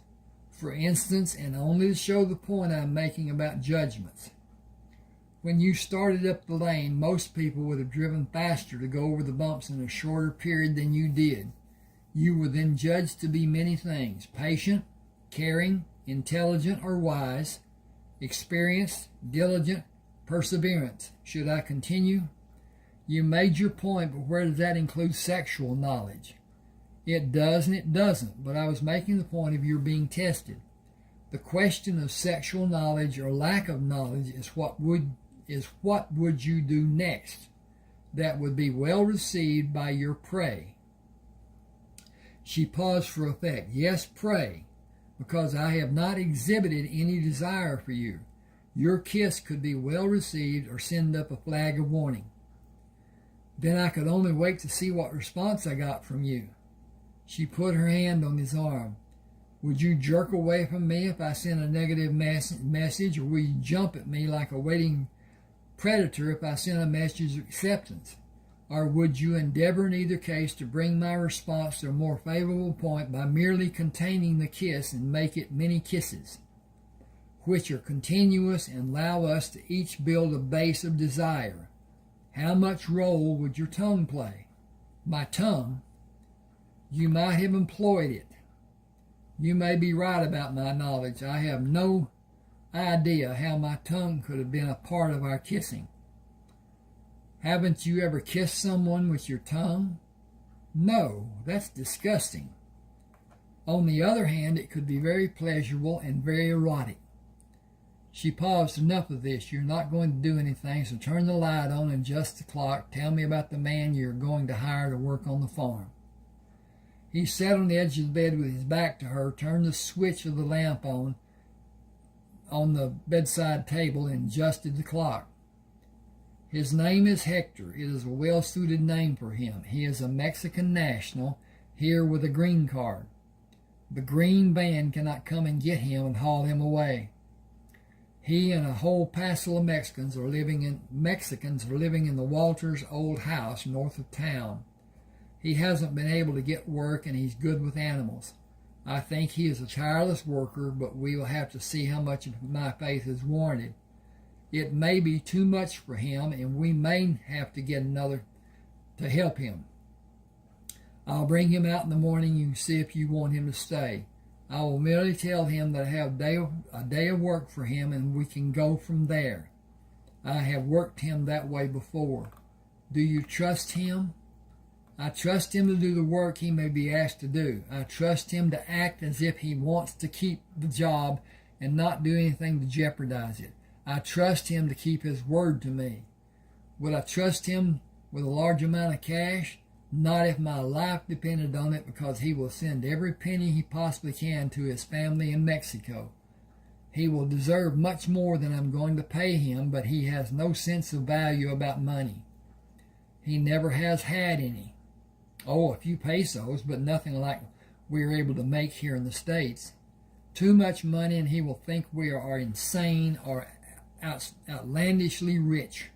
For instance, and only to show the point I'm making about judgments. When you started up the lane, most people would have driven faster to go over the bumps in a shorter period than you did. You were then judged to be many things: patient, caring, intelligent or wise, experienced, diligent, perseverance. Should I continue? You made your point, but where does that include sexual knowledge? It does and it doesn't, but I was making the point of your being tested. The question of sexual knowledge or lack of knowledge is what would you do next that would be well received by your prey. She paused for effect. Yes, pray, because I have not exhibited any desire for you. Your kiss could be well received or send up a flag of warning. Then I could only wait to see what response I got from you. She put her hand on his arm. Would you jerk away from me if I sent a negative message, or will you jump at me like a waiting predator if I sent a message of acceptance? Or would you endeavor in either case to bring my response to a more favorable point by merely containing the kiss and make it many kisses, which are continuous and allow us to each build a base of desire? How much role would your tongue play? My tongue? You might have employed it. You may be right about my knowledge. I have no idea how my tongue could have been a part of our kissing. Haven't you ever kissed someone with your tongue? No, that's disgusting. On the other hand, it could be very pleasurable and very erotic. She paused. Enough of this. You're not going to do anything, so turn the light on and adjust the clock. Tell me about the man you're going to hire to work on the farm. He sat on the edge of the bed with his back to her, turned the switch of the lamp on the bedside table, and adjusted the clock. His name is Hector. It is a well-suited name for him. He is a Mexican national, here with a green card. The green band cannot come and get him and haul him away. He and a whole passel of Mexicans are living in the Walters' old house north of town. He hasn't been able to get work, and he's good with animals. I think he is a tireless worker, but we will have to see how much of my faith is warranted. It may be too much for him, and we may have to get another to help him. I'll bring him out in the morning. You can see if you want him to stay. I will merely tell him that I have a day of work for him, and we can go from there. I have worked him that way before. Do you trust him? I trust him to do the work he may be asked to do. I trust him to act as if he wants to keep the job and not do anything to jeopardize it. I trust him to keep his word to me. Would I trust him with a large amount of cash? Not if my life depended on it, because he will send every penny he possibly can to his family in Mexico. He will deserve much more than I'm going to pay him, but he has no sense of value about money. He never has had any. Oh, a few pesos, but nothing like we are able to make here in the States. Too much money, and he will think we are insane or outlandishly rich.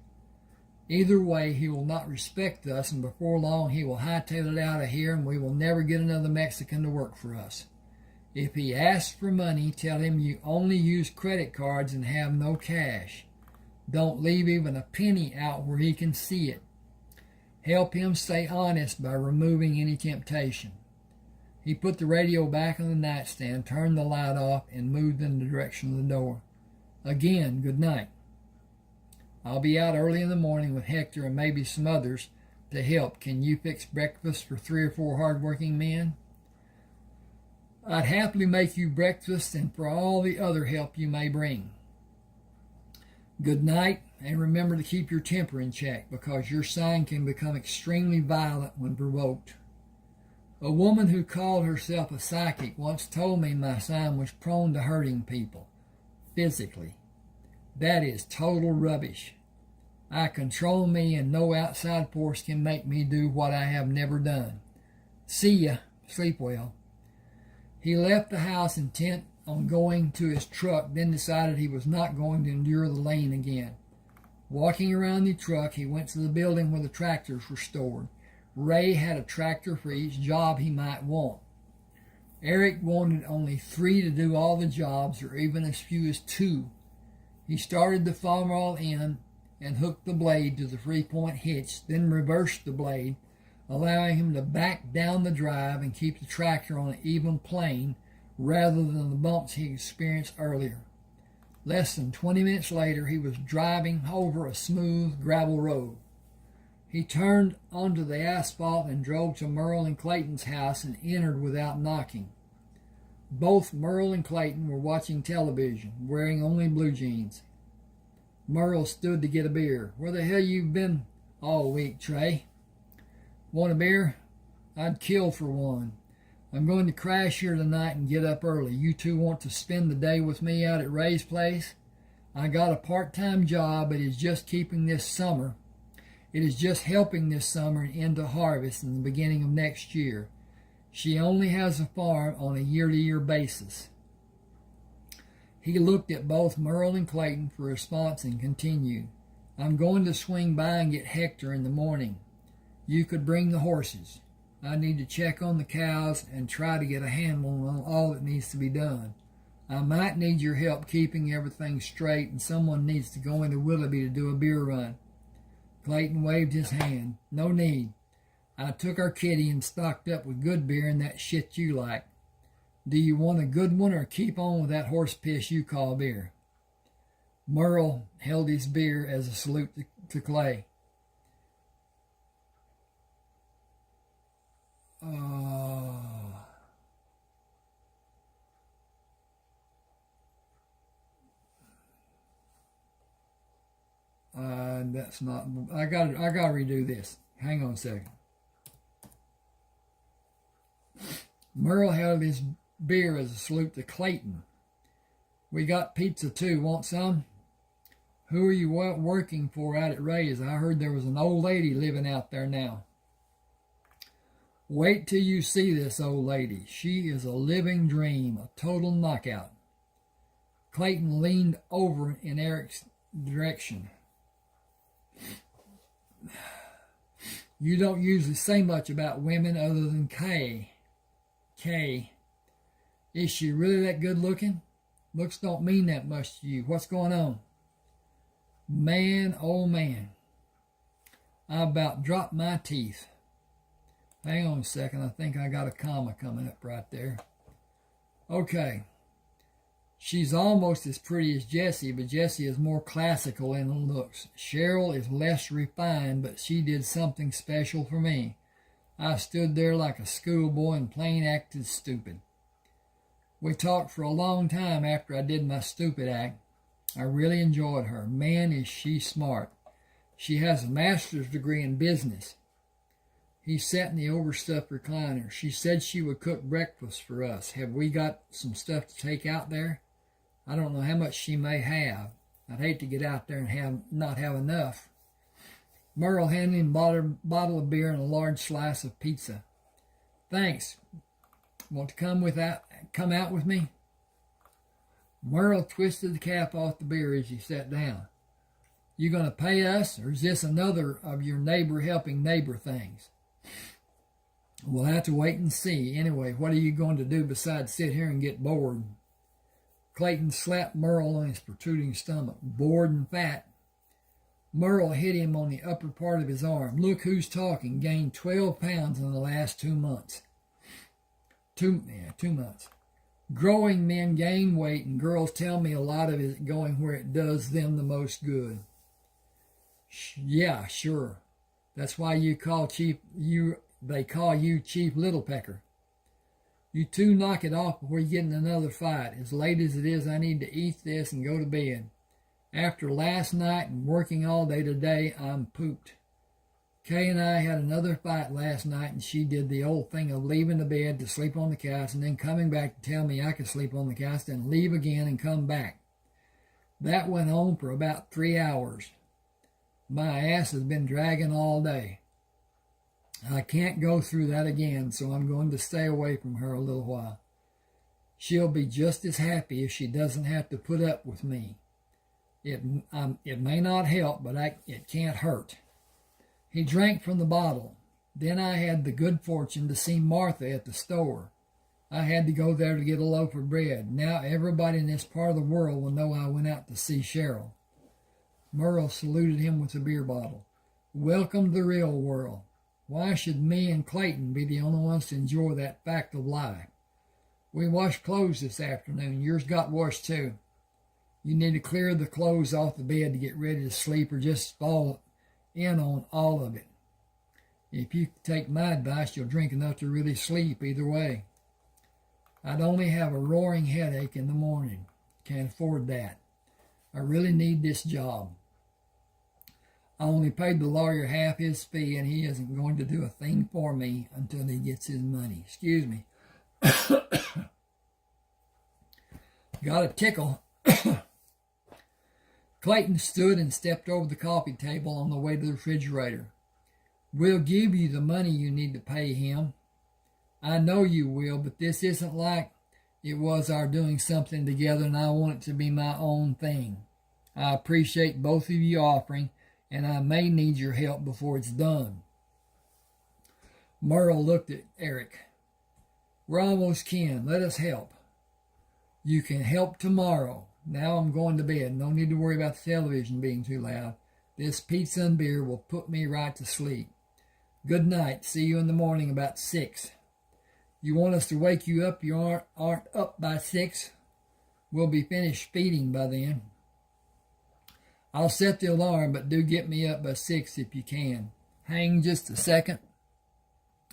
Either way, he will not respect us, and before long he will hightail it out of here, and we will never get another Mexican to work for us. If he asks for money, tell him you only use credit cards and have no cash. Don't leave even a penny out where he can see it. Help him stay honest by removing any temptation. He put the radio back on the nightstand, turned the light off, and moved in the direction of the door. Again, good night. I'll be out early in the morning with Hector and maybe some others to help. Can you fix breakfast for 3 or 4 hard-working men? I'd happily make you breakfast and for all the other help you may bring. Good night, and remember to keep your temper in check, because your sign can become extremely violent when provoked. A woman who called herself a psychic once told me my sign was prone to hurting people, physically. That is total rubbish. I control me, and no outside force can make me do what I have never done. See ya. Sleep well. He left the house intent on going to his truck, then decided he was not going to endure the lane again. Walking around the truck, he went to the building where the tractors were stored. Ray had a tractor for each job he might want. Eric wanted only 3 to do all the jobs, or even as few as 2. He started the farmall in and hooked the blade to the 3-point hitch, then reversed the blade, allowing him to back down the drive and keep the tractor on an even plane rather than the bumps he experienced earlier. Less than 20 minutes later, he was driving over a smooth gravel road. He turned onto the asphalt and drove to Merle and Clayton's house and entered without knocking. Both Merle and Clayton were watching television, wearing only blue jeans. Merle stood to get a beer. Where the hell you been all week, Trey? Want a beer? I'd kill for one. I'm going to crash here tonight and get up early. You two want to spend the day with me out at Ray's place? I got a part-time job. It is just keeping this summer. It is just helping this summer and into harvest in the beginning of next year. She only has a farm on a year-to-year basis. He looked at both Merle and Clayton for a response and continued. I'm going to swing by and get Hector in the morning. You could bring the horses. I need to check on the cows and try to get a handle on all that needs to be done. I might need your help keeping everything straight, and someone needs to go into Willoughby to do a beer run. Clayton waved his hand. No need. I took our kitty and stocked up with good beer and that shit you like. Do you want a good one or keep on with that horse piss you call beer? Merle held his beer as a salute to Clay. That's not. I got to redo this. Hang on a second. Merle held his beer as a salute to Clayton. We got pizza too. Want some? Who are you working for out at Ray's? I heard there was an old lady living out there now. Wait till you see this old lady. She is a living dream, a total knockout. Clayton leaned over in Eric's direction. You don't usually say much about women other than Kay. Kay. Is she really that good looking? Looks don't mean that much to you. What's going on? Man, oh man. I about dropped my teeth. Hang on a second. I think I got a comma coming up right there. Okay. She's almost as pretty as Jessie, but Jessie is more classical in her looks. Cheryl is less refined, but she did something special for me. I stood there like a schoolboy and plain acted stupid. We talked for a long time after I did my stupid act. I really enjoyed her. Man, is she smart. She has a master's degree in business. He sat in the overstuffed recliner. She said she would cook breakfast for us. Have we got some stuff to take out there? I don't know how much she may have. I'd hate to get out there and not have enough. Merle handed him a bottle of beer and a large slice of pizza. Thanks. Want to come out with me? Merle twisted the cap off the beer as he sat down. You going to pay us, or is this another of your neighbor helping neighbor things? We'll have to wait and see. Anyway, what are you going to do besides sit here and get bored? Clayton slapped Merle on his protruding stomach. Bored and fat. Merle hit him on the upper part of his arm. Look who's talking. Gained 12 pounds in the last 2 months. 2 months. Growing men gain weight, and girls tell me a lot of it is going where it does them the most good. Yeah, sure. That's why they call you Chief Littlepecker. You two knock it off before you get in another fight. As late as it is, I need to eat this and go to bed. After last night and working all day today, I'm pooped. Kay and I had another fight last night, and she did the old thing of leaving the bed to sleep on the couch and then coming back to tell me I could sleep on the couch, then leave again and come back. That went on for about 3 hours. My ass has been dragging all day. I can't go through that again, so I'm going to stay away from her a little while. She'll be just as happy if she doesn't have to put up with me. It may not help, but it can't hurt. He drank from the bottle. Then I had the good fortune to see Martha at the store. I had to go there to get a loaf of bread. Now everybody in this part of the world will know I went out to see Cheryl. Merle saluted him with a beer bottle. Welcome to the real world. Why should me and Clayton be the only ones to enjoy that fact of life? We washed clothes this afternoon. Yours got washed too. You need to clear the clothes off the bed to get ready to sleep, or just fall in on all of it. If you take my advice, you'll drink enough to really sleep either way. I'd only have a roaring headache in the morning. Can't afford that. I really need this job. I only paid the lawyer half his fee, and he isn't going to do a thing for me until he gets his money. Excuse me. Got a tickle. Clayton stood and stepped over the coffee table on the way to the refrigerator. We'll give you the money you need to pay him. I know you will, but this isn't like it was our doing something together, and I want it to be my own thing. I appreciate both of you offering, and I may need your help before it's done. Merle looked at Eric. We're almost kin. Let us help. You can help tomorrow. Now I'm going to bed. No need to worry about the television being too loud. This pizza and beer will put me right to sleep. Good night. See you in the morning about 6. You want us to wake you up? You aren't up by 6. We'll be finished feeding by then. I'll set the alarm, but do get me up by 6 if you can. Hang just a second.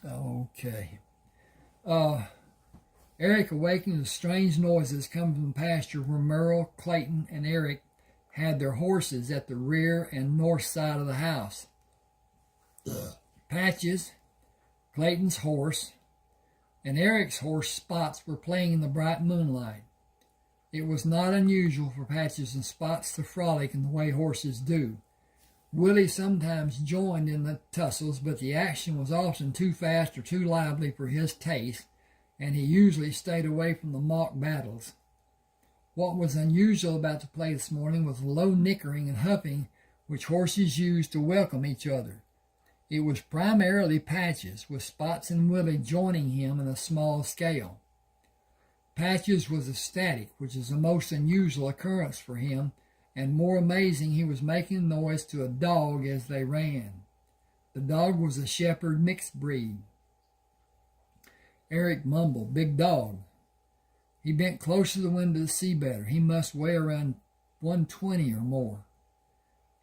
Okay. Eric awakened to strange noises coming from the pasture where Merle, Clayton, and Eric had their horses at the rear and north side of the house. Patches, Clayton's horse, and Eric's horse Spots were playing in the bright moonlight. It was not unusual for Patches and Spots to frolic in the way horses do. Willie sometimes joined in the tussles, but the action was often too fast or too lively for his taste, and he usually stayed away from the mock battles. What was unusual about the play this morning was the low nickering and huffing which horses used to welcome each other. It was primarily Patches, with Spots and Willie joining him in a small scale. Patches was ecstatic, which is a most unusual occurrence for him, and more amazing, he was making noise to a dog as they ran. The dog was a shepherd mixed breed. Eric mumbled, "Big dog." He bent close to the window to see better. He must weigh around 120 or more.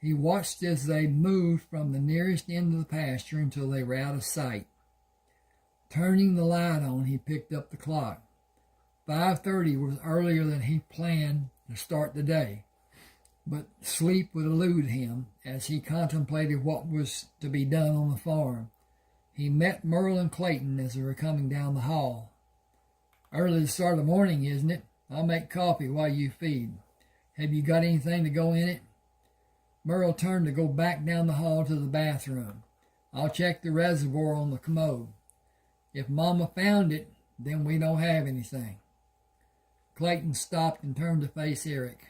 He watched as they moved from the nearest end of the pasture until they were out of sight. Turning the light on, he picked up the clock. 5:30 was earlier than he planned to start the day, but sleep would elude him as he contemplated what was to be done on the farm. He met Merle and Clayton as they were coming down the hall. "Early to start the morning, isn't it? I'll make coffee while you feed. Have you got anything to go in it?" Merle turned to go back down the hall to the bathroom. "I'll check the reservoir on the commode. If Mama found it, then we don't have anything." Clayton stopped and turned to face Eric.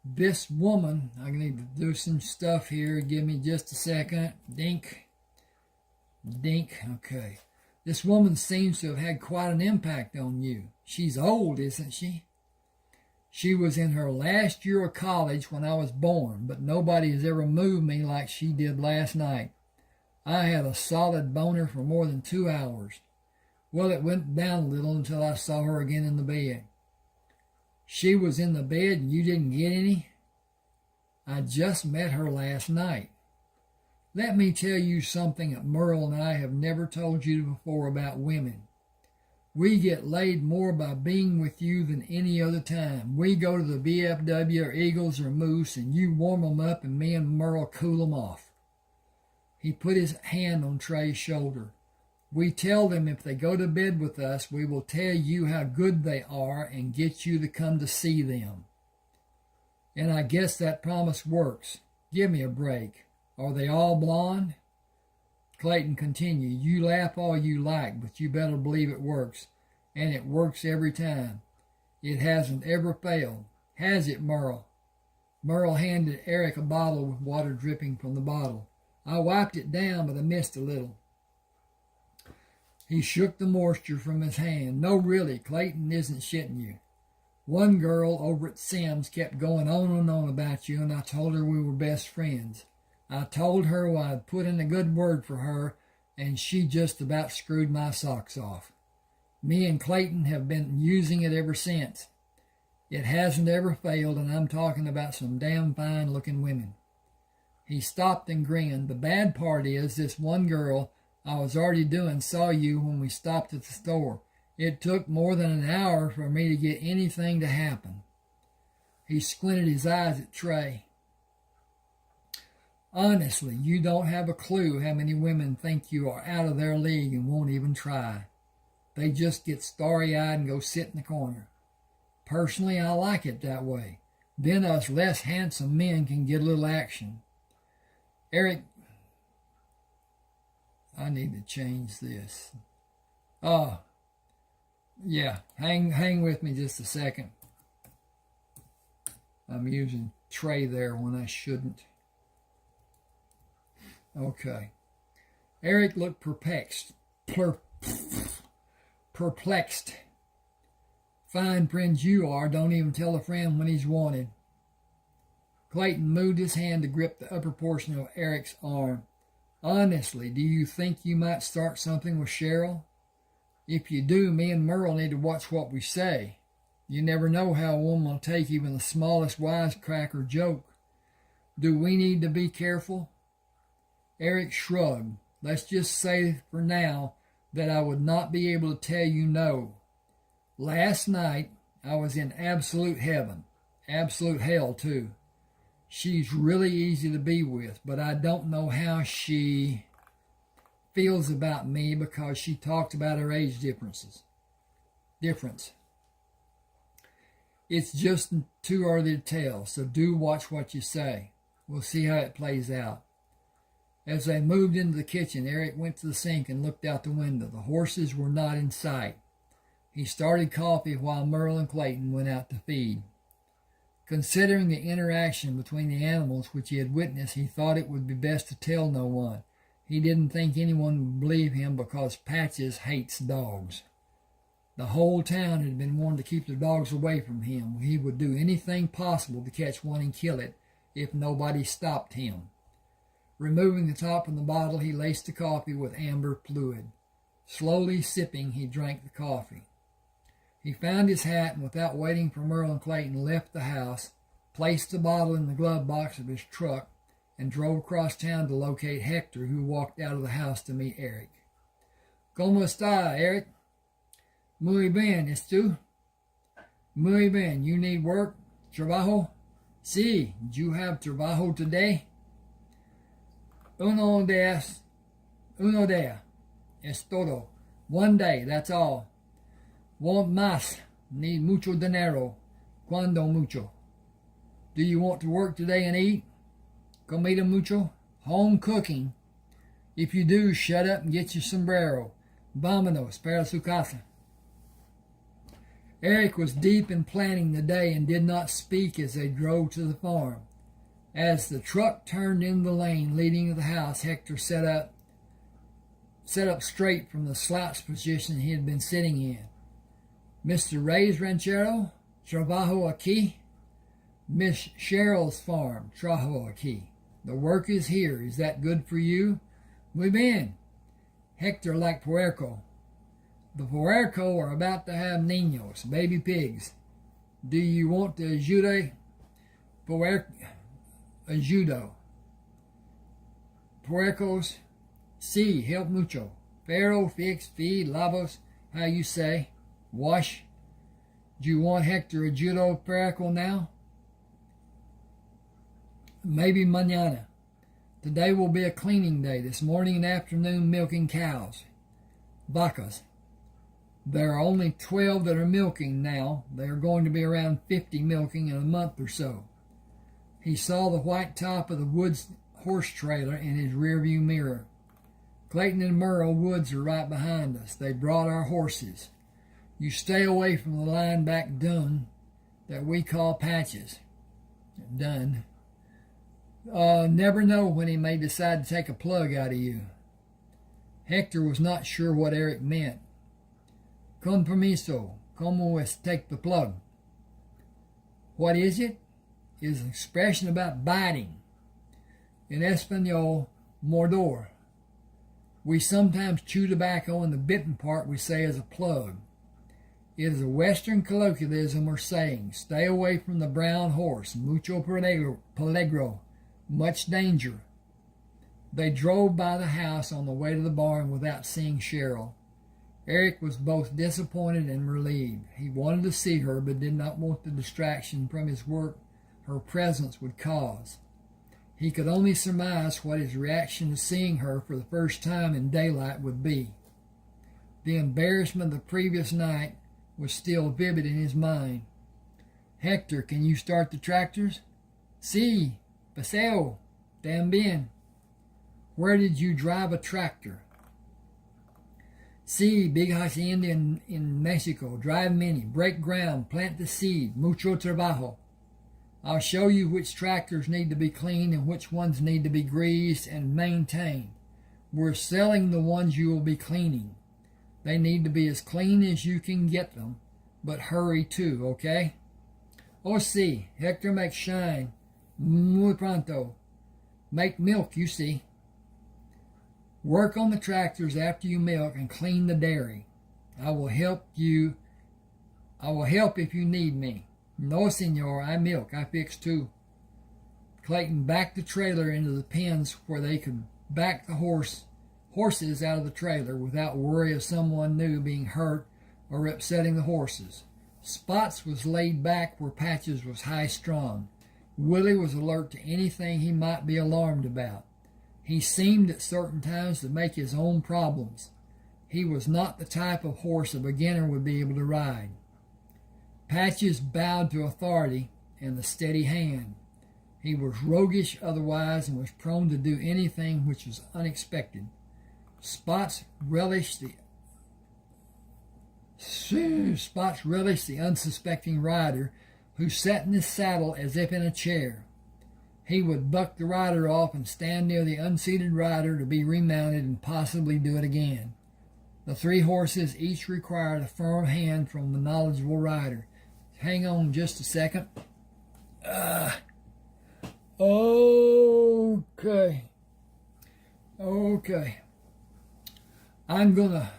"This woman," I need to do some stuff here. Give me just a second. Dink. Okay. "This woman seems to have had quite an impact on you. She's old, isn't she?" "She was in her last year of college when I was born, but nobody has ever moved me like she did last night. I had a solid boner for more than 2 hours. Well, it went down a little until I saw her again in the bed." "She was in the bed and you didn't get any?" "I just met her last night. Let me tell you something that Merle and I have never told you before about women. We get laid more by being with you than any other time. We go to the VFW or Eagles or Moose, and you warm them up, and me and Merle cool them off." He put his hand on Trey's shoulder. "We tell them if they go to bed with us, we will tell you how good they are and get you to come to see them. And I guess that promise works. Give me a break. Are they all blonde?" Clayton continued, "You laugh all you like, but you better believe it works. And it works every time. It hasn't ever failed. Has it, Merle?" Merle handed Eric a bottle with water dripping from the bottle. "I wiped it down, but I missed a little." He shook the moisture from his hand. "No, really, Clayton isn't shitting you. One girl over at Sim's kept going on and on about you, and I told her we were best friends. I told her I'd put in a good word for her, and she just about screwed my socks off. Me and Clayton have been using it ever since. It hasn't ever failed, and I'm talking about some damn fine-looking women." He stopped and grinned. "The bad part is this one girl I was already doing saw you when we stopped at the store. It took more than an hour for me to get anything to happen." He squinted his eyes at Trey. "Honestly, you don't have a clue how many women think you are out of their league and won't even try. They just get starry-eyed and go sit in the corner. Personally, I like it that way. Then us less handsome men can get a little action. Eric, I need to change this. Yeah, hang with me just a second. I'm using tray there when I shouldn't. Okay. Eric looked perplexed. Fine friends you are, don't even tell a friend when he's wanted. Clayton moved his hand to grip the upper portion of Eric's arm. Honestly, do you think you might start something with Cheryl? If you do, me and Merle need to watch what we say. You never know how a woman will take even the smallest wisecrack or joke. Do we need to be careful? Eric shrugged. Let's just say for now that I would not be able to tell you no. Last night, I was in absolute heaven. Absolute hell, too. She's really easy to be with, but I don't know how she feels about me because she talks about her age difference. It's just too early to tell, so do watch what you say. We'll see how it plays out. As they moved into the kitchen, Eric went to the sink and looked out the window. The horses were not in sight. He started coffee while Merle and Clayton went out to feed. Considering the interaction between the animals which he had witnessed, he thought it would be best to tell no one. He didn't think anyone would believe him because Patches hates dogs. The whole town had been warned to keep their dogs away from him. He would do anything possible to catch one and kill it if nobody stopped him. Removing the top of the bottle, he laced the coffee with amber fluid. Slowly sipping, he drank the coffee. He found his hat and, without waiting for Merle and Clayton, left the house, placed the bottle in the glove box of his truck, and drove across town to locate Hector, who walked out of the house to meet Eric. ¿Cómo está, Eric? Muy bien, ¿es tú? Muy bien. You need work? Trabajo? Sí. Do you have trabajo today? Uno día. Es todo. One day, that's all. Want más. Need mucho dinero. Cuando mucho. Do you want to work today and eat? Comida mucho? Home cooking. If you do, shut up and get your sombrero. Vámonos para su casa. Eric was deep in planning the day and did not speak as they drove to the farm. As the truck turned in the lane leading to the house, Hector sat up straight from the slouched position he had been sitting in. Mr. Ray's ranchero, trabajo aquí. Miss Cheryl's farm, trabajo aquí. The work is here. Is that good for you? Muy bien. Hector like puerco. The puerco are about to have niños, baby pigs. Do you want to ayudo? Puercos? Sí, help mucho. Pero, fix, feed, lavos, how you say. Wash. Do you want Hector a judo puerco now? Maybe mañana. Today will be a cleaning day. This morning and afternoon milking cows. Vacas. There are only 12 that are milking now. There are going to be around 50 milking in a month or so. He saw the white top of the Woods horse trailer in his rearview mirror. Clayton and Merle Woods are right behind us. They brought our horses. You stay away from the line back dun that we call Patches. Dun. Never know when he may decide to take a plug out of you. Hector was not sure what Eric meant. Con permiso, como es take the plug? What is it? It is an expression about biting. In Espanol, mordor. We sometimes chew tobacco, and the bitten part we say is a plug. It is a Western colloquialism or saying, stay away from the brown horse, mucho peligro, much danger. They drove by the house on the way to the barn without seeing Cheryl. Eric was both disappointed and relieved. He wanted to see her, but did not want the distraction from his work her presence would cause. He could only surmise what his reaction to seeing her for the first time in daylight would be. The embarrassment of the previous night was still vivid in his mind. Hector, can you start the tractors? Sí, paseo, también. Where did you drive a tractor? Sí, big hacienda in Mexico. Drive many, break ground, plant the seed, mucho trabajo. I'll show you which tractors need to be cleaned and which ones need to be greased and maintained. We're selling the ones you will be cleaning. They need to be as clean as you can get them, but hurry too, okay? Oh, sí, Hector makes shine. Muy pronto. Make milk, you see. Work on the tractors after you milk and clean the dairy. I will help if you need me. No, senor, I milk. I fix too. Clayton backed the trailer into the pens where they could back the horses out of the trailer without worry of someone new being hurt or upsetting the horses. Spots was laid back where Patches was high-strung. Willie was alert to anything he might be alarmed about. He seemed at certain times to make his own problems. He was not the type of horse a beginner would be able to ride. Patches bowed to authority and the steady hand. He was roguish otherwise and was prone to do anything which was unexpected. Spots relished the unsuspecting rider who sat in his saddle as if in a chair. He would buck the rider off and stand near the unseated rider to be remounted and possibly do it again. The three horses each required a firm hand from the knowledgeable rider. Hang on just a second. Okay. I'm gonna...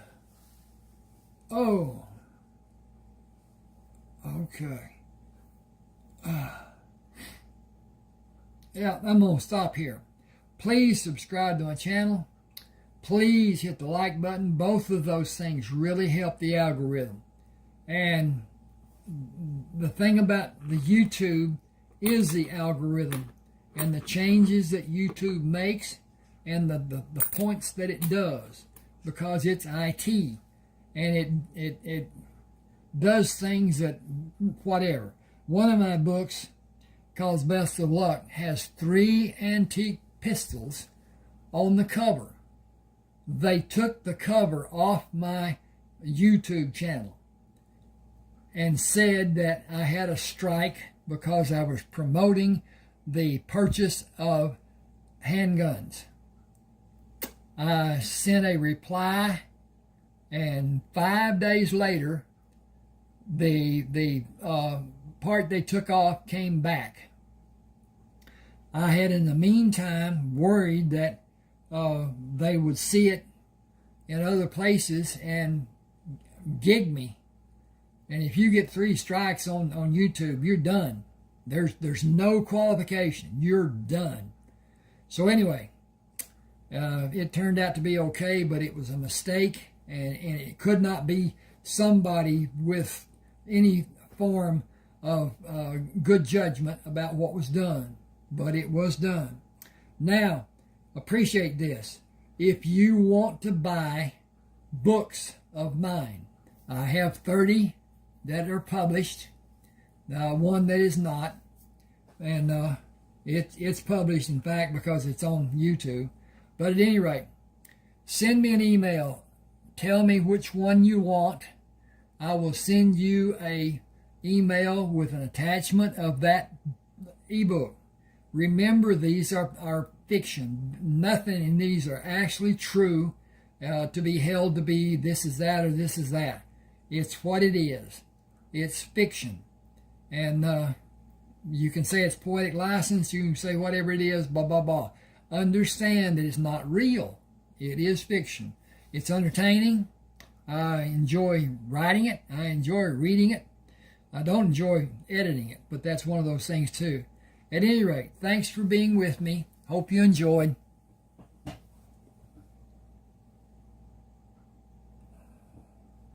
Okay. Yeah, I'm going to stop here. Please subscribe to my channel. Please hit the like button. Both of those things really help the algorithm. And the thing about the YouTube is the algorithm and the changes that YouTube makes and the points that it does, because it's IT and it does things that whatever. One of my books, called Best of Luck, has 3 antique pistols on the cover. They took the cover off my YouTube channel and said that I had a strike because I was promoting the purchase of handguns. I sent a reply, and 5 days later, the part they took off came back. I had in the meantime worried that they would see it in other places and gig me. And if you get 3 strikes on YouTube, you're done. There's no qualification. You're done. So anyway, it turned out to be okay, but it was a mistake, and it could not be somebody with any form of good judgment about what was done. But it was done. Now, appreciate this. If you want to buy books of mine, I have 30 that are published, one that is not, and it's published, in fact, because it's on YouTube. But at any rate, send me an email. Tell me which one you want. I will send you a email with an attachment of that ebook. Remember, these are fiction. Nothing in these are actually true to be held to be this is that or this is that. It's what it is. It's fiction. And you can say it's poetic license. You can say whatever it is, blah, blah, blah. Understand that it's not real. It is fiction. It's entertaining. I enjoy writing it. I enjoy reading it. I don't enjoy editing it, but that's one of those things too. At any rate, thanks for being with me. Hope you enjoyed.